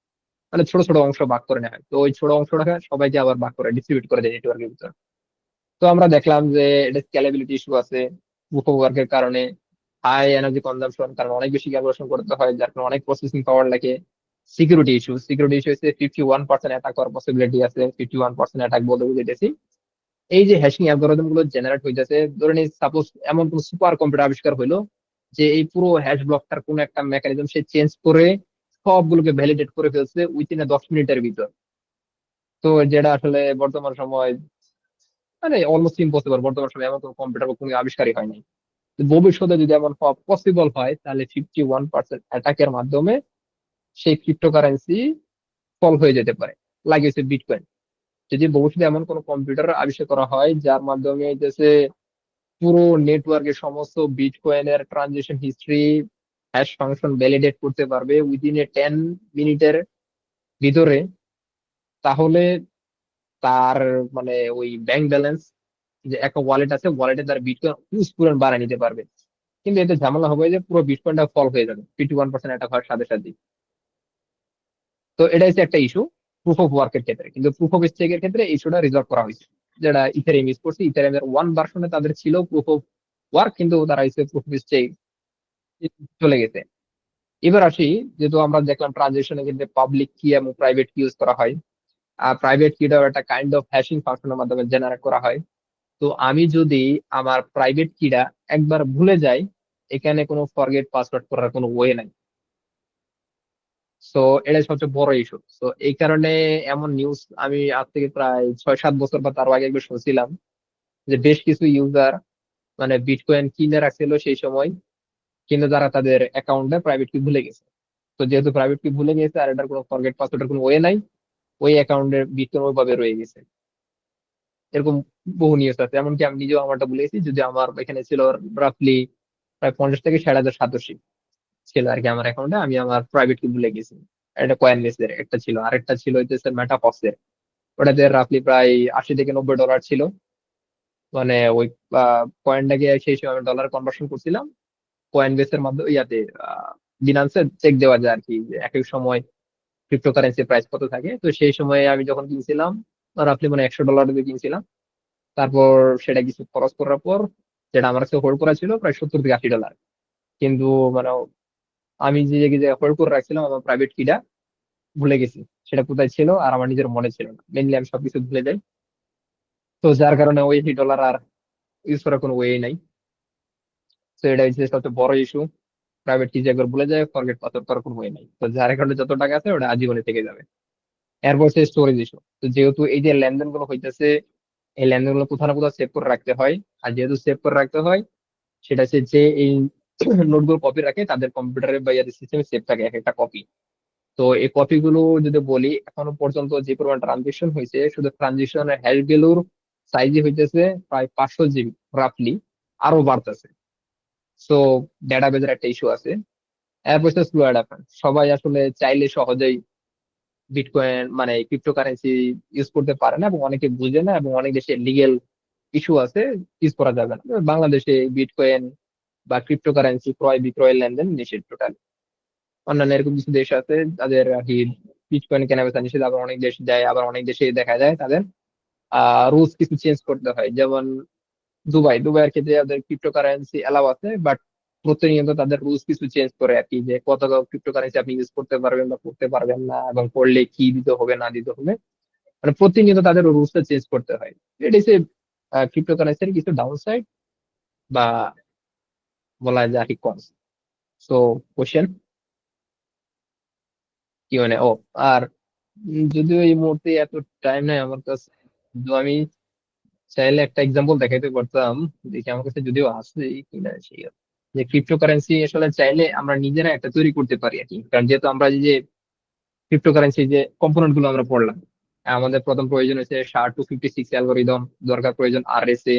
মানে ছোট ছোট অংশ ভাগ করে নেওয়া হয়, তো ওই ছোট অংশটাকে সবাইকে আবার ভাগ করে ডিস্ট্রিবিউট করে দেয় নেটওয়ার্কের ভিতরে। তো আমরা দেখলাম যে এটা স্কেলেবিলিটি ইস্যু আছে প্রুফ অফ ওয়ার্কের কারণে। হাই এনার্জি কনজাম্পশন, কারণ অনেক বেশি ক্যালকুলেশন করতে হয়, যার কারণে অনেক প্রসেসিং পাওয়ার লাগে। সিকিউরিটি ইস্যু হচ্ছে 51% অ্যাটাক হওয়ার পসিবিলিটি আছে। 51% অ্যাটাক বলতে বুঝেছি এই যে হ্যাশিং অ্যালগোরিদম গুলো জেনারেট হইতেছে, ধরে নিই সাপোজ এমন কোন সুপার কম্পিউটার আবিষ্কার হইলো যে এই পুরো হ্যাশ ব্লকটার কোন একটা মেকানিজম সে চেঞ্জ করে সবগুলোকে ভ্যালিডেট করে ফেলছে উইথিন 10 মিনিটের ভিতর। তো যেটা আসলে বর্তমান সময় মানে অলমোস্ট ইম্পসিবল, বর্তমান সময় এমন কোনো কম্পিউটার বা কোনো আবিষ্কারই হয় নাই। তো ভবিষ্যতে যদি এমন হওয়া পসিবল হয়, তাহলে 51% অ্যাটাকের মাধ্যমে সেই ক্রিপ্টোকারেন্সি ফল হয়ে যেতে পারে, লাগিয়েছে বিটকয়েন। যদি ভবিষ্যতে এমন কোনো কম্পিউটার আবিষ্কার করা হয় যার মাধ্যমে হইতেছে পুরো নেটওয়ার্কের সমস্ত বিটকয়েনের transaction history hash function validate করতে পারবে উইদিন 10 মিনিটের ভিতরে, তাহলে তার মানে ওই ব্যাংক ব্যালেন্স, যে একটা ওয়ালেট আছে ওয়ালেটে তার বিটকয়েন হিউজ পরিমাণ বাড়ায় নিতে পারবে। কিন্তু এতে ঝামেলা হবে যে পুরো বিটকয়েনটা ফল হয়ে যাবে 51% অ্যাটাক হওয়ার সাথে সাথে। তো এটা হচ্ছে একটা ইস্যু প্রুফ অফ ওয়ার্কের ক্ষেত্রে। কিন্তু প্রুফ অফ স্টেকের ক্ষেত্রে ইস্যুটা রিজলভ করা হয়েছে, যেটা ইথারিয়াম ইউজ করছে। ইথারিয়ামের 1 ভার্সনে তাদের ছিল প্রুফ অফ ওয়ার্ক, কিন্তু তারা হচ্ছে প্রুফ অফ স্টেক চলে গেছে। এবার আসি, যেহেতু আমরা দেখলাম ট্রানজেকশনের ক্ষেত্রে পাবলিক কি এবং প্রাইভেট কি ইউজ করা হয়, আর প্রাইভেট কিটাও একটা কাইন্ড অফ হ্যাশিং ফাংশনের মাধ্যমে জেনারেট করা হয়। তো আমি যদি আমার প্রাইভেট কিটা একবার ভুলে যাই, এখানে কোনো ফরগেট পাসওয়ার্ড করার কোনো ওয়ে নাই। তো এটাই সবচেয়ে বড় ইস্যু। তো এই কারণে এমন নিউজ আমি আজ থেকে প্রায় 6-7 বছর বা তারও আগে একবার শুনছিলাম যে বেশ কিছু ইউজার মানে বিটকয়েন কিনে রাখছিল সেই সময়, কিন্তু তারা তাদের অ্যাকাউন্টে প্রাইভেট কি ভুলে গেছে। তো যেহেতু প্রাইভেট কি ভুলে গেছে আর এটার কোনো ফরগেট পাসওয়ার্ডের কোনো ওয়ে নাই, ওই অ্যাকাউন্টের বিটকয়েন ওইভাবে রয়ে গেছে। এরকম বহু নিউজ আছে, এমনকি আমি নিজেও আমারটা ভুলে গেছি, যদি আমার এখানে ছিল রাফলি প্রায় 50 থেকে 60 হাজার সাতোশি ছিল আর কি আমার অ্যাকাউন্টে, আমি আমার প্রাইভেট কি ভুলে গেছি। একটা কয়েন বেসের একটা ছিল, আরেকটা ছিল হইতেছে মেটাফক্সের, ওটাতে রাফলি প্রায় $80 থেকে $90 ছিল। মানে ওই কয়েনটাকে সেই সময় আমি ডলার কনভার্সন করছিলাম কয়েন বেসের মাধ্যমে, ইয়াতে বিনান্সে চেক দেওয়া যায় আর কি যে এক এক সময় ক্রিপ্টোকারেন্সি প্রাইস কত থাকে। তো সেই সময় আমি যখন কিনছিলাম রাফলি মানে $100 দিয়ে কিনছিলাম। তারপর সেটা কিছু খরচ করার পর যেটা আমার কাছে হোল্ড করা ছিল প্রায় $70 থেকে $80। কিন্তু মানে আমি যে যে হোল্ড করে রাখছিলাম আমার প্রাইভেট কিটা ভুলে গেছি সেটা কোথায় ছিল, আর আমার নিজের মনে ছিল না। মেনলি আমি সবকিছু ভুলে যাই। তো যার কারণে ওই $80 আর ইউজ করার কোনো ওয়ে নাই। তো এটা হচ্ছে সবচেয়ে বড় ইস্যু। প্রাইভেট কি যে একবার বলে যায় ফরগেট পাসওয়ার্ড করার কোনো ওয়ে নাই, তো যার কারণে যত টাকা আছে ওটা আজীবনে থেকে যাবে। এরপর হচ্ছে স্টোরেজ ইস্যু। তো যেহেতু এই যে লেনদেন গুলো হইতেছে, এই লেনদেন গুলো কোথাও না কোথাও সেভ করে রাখতে হয়। আর যেহেতু সেভ করে রাখতে হয়, সেটা হচ্ছে যে এই নোটগুলো কপি রাখে তাদের কম্পিউটারে বা ইয়াদের সিস্টেমে সেভ থাকে এক একটা কপি। তো এই কপি গুলো যদি বলি, এখনো পর্যন্ত যে পরিমাণ ট্রানজেকশন হয়েছে, শুধু ট্রানজেকশনের হ্যাশ ভ্যালুর সাইজই হইতেছে প্রায় 500 GB রাফলি, আরো বাড়তেছে। সো ডেটাবেজের একটা ইস্যু আছে। এরপর হচ্ছে স্লো অ্যাডাপশন। সবাই আসলে চাইলে সহজেই বিটকয়েন মানে ক্রিপ্টোকারেন্সি ইউজ করতে পারে না, এবং অনেকে বুঝে না, এবং অনেক দেশে লিগেল ইস্যু আছে, ইউজ করা যাবে না। বাংলাদেশে বিটকয়েন বা ক্রিপ্টোকারেন্সি ক্রয় বিক্রয় লেনদেন নিষেধ টোটাল। অন্যান্য এরকম কিছু দেশ আছে তাদের আর কি বিটকয়েন কেনা বেচা নিষেধ, আবার অনেক দেশ দেয়, আবার অনেক দেশে দেখা যায় তাদের রুলস কিছু চেঞ্জ করতে হয়। যেমন দুবাইয়ের ক্ষেত্রে তাদের ক্রিপ্টোকারেন্সি এলাও আছে, বাট প্রতিনিয়ত তাদের রুলস কিছু চেঞ্জ করে আর কি, যে কত ক্রিপ্টোকারেন্সি আপনি ইউজ করতে পারবেন বা করতে পারবেন না, এবং করলে কি দিতে হবে না দিতে হবে, মানে প্রতিনিয়ত তাদের রুলসটা চেঞ্জ করতে হয়। এটা হচ্ছে ক্রিপ্টোকারেন্সির কিছু ডাউন সাইড বা বলা যায় আর কি কনস। সো কোশ্চেন কি মানে ও আর যদিও এই মুহূর্তে এত টাইম নাই আমার কাছে, কিন্তু আমি চাইলে একটা এক্সাম্পল দেখাইতে পারতাম, দেখি আমার কাছে যদিও আছে কিনা সেই আর। যে ক্রিপ্টোকারেন্সি আসলে চাইলে আমরা নিজেরা একটা তৈরি করতে পারি আর কি, কারণ যেহেতু আমরা এই যে ক্রিপ্টোকারেন্সি যে কম্পোনেন্ট গুলো আমরা পড়লাম, আমাদের প্রথম প্রয়োজন হচ্ছে SHA-256 অ্যালগোরিদম, দরকার প্রয়োজন RSA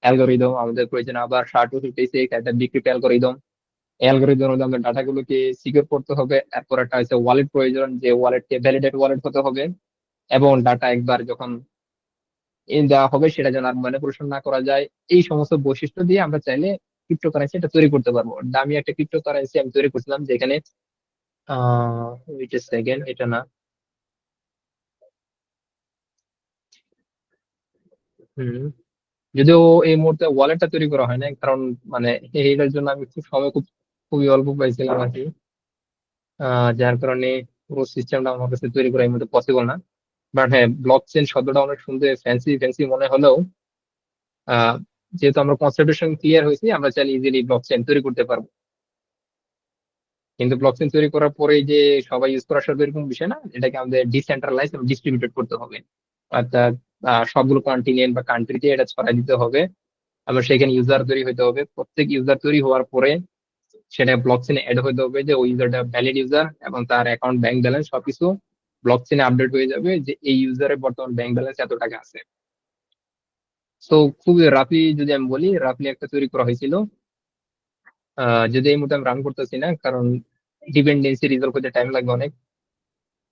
অ্যালগোরিদম, আমাদের প্রয়োজন আবার SHA-256 একটা ডিক্রিপ্ট অ্যালগোরিদম। অ্যালগোরিদম মধ্যে আমাদের ডাটা গুলোকে সিকিউর করতে হবে। এরপর একটা হচ্ছে ওয়ালেট প্রয়োজন, যে ওয়ালেটকে ভ্যালিডেট ওয়ালেট হতে হবে, এবং ডাটা একবার যখন দেওয়া হবে সেটা যেন আর ম্যানিপুলেশন না করা যায়। এই সমস্ত বৈশিষ্ট্য দিয়ে আমরা চাইলে ক্রিপ্টোকারেন্সি এটা তৈরি করতে পারবো। দামি একটা ক্রিপ্টোকারেন্সি আমি তৈরি করছিলাম, যেখানে ওয়েট এ সেকেন্ড, এটা না, হুম, যদিও এই মুহূর্তে ওয়ালেটটা তৈরি করা হয় না, কারণ মানে এইটার জন্য আমি খুবই অল্প পাইছিলাম আর কি। যার কারণে পুরো সিস্টেমটা আমার কাছে তৈরি করা এই মুহূর্তে পসিবল না। বাট হ্যাঁ, ব্লক চেইন শব্দটা অনেক শুনতে ফ্যান্সি ফ্যান্সি মনে হলেও আহ যেহেতু আমরা কনসেপ্টের ক্লিয়ার হয়েছি, আমরা চাইলে ইজিলি ব্লক চেইন তৈরি করতে পারবো। কিন্তু ব্লক চেইন তৈরি করার পরে যে সবাই ইউজ করা সব এরকম বিষয় না, এটাকে আমাদের ডিসেন্ট্রালাইজ এবং ডিস্ট্রিবিউটেড করতে হবে। অর্থাৎ সবগুলো কন্টিনেন্ট বা কান্ট্রিতে এটা ছড়াই দিতে হবে। আবার সেখানে ইউজার তৈরি হতে হবে, প্রত্যেক ইউজার তৈরি হওয়ার পরে সেটা ব্লক চেইনে অ্যাড হতে হবে যে ওই ইউজারটা ভ্যালিড ইউজার, এবং তার অ্যাকাউন্ট ব্যাংক ব্যালেন্স সবকিছু ব্লক চেইনে আপডেট হয়ে যাবে যে এই ইউজারের বর্তমান ব্যাংক ব্যালেন্স এত টাকা আছে। তো খুবই রাফলি যদি আমি বলি, রাফলি একটা তৈরি করা হয়েছিল। যদি এই মুহূর্তে আমি রান করতেছি না, কারণ ডিপেন্ডেন্সি রিজলভ করতে টাইম লাগবে অনেক।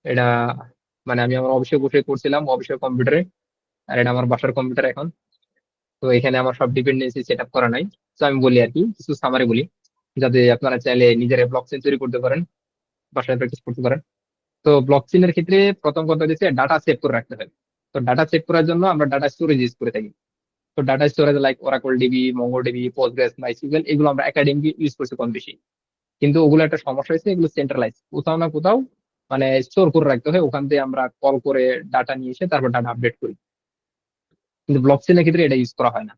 এটা মানে আমি আমার অফিসে বসে করছিলাম, অফিসের কম্পিউটারে, আর এটা আমার বাসার কম্পিউটার এখন। তো এখানে আমার সব ডিপেন্ডেন্সি সেট আপ করা নাই। তো আমি বলি আর কি, কিছু সামারি বলি, যাতে আপনারা চাইলে নিজেরা ব্লক চেইন তৈরি করতে পারেন, বাসায় প্র্যাকটিস করতে পারেন। তো ব্লক চেইনের ক্ষেত্রে প্রথম কথা হচ্ছে ডাটা সেভ করে রাখতে হবে। তো ডাটা সেভ করার জন্য আমরা ডাটা স্টোরেজ ইউজ করে থাকি। তো data storage like Oracle DB, Mongo DB, Postgres, MySQL, এগুলো আমরা একাডেমিক ইউজ করছি কম বেশি। কিন্তু ওগুলো একটা সমস্যা হয়েছে, এগুলো সেন্ট্রালাইজ কোথাও না কোথাও মানে স্টোর করে রাখতে হয়, ওখান থেকে আমরা কল করে ডাটা নিয়ে এসে তারপর ডাটা আপডেট করি। কিন্তু ব্লক চেইনের ক্ষেত্রে এটা ইউজ করা হয় না।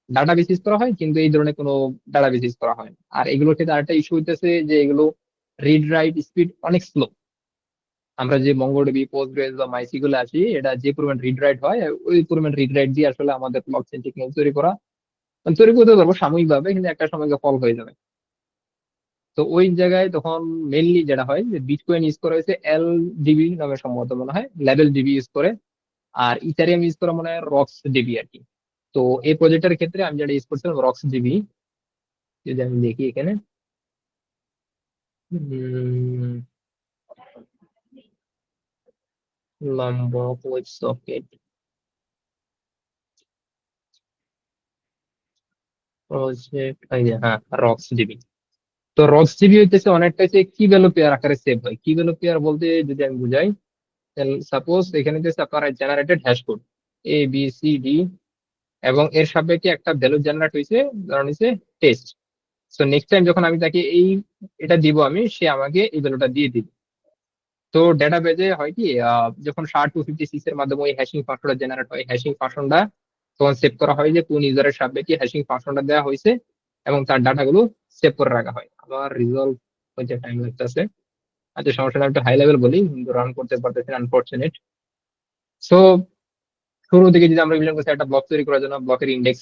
ডাটা বেস ইউজ করা হয়, কিন্তু এই ধরনের কোনো ডাটা বেস ইউজ করা হয় না। আর এগুলোর ক্ষেত্রে আরেকটা ইস্যু হইতেছে যে এগুলো রিড রাইট স্পিড অনেক স্লো। আমরা যে মঙ্গোডিবি, পোস্টগ্রেস বা মাইসিকুয়েল আছি, এটা যে পরিমাণ রিড রাইট হয়, ওই পরিমাণ রিড রাইট দিয়ে আসলে আমাদের ব্লক চেইন টেকনিক তৈরি করতে পারবো সাময়িকভাবে, কিন্তু একটা সময় ফল হয়ে যাবে। তো ওই জায়গায় তখন মেইনলি যেটা হয় যে বিটকয়েন ইউজ করা হয়েছে LDB নামে সম্ভবত মনে হয়, লেভেল ডিবি ইউজ করে। আর ইথারিয়াম ইউজ করা মনে হয় রক্স ডিবি আর কি। তো এই প্রজেক্টের ক্ষেত্রে আমি যেটা ইউজ করছিলাম রক্স ডিবি। যদি আমি দেখি এখানে, লম্বক ওয়েব সকেট প্রজেক্ট, হ্যাঁ, রক্স ডিবি। তো রক্স ডিবি হইতেছে অনেকটা হচ্ছে কি ভ্যালু পেয়ার আকারে সেভ হয়। কি ভ্যালু পেয়ার বলতে যদি আমি বুঝাই, সাপোজ এখানে হচ্ছে আপনার জেনারেটেড হ্যাশ কোড ABCD, এবং এর সাপেক্ষে একটা ভ্যালু জেনারেট হয়েছে, ধরুন হচ্ছে টেস্ট। সো নেক্সট টাইম যখন আমি তাকে এটা দিব, আমি সে আমাকে এই ভ্যালুটা দিয়ে দিবে। তো ডেটাবেজে হয় কি, যখন SHA-256 এর মাধ্যমে ওই হ্যাশিং ফাংশনটা জেনারেট হয়, হ্যাশিং ফাংশনটা তখন সেভ করা হয় যে কোন ইউজারের সামনে কি হ্যাশিং ফাংশনটা দেওয়া হয়েছে এবং তার ডাটাগুলো সেভ করে রাখা হয়। আমার রিজলভ হইতে টাইম লাগতেছে। আচ্ছা, সমস্যা না, একটু হাই লেভেল বলি, কিন্তু রান করতে পারতেছি আনফরচুনেট। সো শুরু থেকে যদি আমরা ইমপ্লিমেন্ট করছি একটা ব্লক তৈরি করার জন্য, ব্লকের ইন্ডেক্স,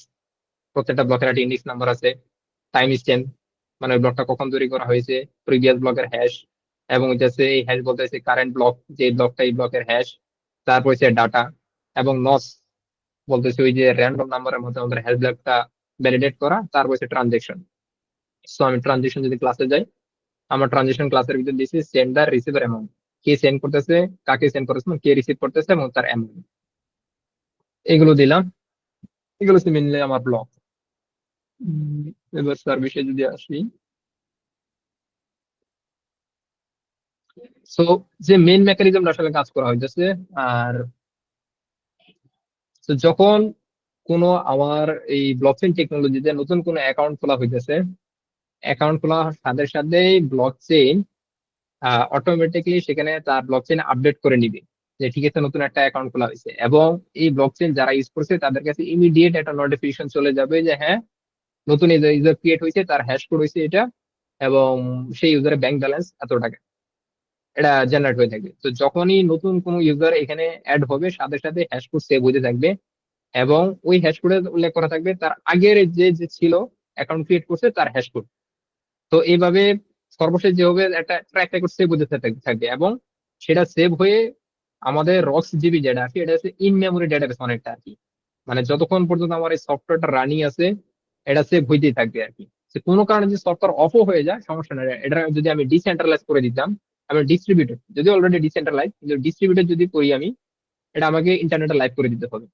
প্রত্যেকটা ব্লকের একটা ইন্ডেক্স নাম্বার আছে, টাইম স্ট্যাম্প মানে ব্লকটা কখন তৈরি করা হয়েছে, প্রিভিয়াস ব্লকের হ্যাশ, এবং হচ্ছে এই হ্যাশ বলতে হচ্ছে কারেন্ট ব্লক, যে ব্লকটা এই ব্লকের হ্যাশ, তারপর হচ্ছে ডাটা, এবং নস বলতেছে ওই যে র্যান্ডম নাম্বারের মধ্যে আমাদের হ্যাশ ব্লকটা ভ্যালিডেট করা, তারপর হচ্ছে ট্রানজেকশন। সো আমি ট্রানজেকশন যদি ক্লাসে যাই, আমার ট্রানজেকশন ক্লাসের ভিতরে দিয়েছি সেন্ডার রিসিভার অ্যামাউন্ট, কে সেন্ড করতেছে, কাকে সেন্ড করতেছে, কে রিসিভ করতেছে এবং তার অ্যামাউন্ট, এগুলো দিলাম। এগুলো হচ্ছে মেনলি আমার ব্লক। এবার সার্ভিসে যদি আসি, সো যে মেইন মেকানিজমটা আসলে কাজ করা হইতেছে, আর তো যখন কোনো আমার এই ব্লকচেইন টেকনোলজিতে নতুন কোনো অ্যাকাউন্ট খোলা হইতেছে, অ্যাকাউন্ট খোলার সাথে সাথে ব্লকচেইন অটোমেটিকলি সেখানে তার ব্লকচেইন আপডেট করে নিবে যে ঠিক আছে নতুন একটা অ্যাকাউন্ট খোলা হয়েছে, এবং এই ব্লকচেইন যারা ইউজ করছে তাদের কাছে ইমিডিয়েট একটা নোটিফিকেশন চলে যাবে যে হ্যাঁ নতুন ইউজার ক্রিয়েট হয়েছে, তার হ্যাশ কোড হয়েছে এটা, এবং সেই ইউজারের ব্যাংক ব্যালেন্স এত টাকা, এটা জেনারেট হয়ে থাকবে। তো যখনই নতুন কোনো ইউজার এখানে অ্যাড হবে, সাথে সাথে হ্যাশ কোড সেভ হতে থাকবে, এবং ওই হ্যাশ কোডে উল্লেখ করা থাকবে তার আগের যে যে ছিল অ্যাকাউন্ট ক্রিয়েট করছে তার হ্যাশ কোড। তো এইভাবে সর্বশেষ যেভাবে একটা ট্র্যাক রেকর্ড সেভ হতে থাকবে, এবং সেটা সেভ হয়ে আমাদের রক্স জিবি যেটা আছে এটা হচ্ছে ইন মেমোরি ডেটাবেস অনেকটা আর কি। মানে যতক্ষণ পর্যন্ত আমার এই সফটওয়্যারটা রানিং আছে এটা সেভ হইতেই থাকবে আর কি। যে কোনো কারণে যদি সফটওয়্যার অফও হয়ে যায় সমস্যা নেই, এটা যদি আমি ডিসেন্ট্রালাইজ করে দিতাম, আমি ডিস্ট্রিবিউটেড, যদি অলরেডি ডিসেন্ট্রালাইজ কিন্তু ডিস্ট্রিবিউটেড যদি করি আমি, এটা আমাকে ইন্টারনেটে লাইভ করে দিতে হবে।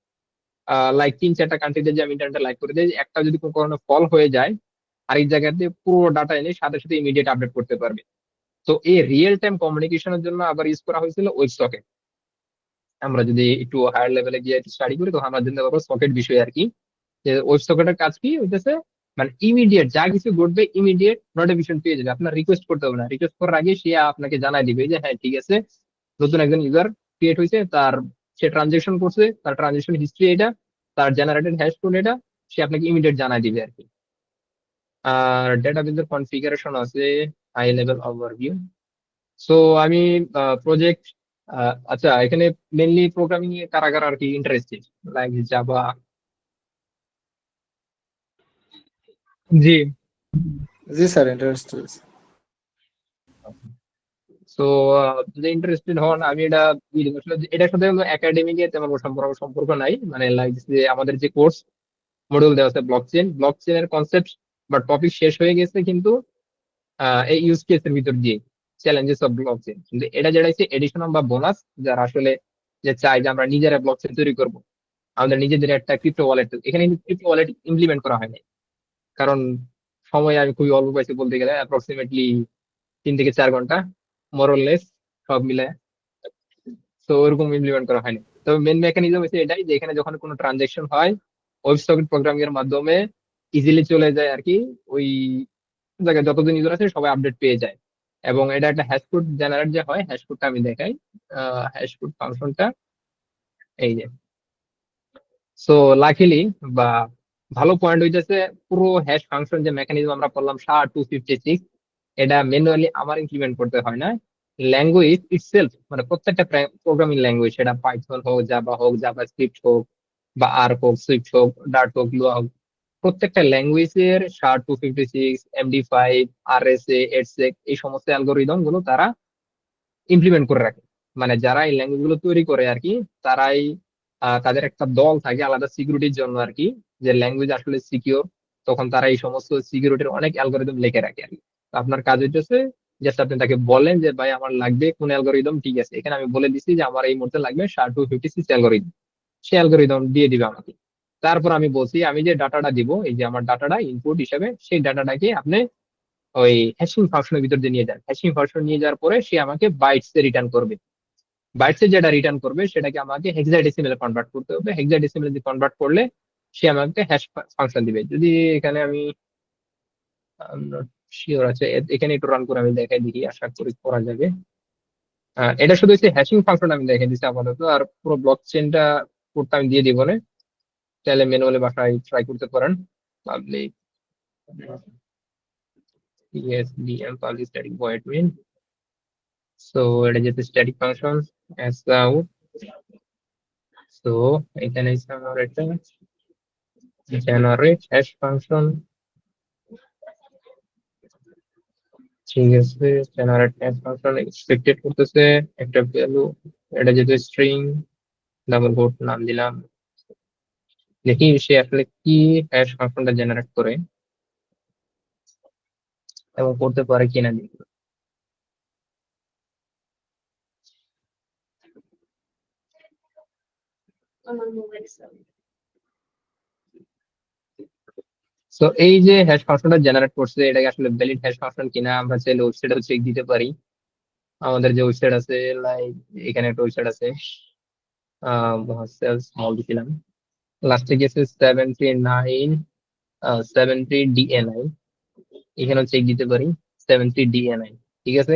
লাইক 3-4টা কান্ট্রিতে যে আমি ইন্টারনেটে লাইভ করে দিই, একটা যদি কোনো কারণে ফল হয়ে যায় আরেক জায়গাতে পুরো ডাটা এনে সাথে সাথে ইমিডিয়েট আপডেট করতে পারবে। তো এই রিয়েল টাইম কমিউনিকেশনের জন্য আবার ইউজ করা হয়েছিল ওয়েব সকেট। আমরা যদি একটু হায়ার লেভেলে গিয়ে স্টাডি করি তখন আমরা জানতে পারবো সকেট বিষয় আর কি। যে ওয়েব সকেটের কাজ কি হইতেছে, মানে ইমিডিয়েট যা কিছু ঘটবে ইমিডিয়েট নোটিফিকেশন পেয়ে যাবে, আপনার রিকোয়েস্ট করতে হবে না, রিকোয়েস্ট করার আগে সে আপনাকে জানাই দিবে যে হ্যাঁ ঠিক আছে নতুন একজন ইউজার ক্রিয়েট হয়েছে, তার সে ট্রানজেকশন করছে, তার ট্রানজেকশন হিস্ট্রি এটা, তার জেনারেটেড হ্যাশ কোড এটা, সে আপনাকে ইমিডিয়েট জানাই দিবে আর কি। আর ডেটাবেজের কনফিগারেশন আছে, হাই লেভেল ওভারভিউ। সো আমি প্রজেক্ট, আচ্ছা এখানে মেনলি প্রোগ্রামিং এ কারা কারা আর কি ইন্টারেস্টেড, লাইক জাভা? জি। জি স্যার, ইন্টারেস্টেড। সো যদি ইন্টারেস্টেড হন আমি এটা দিয়ে দেবো। আসলে এটার সাথে একাডেমিকে তেমন কোনো সম্পর্ক নাই, মানে লাইক যে আমাদের যে কোর্স মডিউল দেওয়া আছে ব্লকচেনের কনসেপ্ট বা টপিক শেষ হয়ে গেছে, কিন্তু এই ইউজ কেসের ভিতর দিয়ে চ্যালেঞ্জেস অফ ব্লকচেন, কিন্তু এটা যেটা হচ্ছে এডিশনাল বা বোনাস, যারা আসলে যে চাই যে আমরা নিজেরা ব্লকচেন তৈরি করব, আমাদের নিজেদের একটা ক্রিপ্টো ওয়ালেট, এখানে কিন্তু ক্রিপ্টো ওয়ালেট ইমপ্লিমেন্ট করা হয়নি, কারণ সময় আমি খুবই অল্প পাইছি বলতে গেলে, অ্যাপ্রক্সিমেটলি 3 থেকে 4 ঘন্টা মোরলেস সব মিলে। তো ওরকম ইমপ্লিমেন্ট করা হয়নি। তবে মেন মেকানিজম হচ্ছে এটাই যে এখানে যখন কোনো ট্রানজেকশন হয় ওয়েবসকেট প্রোগ্রামিং এর মাধ্যমে ইজিলি চলে যায় আর কি, ওই জায়গায় যতদিন ইউজার আছে সবাই আপডেট পেয়ে যায়, এবং এটা একটা হ্যাশ কোড জেনারেট যে হয়, হ্যাশ কোডটা আমি দেখাই। হ্যাশ কোড ফাংশনটা এই যে। সো লাকিলি বা ভালো পয়েন্ট হইতেছে, পুরো হ্যাশ ফাংশন যে মেকানিজম আমরা করলাম SHA-256, এটা ম্যানুয়ালি আমার ইমপ্লিমেন্ট করতে হয় না, ল্যাঙ্গুয়েজ ইটসেলফ মানে প্রত্যেকটা প্রোগ্রামিং ল্যাঙ্গুয়েজ, সেটা পাইথন হোক, জাভা স্ক্রিপ্ট হোক, বা আর হোক, সুইফট হোক, ডার্ট হোক, লুয়া হোক, প্রত্যেকটা ল্যাঙ্গুয়েজের SHA-256, MD5, RSA, এটসেক এই সমস্ত অ্যালগোরিদম গুলো তারা ইমপ্লিমেন্ট করে রাখে। মানে যারা এই ল্যাঙ্গুয়েজ গুলো তৈরি করে আর কি, তারাই তাদের একটা দল থাকে আলাদা সিকিউরিটির জন্য আর কি, যে ল্যাঙ্গুয়েজ আসলে সিকিউর, তখন তারা এই সমস্ত সিকিউরিটির অনেক অ্যালগোরিদম লিখে রাখে আর কি। তো আপনার কাজ হচ্ছে জাস্ট আপনি তাকে বলেন যে ভাই আমার লাগবে কোন অ্যালগোরিদম, ঠিক আছে এখানে আমি বলে দিচ্ছি যে আমার এই মুহূর্তে লাগবে SHA-256 অ্যালগোরিদম, সে অ্যালগোরিদম দিয়ে দিবে আমাকে। তারপর আমি বলছি আমি যে ডাটাটা দিব, এই যে আমার ডাটাটা ইনপুট হিসেবে, সেই ডাটাটাকে আপনি ওই হ্যাশিং ফাংশনের ভিতর দিয়ে নিয়ে যান, হ্যাশিং ফাংশন নিয়ে যাওয়ার পরে সে আমাকে বাইটস এ রিটার্ন করবে, বাইটসে যেটা রিটার্ন করবে সেটাকে আমাকে হেক্সাডেসিমেলে কনভার্ট করতে হবে, হেক্সাডেসিমেলে কনভার্ট করলে সে আমাকে হ্যাশ ফাংশন দিবে। যদি এখানে আমি শিওর আছে, এখানে একটু রান করে আমি দেখাই দেখি, আশা করি করা যাবে। এটা শুধু হচ্ছে হ্যাশিং ফাংশন আমি দেখাই দিচ্ছি আপাতত, আর পুরো ব্লক চেনটা কোডটা আমি দিয়ে দিব না। চাইলে ম্যানুয়ালি বাসায় ট্রাই করতে পারেন। Public PSBM public static void main. So এটা যেহেতু static function as out, so এখানে আমার একটা জেনারেট হ্যাশ ফাংশন, ঠিক আছে। জেনারেট হ্যাশ ফাংশন এক্সপেক্টেড করতেছে একটা ভ্যালু, এটা যেহেতু স্ট্রিং ডাবল কোট নাম দিলাম, দেখি সে আসলে কি হ্যাশ ফাংশনটা জেনারেট করে এবং করতে পারে কিনা দেখি। তো এই যে হ্যাশ ফাংশনটা জেনারেট করছে, এটাকে আসলে ভ্যালিড হ্যাশ ফাংশন কিনা আমরা চাইলে ওয়েবসাইটে চেক দিতে পারি। আমাদের যে ওয়েবসাইট আছে, লাইক এখানে একটা ওয়েবসাইট আছে, স্মল দিছিলাম, লাস্টে গেছে 73DA9, এখানেও চেক দিতে পারি 73DA9, ঠিক আছে।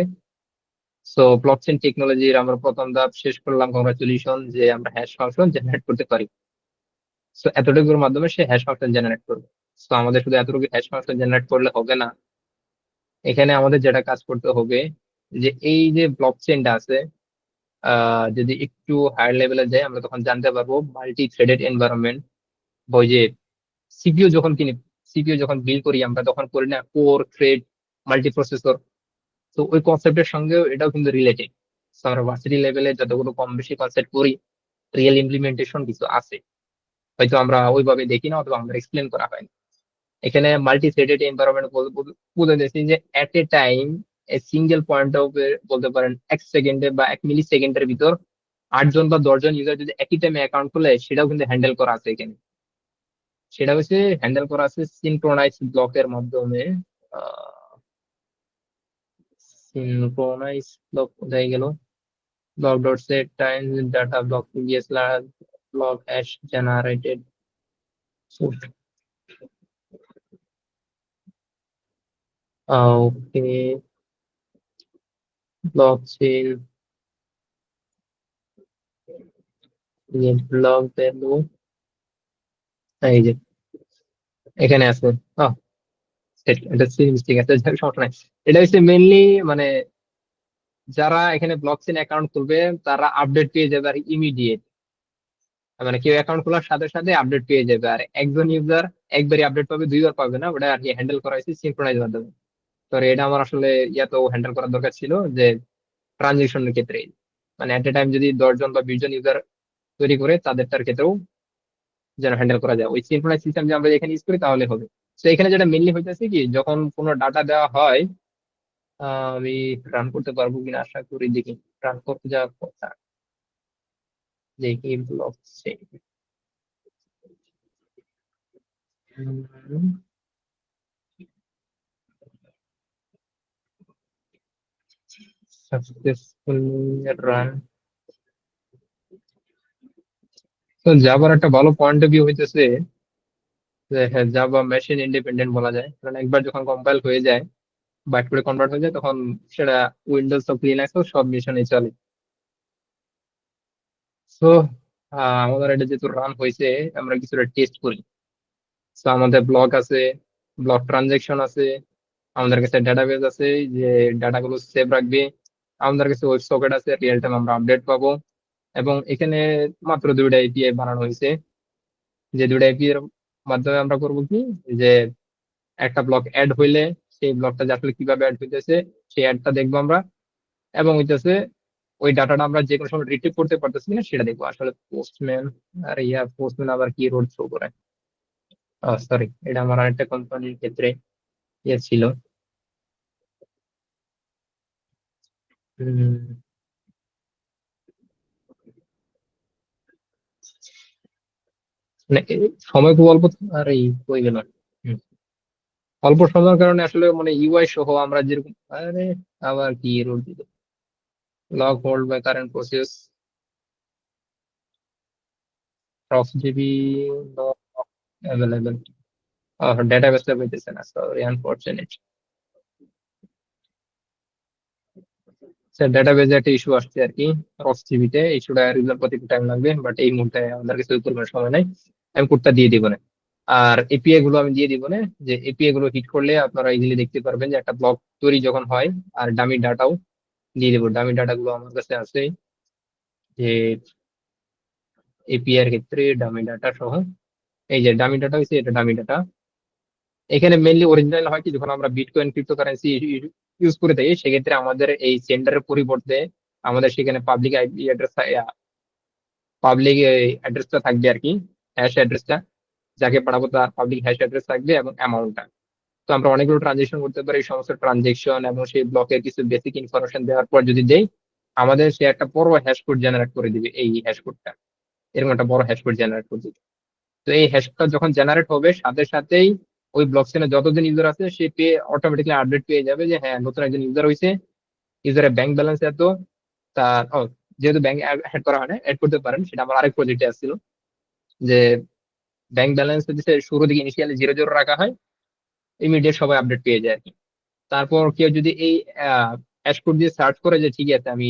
সো ব্লকচেন টেকনোলজির আমরা প্রথম ধাপ শেষ করলাম, কংগ্রাচুলেশন, যে আমরা হ্যাশ ফাংশন জেনারেট করতে পারি। সো এতটুকুর মাধ্যমে সে হ্যাশ ফাংশন জেনারেট করবে। সো আমাদের শুধু এতটুকু হ্যাশ ফাংশন জেনারেট করলে হবে না, এখানে আমাদের যেটা কাজ করতে হবে, যে এই যে ব্লকচেনটা আছে, যদি একটু হায়ার লেভেলে যাই আমরা তখন জানতে পারবো মাল্টি থ্রেডেড এনভায়রনমেন্ট। ওই যে সিপিইউ যখন কিনি, সিপিইউ যখন বিল করি আমরা তখন করি না কোর থ্রেড মাল্টি প্রসেসর, তো ওই কনসেপ্টের সঙ্গেও এটাও কিন্তু রিলেটেড। আমরা ভার্সিটি লেভেলে যতগুলো কম বেশি কনসেপ্ট করি, রিয়েল ইমপ্লিমেন্টেশন কিছু আছে, হয়তো আমরা ওইভাবে দেখি না অথবা আমরা এক্সপ্লেন করা হয় না। এখানে মাল্টি থ্রেডেড এনভায়রনমেন্ট বলে দিয়েছি যে at a time single point of বলতে পারেন 1 সেকেন্ডে বা 1 মিলি সেকেন্ডের ভিতর 8 জন বা 10 জন ইউজার যদি একই টাইমে অ্যাকাউন্ট খুলে, সেটাও কিন্তু হ্যান্ডেল করা আছে এখানে। সেটা হচ্ছে হ্যান্ডেল করা আছে সিনক্রোনাইজ ব্লকের মাধ্যমে। সিনক্রোনাইজ ব্লক কোথায় গেল? Block dot set time data block previous block hash generated. Okay, blockchain block value, এই যে এখানে আছে। আহ, এটা মিস্টেক আছে, যাক, সমস্যা নাই। এটা হচ্ছে মেইনলি মানে যারা এখানে ব্লকচেন অ্যাকাউন্ট খুলবে তারা আপডেট পেয়ে যাবে আর ইমিডিয়েট, মানে কেউ অ্যাকাউন্ট খোলার সাথে সাথে আপডেট পেয়ে যাবে। আর একজন ইউজার একবারই আপডেট পাবে, দুইবার পাবে না, ওটা আর কি হ্যান্ডেল করা হয়েছে সিনক্রোনাইজ মাধ্যমে। তো এটা আমার আসলে ইয়াতো হ্যান্ডেল করার দরকার ছিল, যে ট্রানজেকশনের ক্ষেত্রে, মানে এট এ টাইম যদি 10 জন বা 20 জন ইউজার তৈরি করে তাদেরটার ক্ষেত্রেও যেন হ্যান্ডেল করা যায় ওই সিনক্রোনাইজ সিস্টেম যে আমরা এখানে ইউজ করি, তাহলে হবে। তো এখানে যেটা মেনলি হইতেছে কি, যখন কোনো ডাটা দেওয়া হয়, আমি রান করতে পারবো কিনা আশা করি, দেখি রান করতে যাওয়ার কথা, দেখি ব্লক সাকসেসফুলি রান। তো জাভার একটা ভালো পয়েন্ট অফ ভিউ হইতেছে যে হ্যাঁ, জাভা মেশিন ইন্ডিপেন্ডেন্ট বলা যায়, কারণ একবার যখন কম্পাইল হয়ে যায়, বাইট করে কনভার্ট হয়ে যায়, তখন সেটা উইন্ডোজ অফ লিনাক্স সব মেশিনে চলে। তো আমাদের এটা যেহেতু রান হয়েছে, আমরা কিছুটা টেস্ট করি। তো আমাদের ব্লক আছে, ব্লক ট্রানজেকশন আছে, আমাদের কাছে ডাটাবেস আছে যে ডাটাগুলো সেভ রাখবে, আমাদের কাছে ওয়েব সকেট আছে, রিয়েল টাইম আমরা আপডেট পাবো। এবং এখানে মাত্র 2টা এপিআই বানানো হয়েছে, যে 2টা এপিআই এর মাধ্যমে আমরা করব কি, যে একটা ব্লক অ্যাড হইলে সেই ব্লকটা যে আসলে কিভাবে অ্যাড হইতেছে সেই অ্যাডটা দেখবো আমরা, এবং হইতেছে ওই ডাটাটা আমরা যে কোনো সময় রিট্রিভ করতে পারতেছি কিনা সেটা দেখবো। আসলে পোস্টম্যান, আর পোস্টম্যান আবার কি রোড শো করে, সরি, এটা আমার আরেকটা কোম্পানির ক্ষেত্রে ছিল। উম, মানে সময় খুব অল্প, আর এই হয়ে গেল। হুম, অল্প সময়ের কারণে আসলে মানে ইউআই সহ আমরা যেরকম, আরে আবার কি রোড দিল, log hold by current process of GB available, ডেটাবেসটা পেতেছে না, সরি আনফরচুনেট। স্যার ডেটাবেজে একটা ইস্যু আসছে আর কি, রফ জিবিতে ইস্যুটা রিজলভ করতে একটু টাইম লাগবে, বাট এই মুহূর্তে আমাদের কাছে ওই পরিমাণ সময় নাই। আমি কোডটা দিয়ে দিব না। আর এপিআই গুলো আমি দিয়ে দিব না, যে এপিআই গুলো হিট করলে আপনারা ইজিলি দেখতে পারবেন যে একটা ব্লক তৈরি যখন হয়। আর ডামি ডাটাও দিয়ে দেবো, ডামি ডাটা গুলো আমার কাছে আছে, যে এপিআই এর ক্ষেত্রে ডামি ডাটা সহ, এই যে ডামি ডাটা হয়েছে, এটা ডামি ডাটা। এখানে মেনলি অরিজিনাল হয় কি, যখন আমরা বিটকয়েন ক্রিপ্টোকারেন্সি ইউজ করে থাকি, সেক্ষেত্রে আমাদের এই সেন্ডারের পরিবর্তে আমাদের সেখানে পাবলিক আইপি অ্যাড্রেস, পাবলিক অ্যাড্রেসটা থাকবে আর কি, হ্যাশ অ্যাড্রেসটা যাকে পাঠাবো তার পাবলিক হ্যাশ অ্যাড্রেস থাকবে এবং অ্যামাউন্টটা। তো আমরা অনেকগুলো ট্রানজেকশন করতে পারি, এই সমস্ত ট্রানজেকশন এবং সেই ব্লকের কিছু বেসিক ইনফরমেশন দেওয়ার পর যদি দেই, আমাদের সে একটা বড় হ্যাশ কোড জেনারেট করে দিবে। এই হ্যাশ কোডটা এরকম একটা বড় হ্যাশ কোড জেনারেট করে দিবে। তো এই হ্যাশটা যখন জেনারেট হবে, সাথে সাথেই ওই ব্লক চেনে যতজন ইউজার আছে সে পেয়ে অটোমেটিকলি আপডেট পেয়ে যাবে যে হ্যাঁ নতুন একজন ইউজার হয়েছে, ইউজারের ব্যাংক ব্যালেন্স এত, তার যেহেতু ব্যাংক অ্যাড করা হয় না, অ্যাড করতে পারেন, সেটা আমার আরেক প্রজেক্টে আসছিল, যে ব্যাংক ব্যালেন্স দিতে শুরু দিকে ইনিশিয়ালি 0 0 রাখা হয়, ইমিডিয়েট সবাই আপডেট পেয়ে যায় আর কি। তারপর কেউ যদি এই হ্যাশ কোড দিয়ে সার্চ করে যে ঠিক আছে আমি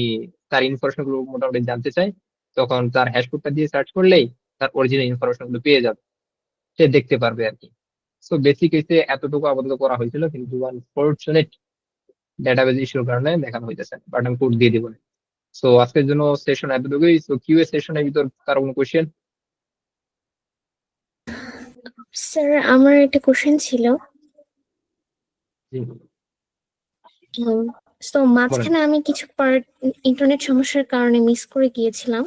তার ইনফরমেশন গুলো মোটামুটি জানতে চাই, তখন তার হ্যাশ কোডটা দিয়ে সার্চ করলেই তার অরিজিনাল ইনফরমেশন গুলো পেয়ে যাবে, সে দেখতে পারবে আর কি। সো বেসিক এসে এতটুকু আপাতত করা হয়েছিল, কিন্তু আনফরচুনেট ডেটাবেজ ইস্যুর কারণে দেখানো হইতেছে, বাট আমি কোড দিয়ে দিব। সো আজকের জন্য সেশন এতটুকুই। সো কিউএ সেশনের ভিতর কারো কোনো কোয়েশ্চেন? স্যার আমার একটা কোশ্চেন ছিল। তো মাঝখানে আমি কিছু পার্ট ইন্টারনেট সমস্যার কারণে মিস করে গিয়েছিলাম।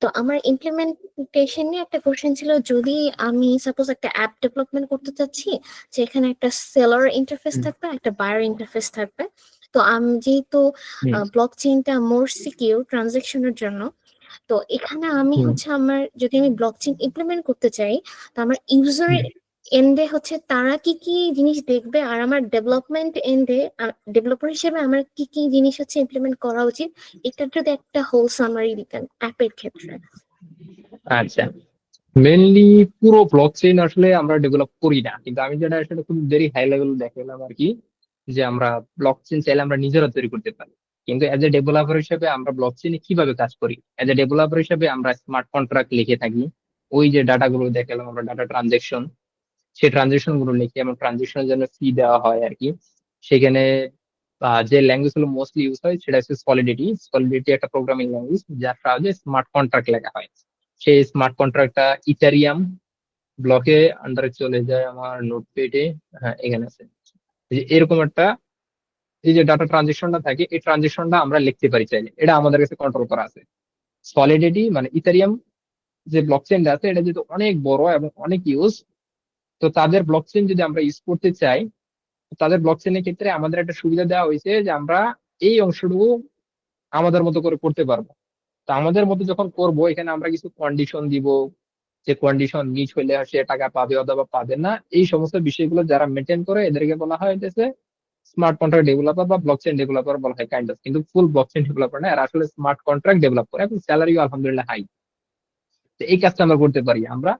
তো আমার ইমপ্লিমেন্টেশন নিয়ে একটা কোশ্চেন ছিল, যদি আমি সাপোজ একটা অ্যাপ ডেভেলপমেন্ট করতে চাচ্ছি, যেখানে একটা সেলার ইন্টারফেস থাকবে, একটা বায়ার ইন্টারফেস থাকবে। তো আমি যেহেতু ব্লক চেইনটা মোর সিকিউর ট্রানজাকশনের জন্য, তো এখানে আমি হচ্ছে আমার যদি আমি ব্লক চেইন ইমপ্লিমেন্ট করতে চাই, তো আমার ইউজার এন্ডে হচ্ছে তারা কি কি জিনিস দেখবে, আর আমার ডেভেলপমেন্ট এন্ডে ডেভেলপার হিসেবে আমার কি কি জিনিস হচ্ছে ইমপ্লিমেন্ট করা উচিত, এটার যদি একটা হোল সামারি দিতেন অ্যাপের ক্ষেত্রে। আচ্ছা, মেনলি পুরো ব্লক চেইন আসলে আমরা ডেভেলপ করি না, কিন্তু আমি যেটা আসলে খুব ভেরি হাই লেভেল দেখালাম আর কি, যে আমরা ব্লক চেইন চাইলে আমরা নিজেরা তৈরি করতে পারি। কিন্তু এজ এ ডেভেলপার হিসেবে আমরা ব্লক চেইনে কিভাবে কাজ করি, এজ এ ডেভেলপার হিসেবে আমরা স্মার্ট কন্ট্রাক্ট লিখে থাকি। ওই যে ডাটা গুলো দেখালাম আমরা, ডাটা ট্রানজেকশন, সেই ট্রানজেকশন গুলো লিখি এবং ট্রানজেকশনের জন্য ফি দেওয়া হয় আর কি। সেখানে যে ল্যাঙ্গুয়েজ গুলো মোস্টলি ইউজ হয় সেটা হচ্ছে সলিডিটি। সলিডিটি একটা প্রোগ্রামিং ল্যাঙ্গুয়েজ যার সাহায্যে স্মার্ট কন্ট্রাক্ট লেখা হয়। সেই স্মার্ট কন্ট্রাক্টটা ইথারিয়াম ব্লকে আন্ডারে চলে যায় আমার নোটপ্যাডে। হ্যাঁ, এখানে আছে। এই যে এরকম একটা, এই যে ডাটা ট্রানজেকশনটা থাকে, এই ট্রানজেকশনটা আমরা লিখতে পারি চাইলে, এটা আমাদের কাছে কন্ট্রোল করা আছে। সলিডিটি মানে ইথারিয়াম যে ব্লকচেইনটা আছে, এটা যেহেতু অনেক বড় এবং অনেক ইউজ, তো তাদের ব্লকচেইন যদি আমরা ইউজ করতে চাই, তাদের ব্লকচেইনের ক্ষেত্রে আমাদের একটা সুবিধা দেওয়া হয়েছে যে আমরা এই অংশটুকু আমাদের মতো করে করতে পারবো। তো আমাদের মতো যখন করব, এখানে আমরা কিছু কন্ডিশন দিব, যে কন্ডিশন মিট হইলে সে টাকা পাবে অথবা পাবে না, এই সমস্ত বিষয়গুলো যারা মেনটেন করে এদেরকে বলা হয় হইতেছে স্মার্ট কন্ট্রাক্ট ডেভেলপার বা ব্লকচেইন ডেভেলপার বলা হয় কাইন্ড অফ। কিন্তু ফুল ব্লকচেইন ডেভেলপার না, এরা আসলে স্মার্ট কন্ট্রাক্ট ডেভেলপ করে এবং স্যালারিও আলহামদুলিল্লাহ হাই। তো এই কাজটা আমরা করতে পারি, আমরা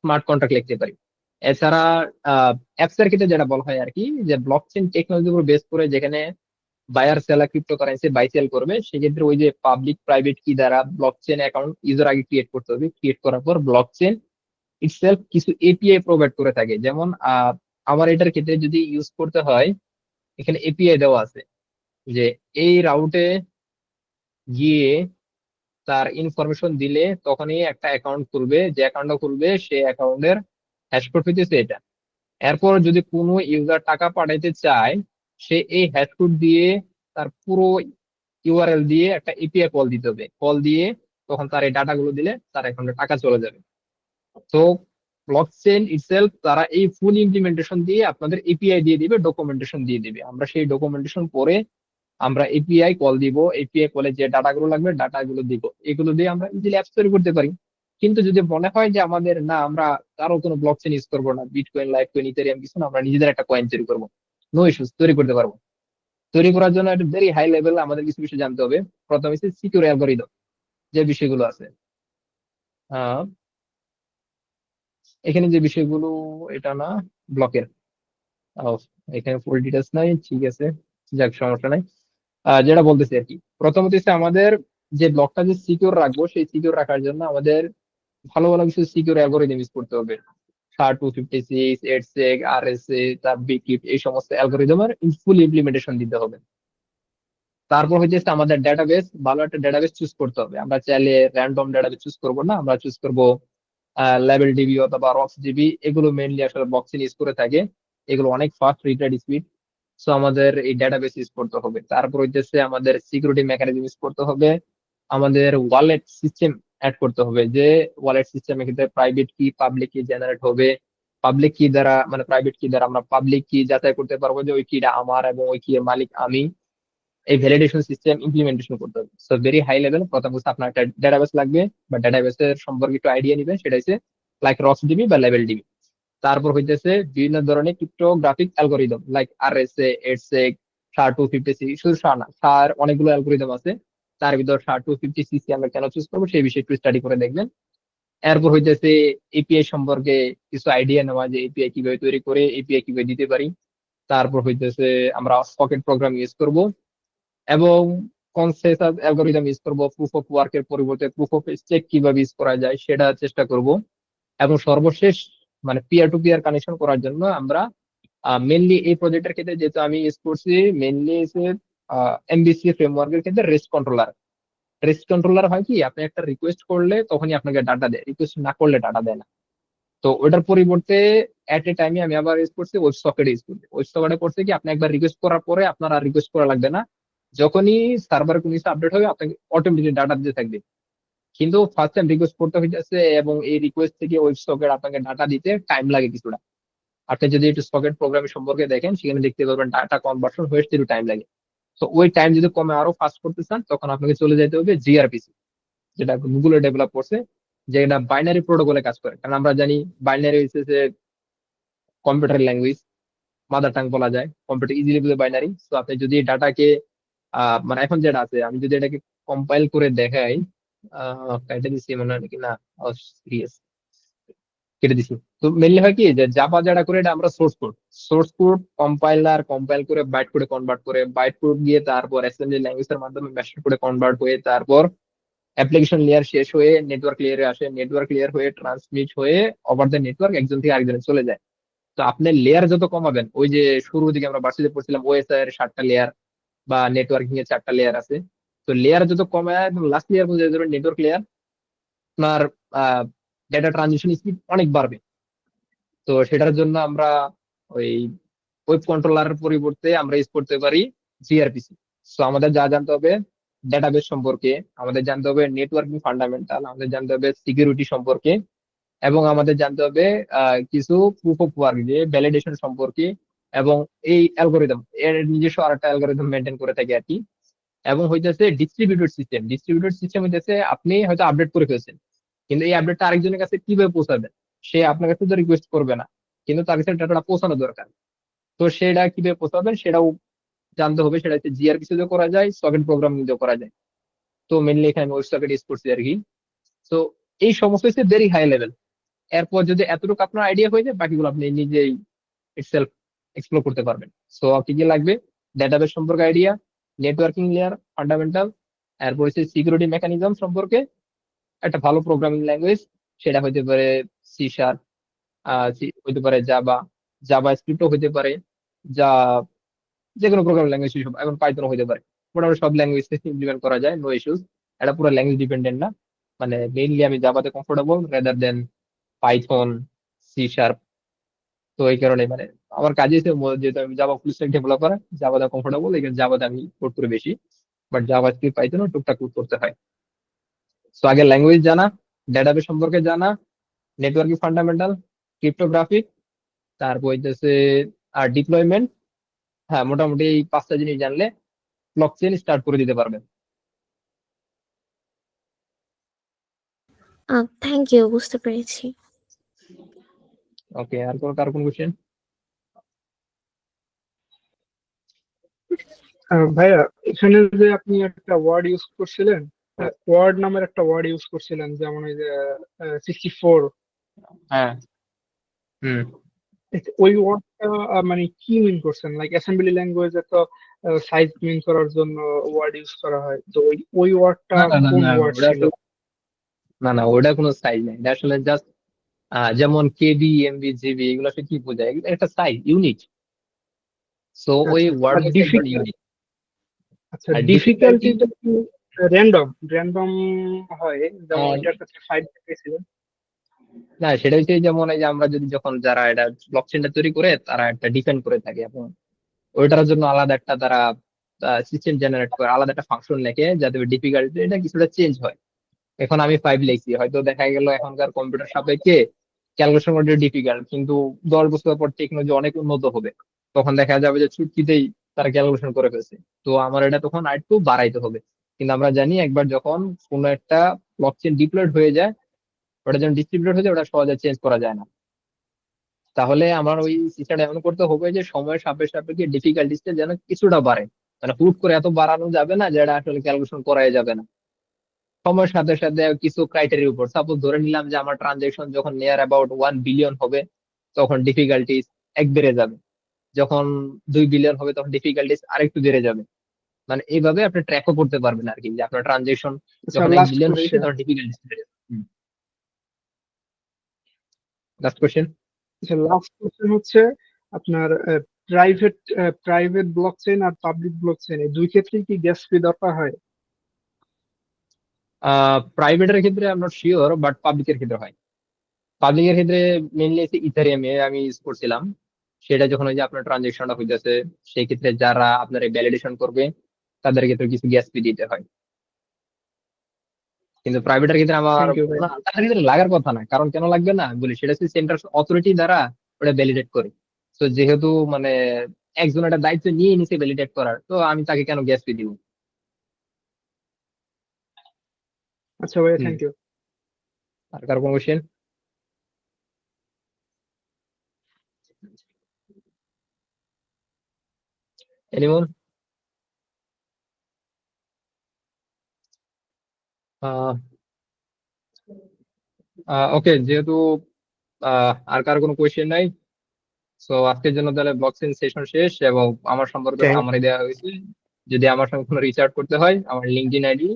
স্মার্ট কন্ট্রাক্ট লিখতে পারি। এছাড়া অ্যাপস এর ক্ষেত্রে যেটা বলা হয় আর কি, যে ব্লকচেইন টেকনোলজির উপর বেস করে যেখানে buyer seller cryptocurrency buy sell করবে, সেক্ষেত্রে ওই যে পাবলিক প্রাইভেট কি দ্বারা ব্লকচেইন অ্যাকাউন্ট ইউজার আগে ক্রিয়েট করতে হবে। ক্রিয়েট করার পর ব্লকচেইন ইটসেলফ কিছু এপিআই প্রোভাইড করে থাকে। যেমন আমার এটার ক্ষেত্রে যদি ইউজ করতে হয়, এখানে এপিআই দেওয়া আছে যে এই রাউটে গিয়ে তার ইনফরমেশন দিলে তখনই একটা অ্যাকাউন্ট খুলবে, যে অ্যাকাউন্টটা খুলবে সেই অ্যাকাউন্টের হ্যাশকোড হইতেছে এটা। এরপর যদি কোনো ইউজার টাকা পাঠাইতে চায়, সে এই হ্যাশকোড দিয়ে তার পুরো ইউআরএল দিয়ে একটা এপিআই কল দিতে হবে। কল দিয়ে তখন তার এই ডাটাগুলো দিলে তার অ্যাকাউন্টে টাকা চলে যাবে। তো ব্লকচেইন ইটসেলফ তারা এই ফুল ইমপ্লিমেন্টেশন দিয়ে আপনাদের এপিআই দিয়ে দিবে, ডকুমেন্টেশন দিয়ে দিবে। আমরা সেই ডকুমেন্টেশন পরে আমরা এপিআই কল দিব, এপিআই কলে যে ডাটাগুলো লাগবে ডাটাগুলো দিব, এগুলো দিয়ে আমরা ইজিলি অ্যাপস তৈরি করতে পারি। কিন্তু যদি মনে হয় যে আমাদের না, আমরা কারো কোনো ব্লকচেইন ইউজ করবো না, বিটকয়েন লাইট কয়েন ইথেরিয়াম কিছু না, আমরা নিজেদের একটা কয়েন তৈরি করবো, নো ইস্যুস, তৈরি করতে পারবো। তৈরি করার জন্য একটা ভেরি হাই লেভেল আমাদের কিছু বিষয় জানতে হবে। প্রথম হচ্ছে সিকিউর অ্যালগরিদম, যে বিষয়গুলো আছে। আহ এখানে যে বিষয়গুলো, এটা না ব্লকের, এখানে ফুল ডিটেলস নাই, ঠিক আছে, যাক সমস্যা নাই। যেটা বলতেছি আর কি, প্রথমত হচ্ছে আমাদের যে ব্লকটা যে সিকিউর রাখবো, সেই সিকিউর রাখার জন্য আমাদের ভালো ভালো কিছু সিকিউর অ্যালগোরিদম ইউজ করতে হবে। SHA-256, EDSEC, RSA, তার বিকিপ, এই সমস্ত অ্যালগোরিদমের ফুল ইমপ্লিমেন্টেশন দিতে হবে। তারপর হচ্ছে আমাদের ডেটাবেস, ভালো একটা ডেটাবেস চুজ করতে হবে। আমরা চাইলে র্যান্ডম ডেটাবেস চুজ করবো না, আমরা চুজ করবো লেভেল ডিবি অথবা রক্স ডিবি। এগুলো মেইনলি আসলে বক্সিন ইউজ করে থাকে, এগুলো অনেক fast read write speed. So আমাদের এই ডেটাবেস ইউজ করতে হবে। তারপর হইতেছে আমাদের সিকিউরিটি মেকানিজম ইউজ করতে হবে, আমাদের ওয়ালেট সিস্টেম অ্যাড করতে হবে, যে ওয়ালেট সিস্টেমের ক্ষেত্রে প্রাইভেট কি পাবলিক কি জেনারেট হবে। পাবলিক কি দ্বারা মানে প্রাইভেট কি দ্বারা আমরা পাবলিক কি যাচাই করতে পারবো যে ওই কিটা আমার এবং ওই কি এর মালিক আমি। এই ভ্যালিডেশন সিস্টেম ইমপ্লিমেন্টেশন করতে হবে। So very high level. প্রথম হচ্ছে আপনার একটা ডেটাবেস লাগবে বা ডেটাবেসের সম্পর্কে একটু আইডিয়া নিবেন, সেটা হচ্ছে লাইক রক্স ডিবি বা লেভেল ডিবি। তারপর হইতেছে বিভিন্ন ধরনের cryptographic algorithm like RSA, EDSEC, SHA-256, শুধু SHA না, SHA-র অনেকগুলো অ্যালগোরিদম আছে। তার ভিতর SHA-256 আমরা কেন চুজ করবো সেই বিষয়ে একটু স্টাডি করে দেখবেন। এরপর হইতেছে এপিআই সম্পর্কে কিছু আইডিয়া নেওয়া, যে এপিআই কিভাবে তৈরি করে এপিআই কিভাবে দিতে পারি। তারপর হইতেছে আমরা সকেট প্রোগ্রাম ইউজ করব এবং কনসেনসাস অ্যালগোরিদম ইউজ করব। প্রুফ অফ ওয়ার্কের পরিবর্তে প্রুফ অফ স্টেক কিভাবে ইউজ করা যায় সেটা চেষ্টা করব। এবং সর্বশেষ মানে পিয়ার টু পিয়ার কানেকশন করার জন্য আমরা মেনলি এই প্রজেক্টের ক্ষেত্রে যেহেতু আমি ইউজ করছি মেনলি MVC ফ্রেমওয়ার্কের ক্ষেত্রে রেস্ট কন্ট্রোলার। রেস্ট কন্ট্রোলার হয় কি, আপনি একটা রিকোয়েস্ট করলে তখনই আপনাকে ডাটা দেয়, রিকোয়েস্ট না করলে ডাটা দেয় না। তো ওটার পরিবর্তে এট এ টাইমে আমি আবার ইউজ করছি ওয়েব সকেট ইউজ করছি। ওয়েব সকেটে করছে কি, আপনি একবার রিকোয়েস্ট করার পরে আপনার আর রিকোয়েস্ট করা লাগবে না, যখনই সার্ভারে কোনো কিছু আপডেট হবে আপনাকে অটোমেটিক ডাটা দিতে থাকবে। কিন্তু ফার্স্ট টাইম রিকোয়েস্ট করতে হইতেছে এবং এই রিকোয়েস্ট থেকে ওয়েব সকেট আপনাকে ডাটা দিতে টাইম লাগে কিছুটা। আপনি যদি একটু সকেট প্রোগ্রামিং সম্পর্কে দেখেন সেখানে দেখতে পারবেন ডাটা কনভার্সন হয়ে একটু টাইম লাগে। তো ওই টাইম যদি কমে আরো ফাস্ট করতে চান তখন আপনাকে চলে যেতে হবে জিআরপিসি, যেটা গুগলে ডেভেলপ করছে, যেটা বাইনারি প্রোটোকলে কাজ করে। কারণ আমরা জানি বাইনারি হচ্ছে যে কম্পিউটার ল্যাঙ্গুয়েজ, মাদার টাং বলা যায়, কম্পিউটার ইজিলি বুঝে বাইনারি। তো আপনি যদি ডাটাকে মানে এখন যেটা আছে আমি যদি এটাকে কম্পাইল করে দেখাই, কেটে দিচ্ছি মনে হয় নাকি না, সিরিয়াস কেটে দিছি। তো মেনলি হয় কি যে জাভা যেটা করে এটা আমরা সোর্স কোড কম্পাইল করে বাইট কোডে কনভার্ট করে, বাইট কোড গিয়ে তারপর অ্যাসেম্বলি ল্যাঙ্গুয়েজের মাধ্যমে মেশিন কোডে কনভার্ট হয়ে তারপর অ্যাপ্লিকেশন লেয়ার শেষ হয়ে নেটওয়ার্ক লেয়ারে আসে, নেটওয়ার্ক লেয়ার হয়ে ট্রান্সমিট হয়ে ওভার দ্য নেটওয়ার্ক একজন থেকে আরেকজনে চলে যায়। তো আপনি লেয়ার যত কমাবেন, ওই যে শুরুর দিকে আমরা ভার্সিটিতে পড়ছিলাম ওএসআই এর 7টা লেয়ার বা নেটওয়ার্কিং এর 4টা লেয়ার আছে। তো লেয়ার যত কমায় এবং লাস্ট লেয়ার পর্যন্ত যাবেন নেটওয়ার্ক লেয়ার, আপনার ডেটা ট্রানজিশন স্পিড অনেক বাড়বে। তো সেটার জন্য আমরা ওই ওয়েব কন্ট্রোলারের পরিবর্তে আমরা ইউজ করতে পারি জিআরপিসি। সো আমাদের যা জানতে হবে ডেটাবেস সম্পর্কে, আমাদের জানতে হবে নেটওয়ার্কিং ফান্ডামেন্টাল, আমাদের জানতে হবে সিকিউরিটি সম্পর্কে, এবং আমাদের জানতে হবে কিছু প্রুফ অফ ওয়ার্ক যে ভ্যালিডেশন সম্পর্কে, এবং এই অ্যালগোরিদম এর নিজস্ব আরেকটা অ্যালগোরিদম মেনটেন করে থাকে আর কি। এবং হইতেছে ডিস্ট্রিবিউটেড সিস্টেম হইতেছে আপনি হয়তো আপডেট করে ফেলছেন, কিন্তু এই আপডেটটা আরেকজনের কাছে কিভাবে পৌঁছাবেন, সে আপনার কাছে তো রিকোয়েস্ট করবে না, কিন্তু তার কাছে ডাটাটা পৌঁছানো দরকার। তো সেটা কিভাবে পৌঁছাবেন সেটাও জানতে হবে, সেটা হচ্ছে জিআরপিসি দিয়েও করা যায়, সকেট প্রোগ্রামিং দিয়েও করা যায়। তো মেনলি এখানে আমি ওয়েব সকেট ইউজ করছি আর কি। তো এই সমস্ত হচ্ছে ভেরি হাই লেভেল। এরপর যদি এতটুকু আপনার আইডিয়া হয়ে যায় বাকিগুলো আপনি নিজেই ইটসেলফ এক্সপ্লোর করতে পারবেন। সো কি কি লাগবে, ডেটাবেস সম্পর্কে আইডিয়া, নেটওয়ার্কিং লেয়ার ফান্ডামেন্টাল, এরপর হচ্ছে সিকিউরিটি মেকানিজম সম্পর্কে একটা ভালো প্রোগ্রামিং ল্যাঙ্গুয়েজ, সেটা হইতে পারে C# হইতে পারে জাভা স্ক্রিপ্টও হইতে পারে, যা যে কোনো প্রোগ্রামিং ল্যাঙ্গুয়েজ সব, এখন পাইথনও হইতে পারে। মোটামুটি সব ল্যাঙ্গুয়েজ ইমপ্লিমেন্ট করা যায়, নো ইস্যুস। এটা পুরো ল্যাঙ্গুয়েজ ডিপেন্ডেন্ট না, মানে মেইনলি আমি জাভাতে comfortable rather than Python, C#। তো এই কারণে মানে আমার কাজে যেহেতু আমি জাভা ফুল স্ট্যাক ডেভেলপার, জাভাতে কমফোর্টেবল, এই জাভাতে আমি কোড করে বেশি, বাট জাভা স্ক্রিপ্ট পাইথনও টুকটাক কোড করতে হয়। তো আগে ল্যাঙ্গুয়েজ জানা, ডেটাবেস সম্পর্কে জানা, নেটওয়ার্কিং ফান্ডামেন্টাল, ক্রিপ্টোগ্রাফিক, তারপর হইতেছে আর ডিপ্লয়মেন্ট। হ্যাঁ, মোটামুটি এই 5টা জিনিস জানলে ব্লকচেন স্টার্ট করে দিতে পারবেন। থ্যাংক ইউ, বুঝতে পেরেছি। ওকে, আর কার কোন কোশ্চেন? ভাইয়া, এখানে যে আপনি একটা ওয়ার্ড ইউজ করছিলেন, ওয়ার্ড নামের একটা ওয়ার্ড ইউজ করছিলেন, যেমন ওই যে 64, হ্যাঁ, হুম। ওই ওয়ার্ডটা মানে কি মিন করছেন? লাইক অ্যাসেম্বলি ল্যাঙ্গুয়েজে তো সাইজ মিন করার জন্য ওয়ার্ড ইউজ করা হয়, তো ওই ওয়ার্ডটা না না না কোন না, ওয়ার্ড ওটা ছিল? না না, ওটা কোনো সাইজ নাই, এটা আসলে জাস্ট যেমন কেবি, এমবি, জিবি এগুলো আসলে কি বোঝায়, এগুলো একটা সাইজ, ইউনিট। সো ওই আচ্ছা, ওয়ার্ড আর difficult- ইউনিট। আচ্ছা, আর ডিফিকাল্টিটা কি র্যান্ডম হয়, যেমন আহ, এটার কাছে 5 পেয়েছিলেন? না, সেটা হচ্ছে যেমন এই যে আমরা যদি যখন যারা এটা ব্লকচেনটা তৈরি করে তারা একটা ডিফাইন করে থাকে, এবং ওইটার জন্য আলাদা একটা তারা সিস্টেম জেনারেট করে, আলাদা একটা ফাংশন লেখে যাতে ডিফিকাল্টি এটা কিছুটা চেঞ্জ হয়। এখন আমি 5 লিখছি, হয়তো দেখা গেল এখনকার কম্পিউটার সাপেক্ষে ক্যালকুলেশন করতে ডিফিকাল্ট, কিন্তু 10 বছর পর টেকনোলজি অনেক উন্নত হবে, তখন দেখা যাবে যে চুটকিতেই তারা ক্যালকুলেশন করে ফেলছে। তো আমার এটা তখন আরেকটু বাড়াইতে হবে। কিন্তু আমরা জানি একবার যখন কোনো একটা ব্লকচেন ডিপ্লয়েড হয়ে যায়, ওটা যখন ডিস্ট্রিবিউটেড হয়ে যায় ওটা সহজে চেঞ্জ করা যায় না। তাহলে আমার ওই সিস্টেমটা এমন করতে হবে যে সময়ের সাপেক্ষে সাপেক্ষে ডিফিকাল্টিসটা যেন কিছুটা বাড়ে, মানে হুট করে এত বাড়ানো যাবে না যেটা আসলে ক্যালকুলেশন করাই যাবে না। সময়ের সাথে সাথে কিছু ক্রাইটেরিয়ার উপর, সাপোজ ধরে নিলাম যে আমার ট্রানজেকশন যখন নিয়ার অ্যাবাউট 1 বিলিয়ন হবে তখন ডিফিকাল্টিস এক বেড়ে যাবে, যখন 2 বিলিয়ন হবে তখন ডিফিকাল্টিস আরেকটু বেড়ে যাবে। মানে এইভাবে আপনি ট্র্যাকও করতে পারবেন আর কি, যে আপনার ট্রানজেকশন আচ্ছা, যখন 1 লাস্ট বিলিয়ন হয়েছে কোশ্চেন। তখন ডিফিকাল্টিস বেড়ে যাবে। Last question. আচ্ছা, লাস্ট কোশ্চেন হচ্ছে আপনার প্রাইভেট প্রাইভেট ব্লকচেন আর পাবলিক ব্লকচেন এই দুই ক্ষেত্রেই কি গ্যাস ফি দরকার হয়? প্রাইভেটের ক্ষেত্রে I am not sure, but পাবলিকের ক্ষেত্রে হয়। পাবলিকের ক্ষেত্রে মেইনলি ইথারিয়ামে আমি ইউজ করছিলাম, সেটা যখন ওই যে আপনার ট্রানজেকশনটা হইতেছে সেই ক্ষেত্রে যারা আপনার ভ্যালিডেশন করবে তাদের ক্ষেত্রে কিছু গ্যাস ফি দিতে হয়। কিন্তু প্রাইভেটের ক্ষেত্রে আমার থ্যাংক ইউ ভাই। তাদের ক্ষেত্রে লাগার কথা না, কারণ কেন লাগবে না বলি, সেটা হচ্ছে সেন্ট্রাল অথরিটি দ্বারা ওটা ভ্যালিডেট করে। তো যেহেতু মানে একজন একটা দায়িত্ব নিয়ে নিছে ভ্যালিডেট করার, তো আমি তাকে কেন গ্যাস ফি দিব? আচ্ছা ভাই, হুম। Thank you. আর কারো কোনো কোশ্চেন? এনিমন? ওকে, যেহেতু আর কারো কোনো কোয়েশ্চেন নাই, সো আজকের জন্য তাহলে ব্লকচেন সেশন শেষ, এবং আমার সম্পর্কে Thank- সামারি দেওয়া হয়েছে। যদি আমার সঙ্গে কোনো রিচ আউট করতে হয়, আমার LinkedIn ID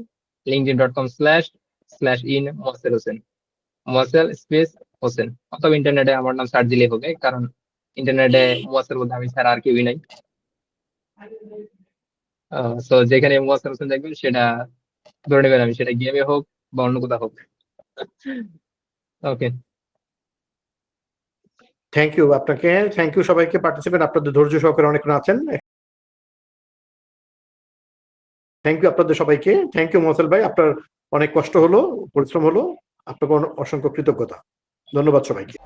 linkedin.com/in Moyasel Hossain, Moyasel space Hossain, অথবা ইন্টারনেটে আমার নাম সার্চ দিলেই হবে, কারণ ইন্টারনেটে মোয়াসেল বলতে আমি ছাড়া আর কেউই নাই। তো যেখানে মোয়াসেল হোসেন দেখবেন সেটা ধরে নেবেন আমি, সেটা গেমে হোক বা অন্য কোথাও হোক। ওকে, থ্যাংক ইউ আপনাকে, থ্যাংক ইউ সবাইকে পার্টিসিপেট, আপনাদের ধৈর্য সহকারে অনেকজন আছেন। থ্যাংক ইউ আপনাদের সবাইকে, থ্যাংক ইউ মোহাসেল ভাই, আপনার অনেক কষ্ট হলো, পরিশ্রম হলো, আপনাকে অসংখ্য কৃতজ্ঞতা, ধন্যবাদ সবাইকে।